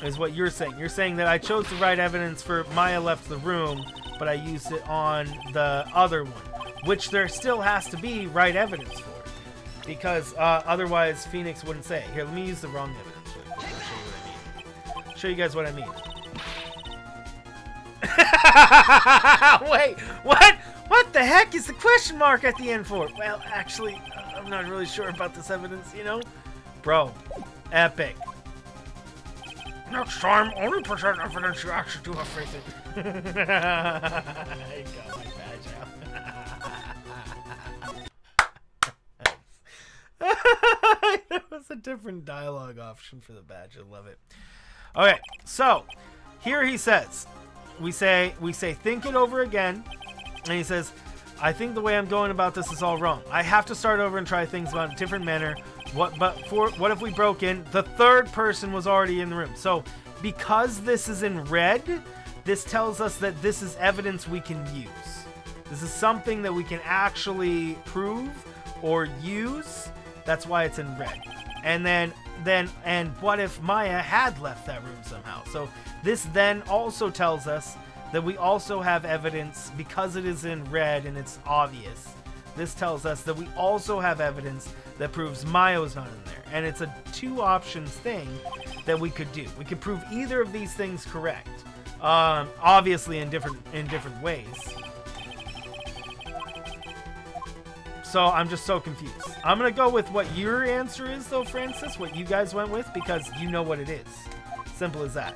Is what you're saying. You're saying that I chose the right evidence for Maya left the room, but I used it on the other one, which there still has to be right evidence for. Because otherwise Phoenix wouldn't say it. Here, let me use the wrong evidence. I'll show you guys what I mean. Wait, what? What the heck is the question mark at the end for? Well, actually, I'm not really sure about this evidence, you know? Bro, epic. Next time, only present evidence you actually do have faith in. I got my badge out. There was a different dialogue option for the badge. I love it. Okay, so here he says, we say, think it over again. And he says, I think the way I'm going about this is all wrong. I have to start over and try things about a different manner. What if we broke in? The third person was already in the room. So because this is in red, this tells us that this is evidence we can use. This is something that we can actually prove or use. That's why it's in red. And then what if Maya had left that room somehow? So this then also tells us that we also have evidence because it is in red and it's obvious. This tells us that we also have evidence that proves Maya was not in there. And it's a two options thing that we could do. We could prove either of these things correct. Obviously in different ways. So I'm just so confused. I'm going to go with what your answer is though, Francis, what you guys went with, because you know what it is. Simple as that.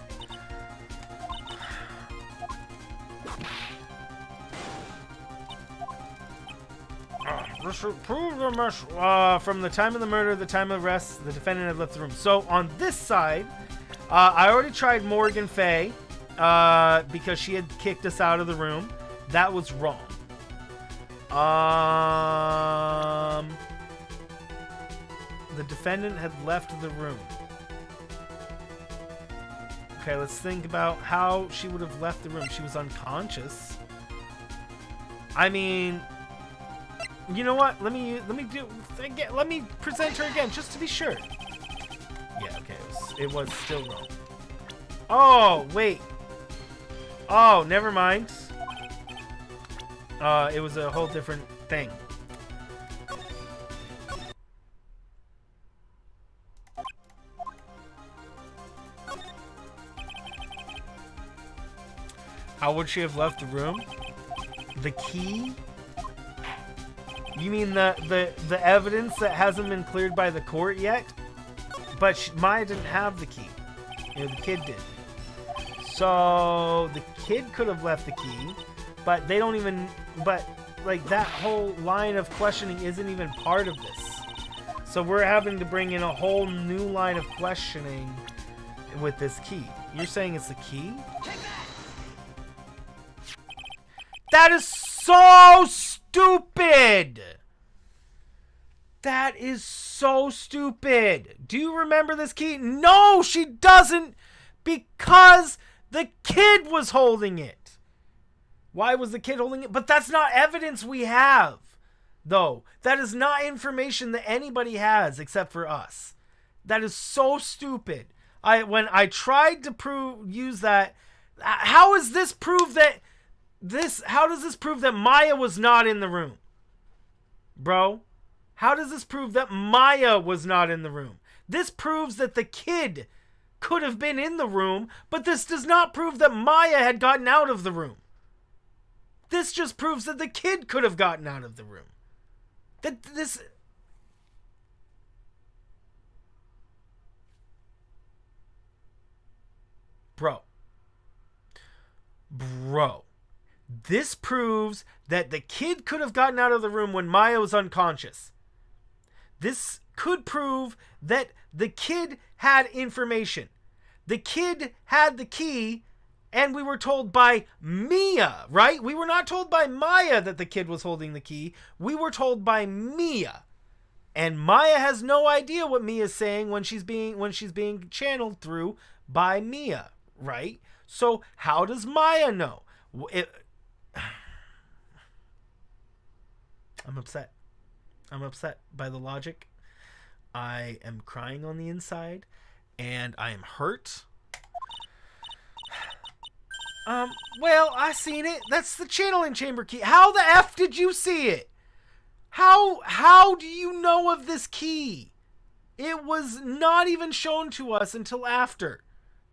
This should prove the mess. From the time of the murder, the time of arrest, the defendant had left the room. So on this side, I already tried Morgan Fay because she had kicked us out of the room. That was wrong. The defendant had left the room. Okay, let's think about how she would have left the room. She was unconscious. I mean, you know what? Let me present her again just to be sure. Yeah, okay, it was still wrong. Oh, wait. Oh, never mind. It was a whole different thing. How would she have left the room? The key? You mean the evidence that hasn't been cleared by the court yet? But Maya didn't have the key. You know, the kid did. So the kid could have left the key, but they don't even. But like that whole line of questioning isn't even part of this. So we're having to bring in a whole new line of questioning with this key. You're saying it's the key? That is so stupid! That is so stupid. Do you remember this key? No, she doesn't, because the kid was holding it. Why was the kid holding it? But that's not evidence we have, though. That is not information that anybody has except for us. That is so stupid. When I tried to use that, how is this prove that how does this prove that Maya was not in the room? Bro, how does this prove that Maya was not in the room? This proves that the kid could have been in the room, but this does not prove that Maya had gotten out of the room. This just proves that the kid could have gotten out of the room. Bro. This proves that the kid could have gotten out of the room when Maya was unconscious. This could prove that the kid had information. The kid had the key, and we were told by Mia, right? We were not told by Maya that the kid was holding the key. We were told by Mia. And Maya has no idea what Mia's saying when she's being channeled through by Mia, right? So how does Maya know? I'm upset. I'm upset by the logic. I am crying on the inside, and I am hurt. Well, I seen it. That's the channeling chamber key. How the F did you see it? How do you know of this key? It was not even shown to us until after.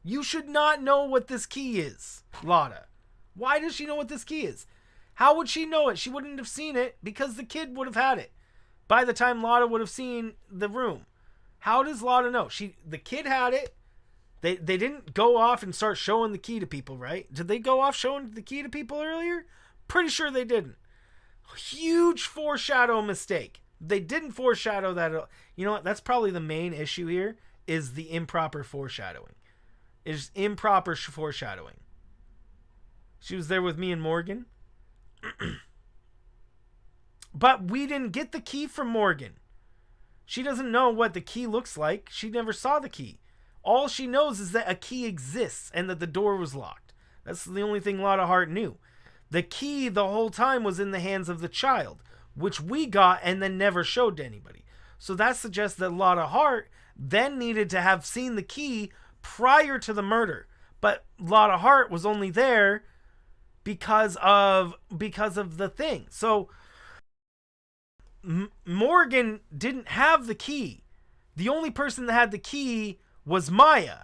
You should not know what this key is, Lotta. Why does she know what this key is? How would she know it? She wouldn't have seen it because the kid would have had it by the time Lotta would have seen the room. How does Lotta know? The kid had it. They didn't go off and start showing the key to people, right? Did they go off showing the key to people earlier? Pretty sure they didn't. Huge foreshadow mistake. They didn't foreshadow that. You know what? That's probably the main issue here is the improper foreshadowing. Is improper foreshadowing. She was there with me and Morgan. But we didn't get the key from Morgan. She doesn't know what the key looks like. She never saw the key. All she knows is that a key exists and that the door was locked. That's the only thing Lotta Hart knew. The key the whole time was in the hands of the child, which we got and then never showed to anybody. So that suggests that Lotta Hart then needed to have seen the key prior to the murder. But Lotta Hart was only there because of the thing. So Morgan didn't have the key. The only person that had the key was Maya.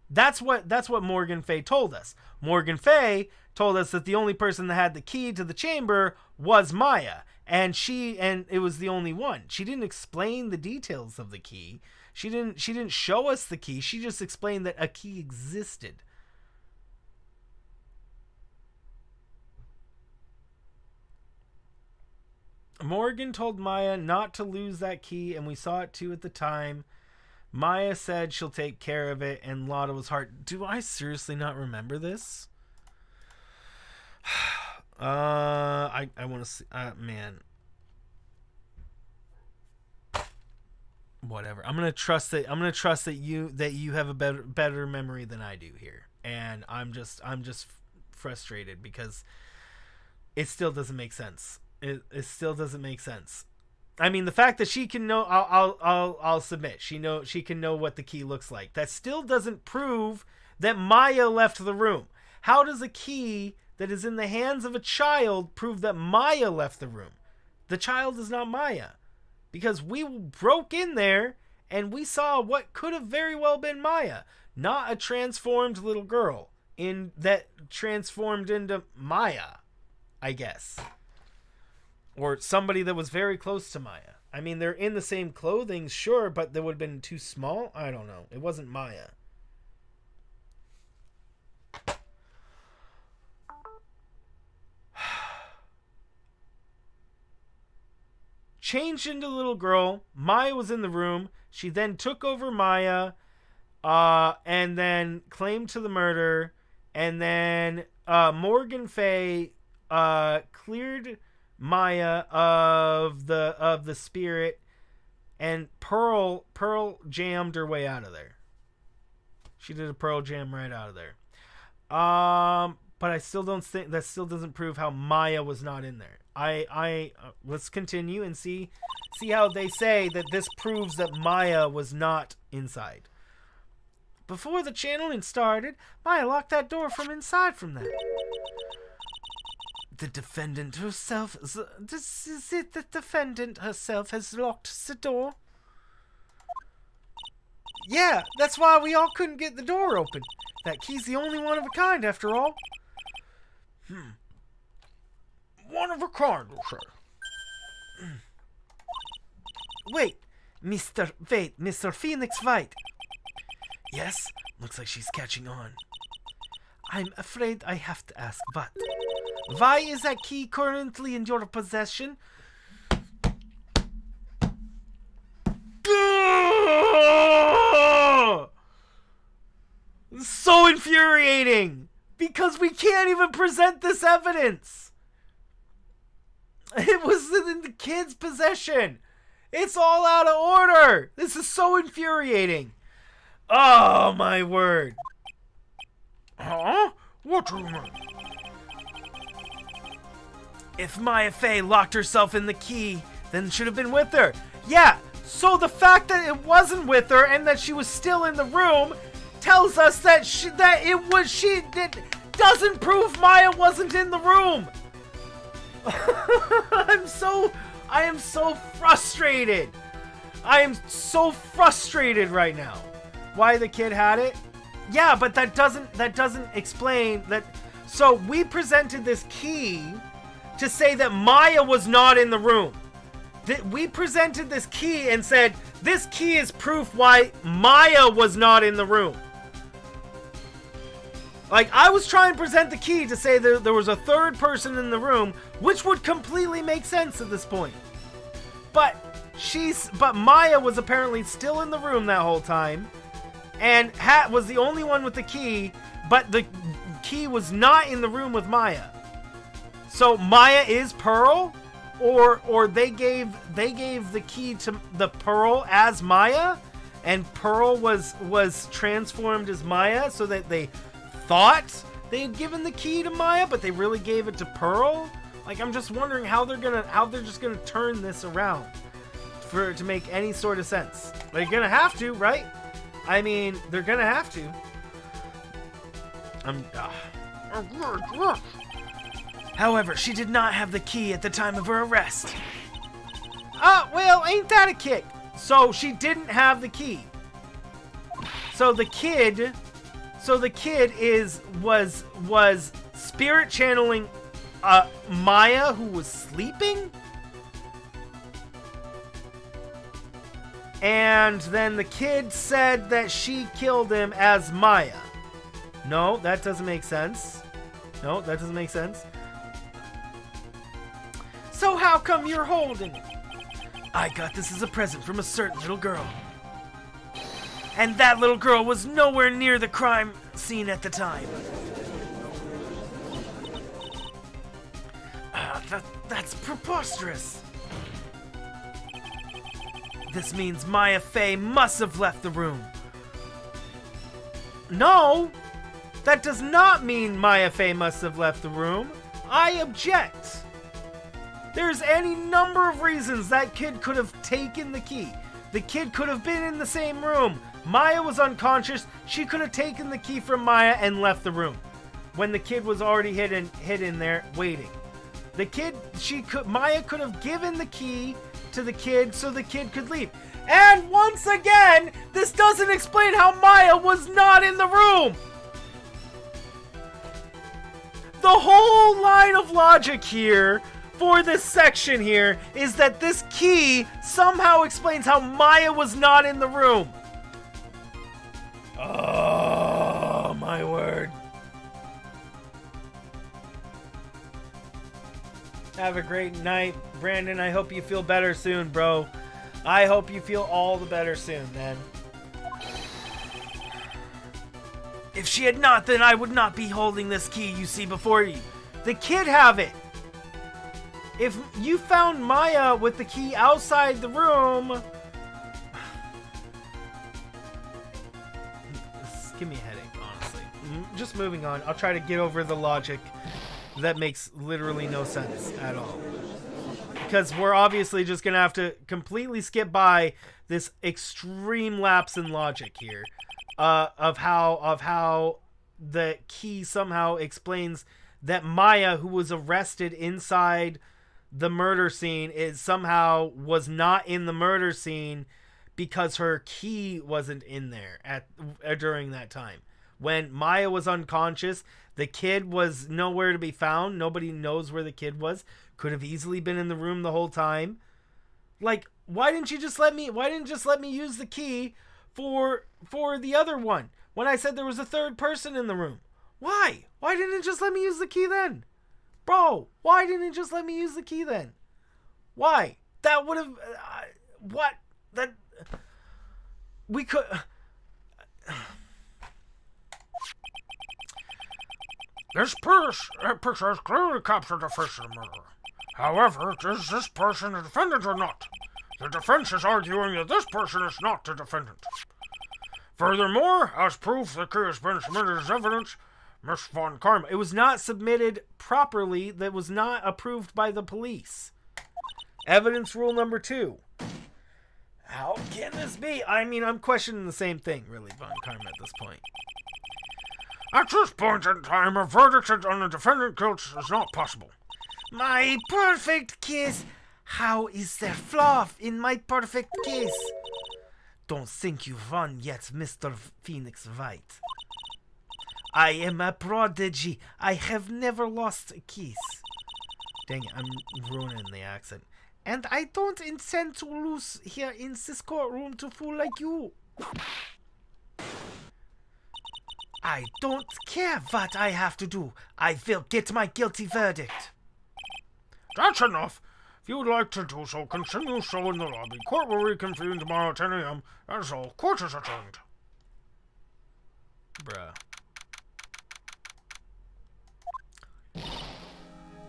That's what Morgan Fay told us. Morgan Fay told us that the only person that had the key to the chamber was Maya, and it was the only one. She didn't explain the details of the key. She didn't show us the key. She just explained that a key existed. Morgan told Maya not to lose that key, and we saw it too at the time. Maya said she'll take care of it, and Lotta was hard. Do I seriously not remember this? I want to see. Man. Whatever. I'm gonna trust that you have a better memory than I do here, and I'm just frustrated because it still doesn't make sense. It still doesn't make sense. I mean, the fact that she can know, I'll submit. She can know what the key looks like. That still doesn't prove that Maya left the room. How does a key that is in the hands of a child prove that Maya left the room? The child is not Maya, because we broke in there and we saw what could have very well been Maya, not a transformed little girl that transformed into Maya, I guess. Or somebody that was very close to Maya. I mean, they're in the same clothing, sure, but they would have been too small? I don't know. It wasn't Maya. Changed into little girl. Maya was in the room. She then took over Maya, and then claimed to the murder. And then Morgan Fay cleared Maya of the spirit, and Pearl jammed her way out of there. She did a Pearl jam right out of there. But I still don't think that still doesn't prove how Maya was not in there. Let's continue and see how they say that this proves that Maya was not inside. Before the channeling started, Maya locked that door from inside from that. The defendant herself... Is it the defendant herself has locked the door? Yeah, that's why we all couldn't get the door open. That key's the only one of a kind, after all. One of a kind, you say? Wait, Mr. Phoenix Wright. Yes, looks like she's catching on. I'm afraid I have to ask, but why is that key currently in your possession? So infuriating! Because we can't even present this evidence! It was in the kid's possession! It's all out of order! This is so infuriating! Oh, my word. Huh? What do you mean? If Maya Fey locked herself in the key, Then should have been with her. Yeah, so the fact that it wasn't with her and that she was still in the room tells us that that doesn't prove Maya wasn't in the room. I am so frustrated. I am so frustrated right now. Why the kid had it? Yeah, but that doesn't explain that. So we presented this key to say that Maya was not in the room. We presented this key and said this key is proof why Maya was not in the room. Like, I was trying to present the key to say that there was a third person in the room, which would completely make sense at this point. But Maya was apparently still in the room that whole time, and was the only one with the key, but the key was not in the room with Maya. So Maya is Pearl, or they gave the key to the Pearl as Maya, and Pearl was transformed as Maya, so that they thought they had given the key to Maya, but they really gave it to Pearl. Like, I'm just wondering how they're just gonna turn this around for it to make any sort of sense. They're gonna have to, right? I mean, they're gonna have to. However, she did not have the key at the time of her arrest. Well, ain't that a kick? So she didn't have the key. So the kid was spirit channeling Maya, who was sleeping? And then the kid said that she killed him as Maya. No, that doesn't make sense. No, that doesn't make sense. So how come you're holding it? I got this as a present from a certain little girl. And that little girl was nowhere near the crime scene at the time. That's preposterous. This means Maya Fey must have left the room. No, that does not mean Maya Fey must have left the room. I object. There's any number of reasons that kid could have taken the key. The kid could have been in the same room. Maya was unconscious. She could have taken the key from Maya and left the room when the kid was already hidden there waiting. Maya could have given the key to the kid so the kid could leave. And once again, this doesn't explain how Maya was not in the room. The whole line of logic here for this section here is that this key somehow explains how Maya was not in the room. Oh, my word. Have a great night, Brandon. I hope you feel better soon, bro. I hope you feel all the better soon, man. If she had not, then I would not be holding this key you see before you. The kid have it. If you found Maya with the key outside the room... This give me a headache, honestly. Just moving on. I'll try to get over the logic that makes literally no sense at all. Because we're obviously just going to have to completely skip by this extreme lapse in logic here. Of how the key somehow explains that Maya, who was arrested inside the murder scene, somehow was not in the murder scene because her key wasn't in there during that time. When Maya was unconscious, the kid was nowhere to be found. Nobody knows where the kid was. Could have easily been in the room the whole time. Like, why didn't you just let me use the key for the other one when I said there was a third person in the room? Why? Why didn't it just let me use the key then? Bro, why didn't it just let me use the key then? Why? That would have... what? That... We could... This picture has clearly captured the face of the murderer. However, is this person a defendant or not? The defense is arguing that this person is not the defendant. Furthermore, as proof the key has been submitted as evidence, Miss Von Karma... It was not submitted properly. That was not approved by the police. Evidence rule number 2. How can this be? I mean, I'm questioning the same thing, really, Von Karma, at this point. At this point in time, a verdict on the defendant guilt is not possible. My perfect kiss! How is there flaw in my perfect kiss? Don't think you've won yet, Mr. Phoenix Wright. I am a prodigy. I have never lost a kiss. Dang it, I'm ruining the accent. And I don't intend to lose here in this courtroom to fool like you. I don't care what I have to do. I will get my guilty verdict. That's enough. If you would like to do so, continue so in the lobby. Court will reconvene tomorrow at 10 a.m. That is all. Court is adjourned. Bruh.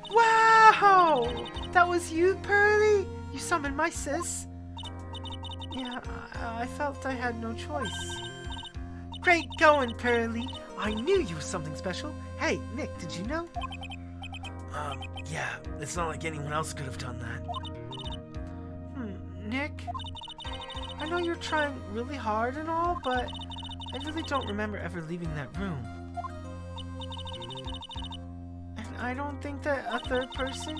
Wow! That was you, Pearly? You summoned my sis? Yeah, I felt I had no choice. Great going, Pearly. I knew you were something special. Hey, Nick, did you know? Yeah, it's not like anyone else could have done that. Nick? I know you're trying really hard and all, but I really don't remember ever leaving that room. And I don't think that a third person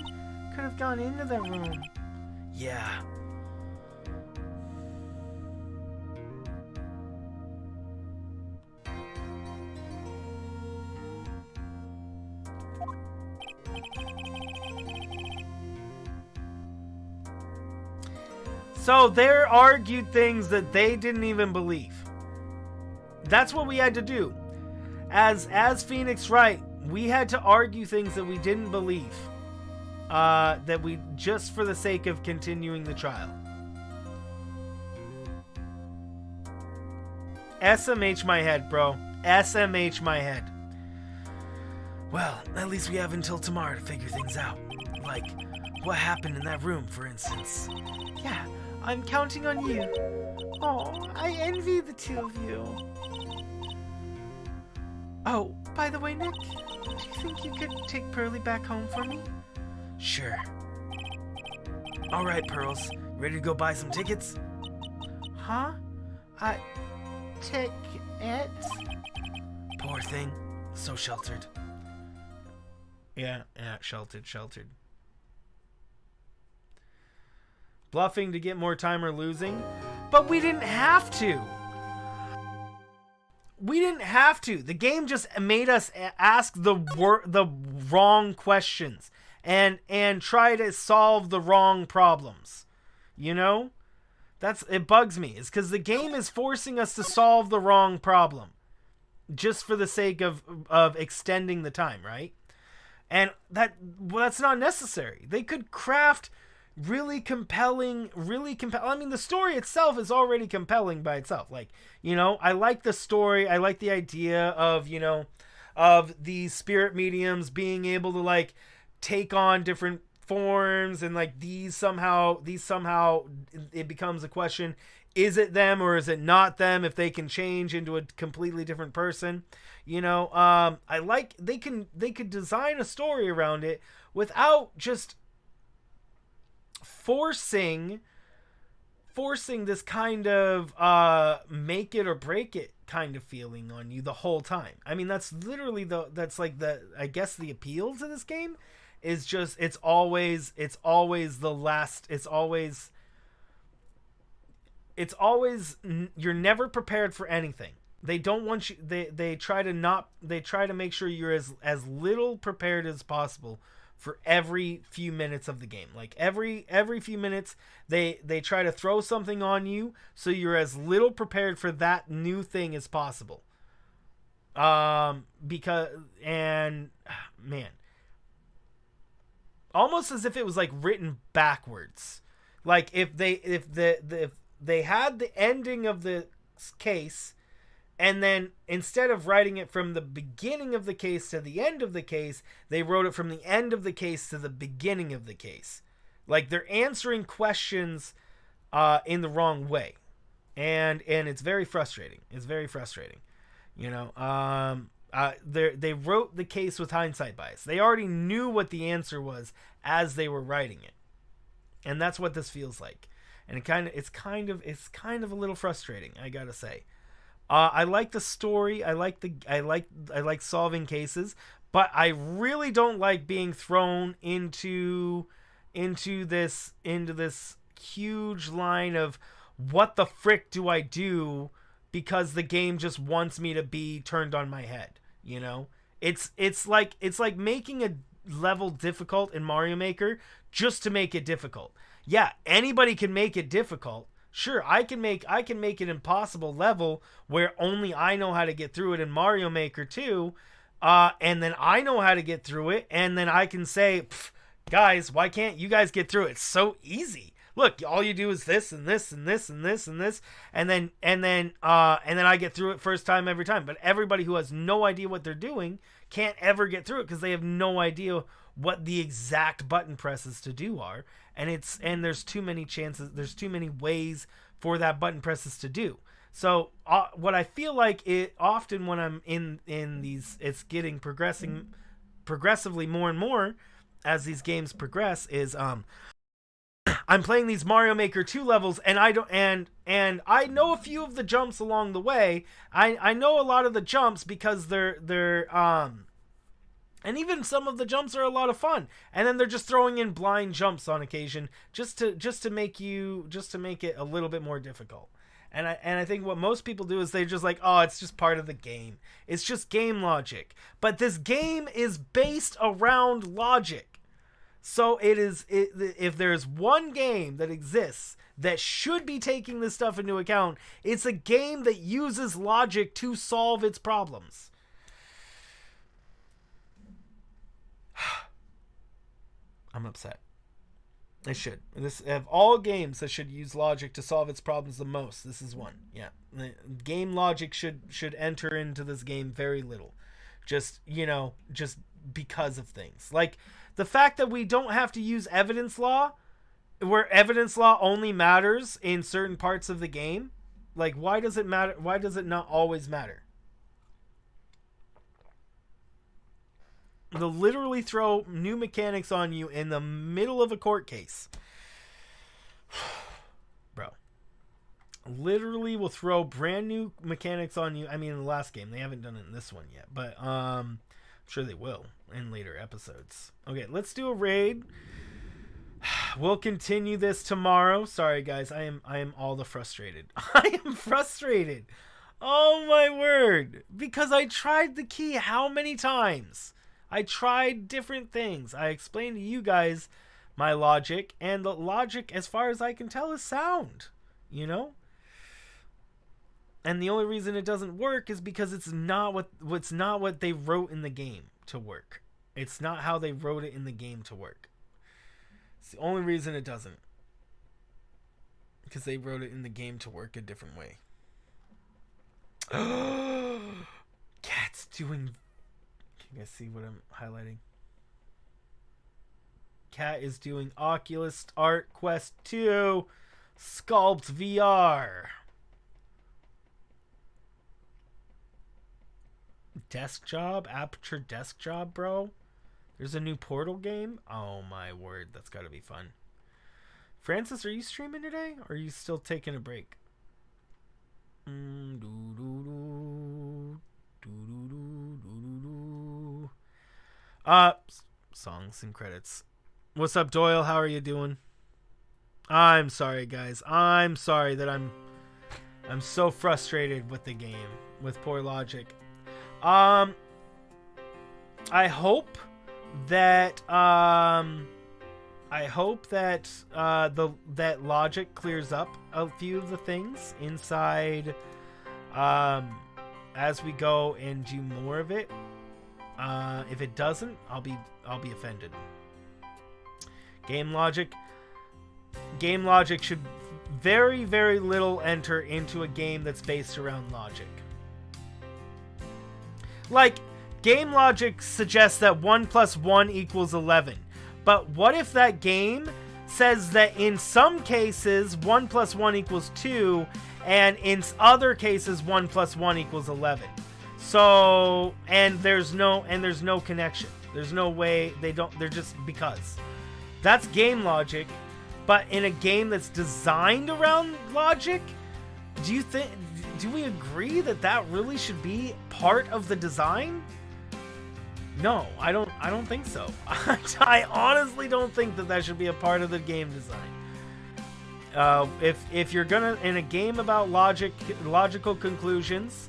could have gone into that room. Yeah. So they argued things that they didn't even believe. That's what we had to do. As Phoenix Wright, we had to argue things that we didn't believe. That we, just for the sake of continuing the trial. SMH my head, bro. SMH my head. Well, at least we have until tomorrow to figure things out. Like, what happened in that room, for instance. Yeah, I'm counting on you. Oh, I envy the two of you. Oh, by the way, Nick, do you think you could take Pearly back home for me? Sure. Alright, Pearls. Ready to go buy some tickets? Huh? Ticket? Poor thing. So sheltered. Yeah, sheltered. Bluffing to get more time or losing? But we didn't have to! We didn't have to. The game just made us ask the wrong questions and try to solve the wrong problems. You know? It bugs me. It's because the game is forcing us to solve the wrong problem. Just for the sake of extending the time, right? And that's not necessary. They could craft really compelling. I mean, the story itself is already compelling by itself. Like, you know, I like the story. I like the idea of, you know, of these spirit mediums being able to, like, take on different forms, and like these somehow it becomes a question: is it them or is it not them? If they can change into a completely different person, you know. I like they could design a story around it without just forcing this kind of make it or break it kind of feeling on you the whole time. I mean, that's literally I guess the appeal to this game is just it's always you're never prepared for anything. They don't want you, they try to make sure you're as little prepared as possible for every few minutes of the game. Like every few minutes they try to throw something on you so you're as little prepared for that new thing as possible. Because, and man, almost as if it was like written backwards. Like if they had the ending of the case, and then instead of writing it from the beginning of the case to the end of the case, they wrote it from the end of the case to the beginning of the case. Like they're answering questions in the wrong way. And it's very frustrating. It's very frustrating. You know, they wrote the case with hindsight bias. They already knew what the answer was as they were writing it. And that's what this feels like. And it's kind of a little frustrating, I got to say. I like the story. I like solving cases, but I really don't like being thrown into this huge line of what the frick do I do, because the game just wants me to be turned on my head, you know? It's like making a level difficult in Mario Maker just to make it difficult. Yeah, anybody can make it difficult. Sure, I can make an impossible level where only I know how to get through it in Mario Maker 2, and then I know how to get through it, and then I can say, guys, why can't you guys get through it? It's so easy. Look, all you do is this and this and this and this and this, and then I get through it first time every time. But everybody who has no idea what they're doing can't ever get through it because they have no idea what the exact button presses to do are, and there's too many chances, there's too many ways for that button presses to do. So what I feel like it often when I'm in these, it's getting progressively more and more as these games progress, is I'm playing these Mario Maker 2 levels, and I don't, and I know a few of the jumps along the way. I know a lot of the jumps because they're and even some of the jumps are a lot of fun. And then they're just throwing in blind jumps on occasion just to make it a little bit more difficult. And I think what most people do is they're just like, oh, it's just part of the game. It's just game logic. But this game is based around logic. So if there's one game that exists that should be taking this stuff into account, it's a game that uses logic to solve its problems. I'm upset. It should. This, of all games that should use logic to solve its problems the most, this is one. Yeah. The game logic should enter into this game very little. Just because of things. Like the fact that we don't have to use evidence law, where evidence law only matters in certain parts of the game. Like, why does it matter? Why does it not always matter? They'll literally throw new mechanics on you in the middle of a court case. Bro. Literally will throw brand new mechanics on you. I mean, in the last game. They haven't done it in this one yet. But I'm sure they will in later episodes. Okay, let's do a raid. We'll continue this tomorrow. Sorry, guys. I am all the frustrated. I am frustrated. Oh, my word. Because I tried the key how many times? I tried different things. I explained to you guys my logic, and the logic, as far as I can tell, is sound. You know? And the only reason it doesn't work is because it's not what they wrote in the game to work. It's not how they wrote it in the game to work. It's the only reason it doesn't. Because they wrote it in the game to work a different way. Cat's doing... Can you guys see what I'm highlighting? Cat is doing Oculus Art Quest 2 Sculpt VR. Desk job? Aperture desk job, bro? There's a new Portal game? Oh my word, that's gotta be fun. Francis, are you streaming today? Or are you still taking a break? Songs and credits. What's up, Doyle? How are you doing? I'm sorry, guys. I'm sorry that I'm so frustrated with the game, with poor logic. I hope that that logic clears up a few of the things inside as we go and do more of it. If it doesn't, I'll be offended. Game logic should very, very little enter into a game that's based around logic. Like, game logic suggests that 1 + 1 = 11. But what if that game says that in some cases 1 + 1 = 2, and in other cases 1 + 1 = 11? So, and there's no connection. There's no way they're just because. That's game logic. But in a game that's designed around logic, do we agree that really should be part of the design? No, I don't think so. I honestly don't think that should be a part of the game design. If you're gonna, in a game about logical conclusions,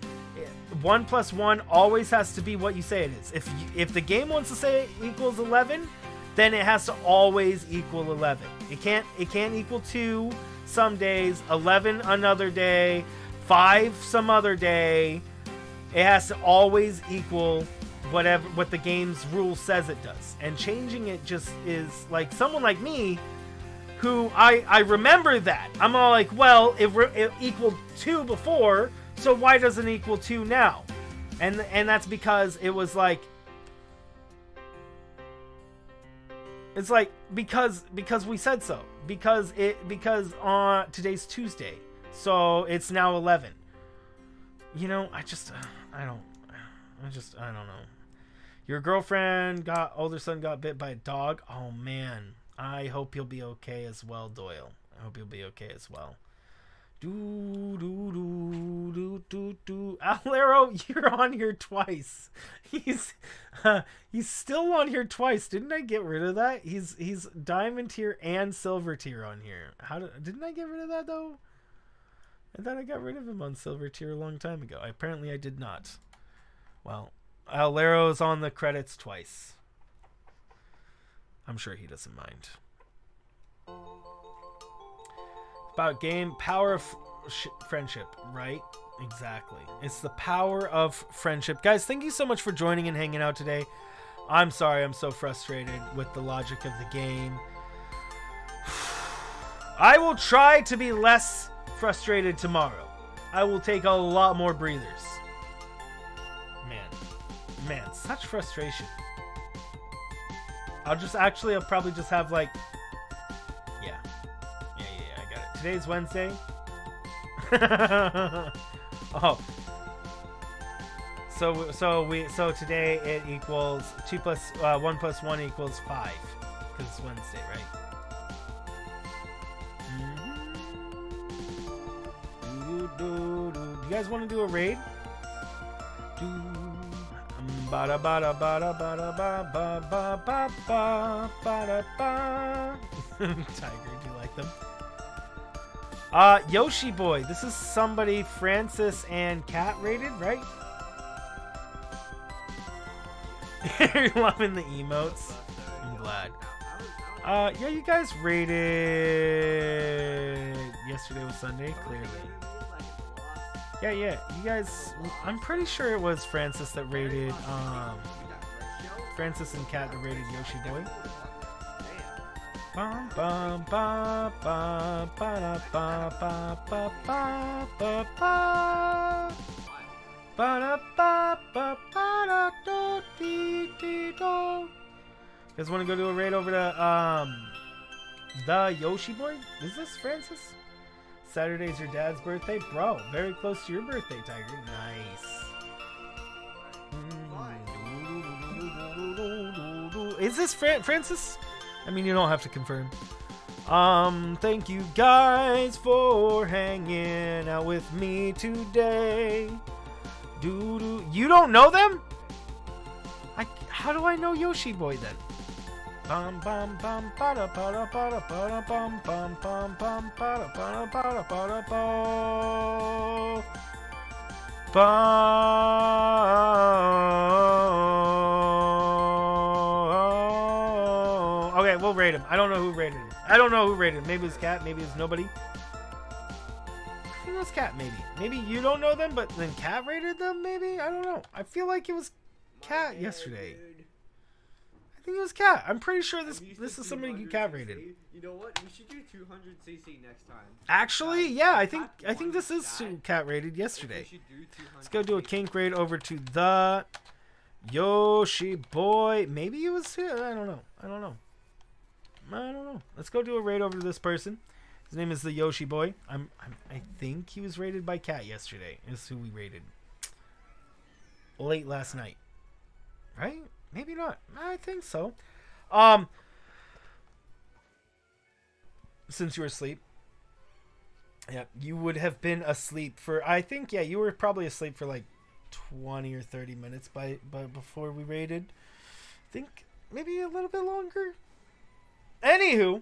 1 + 1 always has to be what you say it is. If the game wants to say it equals 11, then it has to always equal 11. It can't equal 2 some days, 11 another day, 5 some other day. It has to always equal what the game's rule says it does. And changing it just is like someone like me, who I remember that. I'm all like, well, it equaled 2 before, so why doesn't it equal 2 now? And that's because it was like, it's like because we said so. Because on today's Tuesday, so it's now 11. You know, I don't know. Your older son got bit by a dog. Oh man, I hope you'll be okay as well, Doyle. I hope you'll be okay as well. Owlero, you're on here twice. He's still on here twice. Didn't I get rid of that? He's diamond tier and silver tier on here. Didn't I get rid of that though? I thought I got rid of him on silver tier a long time ago. Apparently I did not. Well, Owlero's on the credits twice. I'm sure he doesn't mind. About game power of friendship, right? Exactly. It's the power of friendship. Guys, thank you so much for joining and hanging out today. I'm sorry I'm so frustrated with the logic of the game. I will try to be less frustrated tomorrow. I will take a lot more breathers. Man, such frustration. I'll probably just have like, yeah, I got it. Today's Wednesday. Oh, so today it equals 1 + 1 = 5 because it's Wednesday, right? Do you guys want to do a raid? Tiger, do you like them? Yoshi Boy, this is somebody Francis and Kat rated, right? You're loving the emotes. I'm glad. Yeah, you guys rated yesterday was Sunday, clearly. Yeah, you guys, I'm pretty sure it was Francis that rated, Francis and Kat that rated Yoshi Boy. Bum bum ba ba ba ba ba ba ba ba ba ba ba ba ba do dee dee do. You guys want to go do a raid over to the Yoshi Boy? Is this Francis? Saturday's your dad's birthday, bro. Very close to your birthday, Tiger. Nice. Is this Francis? I mean, you don't have to confirm. Thank you guys for hanging out with me today. You don't know them? How do I know Yoshi Boy then? Bum bum bum bada bada bada bada bum bum bum bum bada bada bada bada bo. Okay, we'll rate him. I don't know who rated him. Maybe it was Cat, maybe it was nobody. I think it was Cat, maybe. Maybe you don't know them, but then Cat rated them, maybe? I don't know. I feel like it was Cat yesterday. I think it was Cat. I'm pretty sure this is somebody who Cat rated. You know what? We should do 200cc next time. Actually, yeah, I think this is Cat rated yesterday. Let's go do a kink raid over to the Yoshi boy. Maybe it was here. I don't know. Let's go do a raid over to this person. His name is the Yoshi boy. I think he was rated by Cat yesterday. Is who we rated late last night. Right? Maybe not. I think so. Since you were asleep. Yeah, you would have been asleep for, I think, yeah, you were probably asleep for like 20 or 30 minutes by before we raided. I think maybe a little bit longer. Anywho,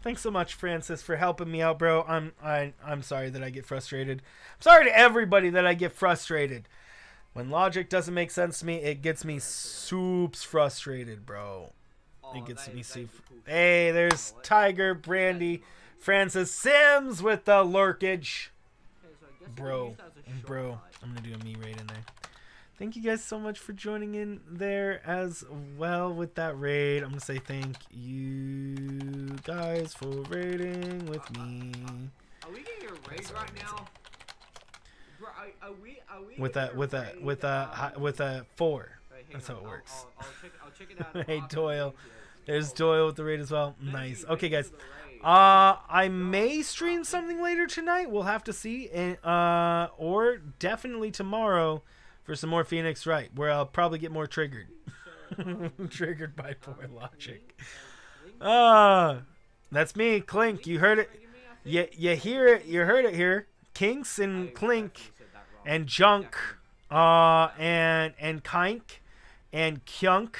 thanks so much, Francis, for helping me out, bro. I'm sorry that I get frustrated. I'm sorry to everybody that I get frustrated. When logic doesn't make sense to me, it gets me soups frustrated, bro. It gets me soup. Hey, there's Tiger, Brandy, Francis Sims with the lurkage. Bro, I'm gonna do a me raid in there. Thank you guys so much for joining in there as well with that raid. I'm gonna say thank you guys for raiding with me. Are we getting a raid right now? Bro, are we with a 4. That's how it works. I'll check it out. Hey Doyle, there's Doyle with the raid as well. Nice. Okay, guys. I may stream something later tonight. We'll have to see, and or definitely tomorrow for some more Phoenix Wright, where I'll probably get more triggered. Triggered by poor logic. That's me, Clink. You heard it. You hear it. You heard it here. Kinks and Clink and Junk and Kink and Kyunk.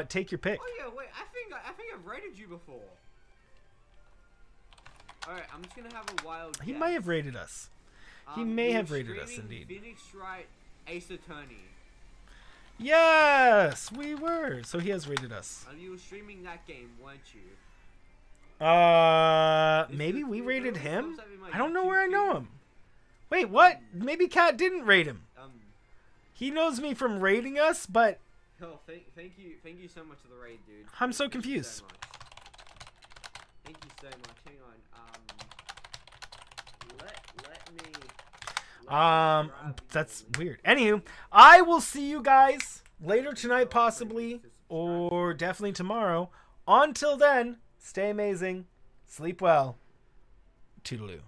Take your pick. Oh yeah, wait. I think I've rated you before. All right, I'm just gonna have a wild guess. He may have rated us. He may have rated us indeed. Phoenix Wright, Ace Attorney. Yes, we were. So he has rated us. And you were streaming that game, weren't you? Maybe we rated him? I don't know where I know him. Wait, what? Maybe Cat didn't rate him. He knows me from rating us, but... Oh, thank you so much for the raid, dude. I'm so confused. Thank you so much. Hang on. Let me... That's weird. Anywho, I will see you guys later tonight, possibly, or definitely tomorrow. Until then, stay amazing, sleep well, toodaloo.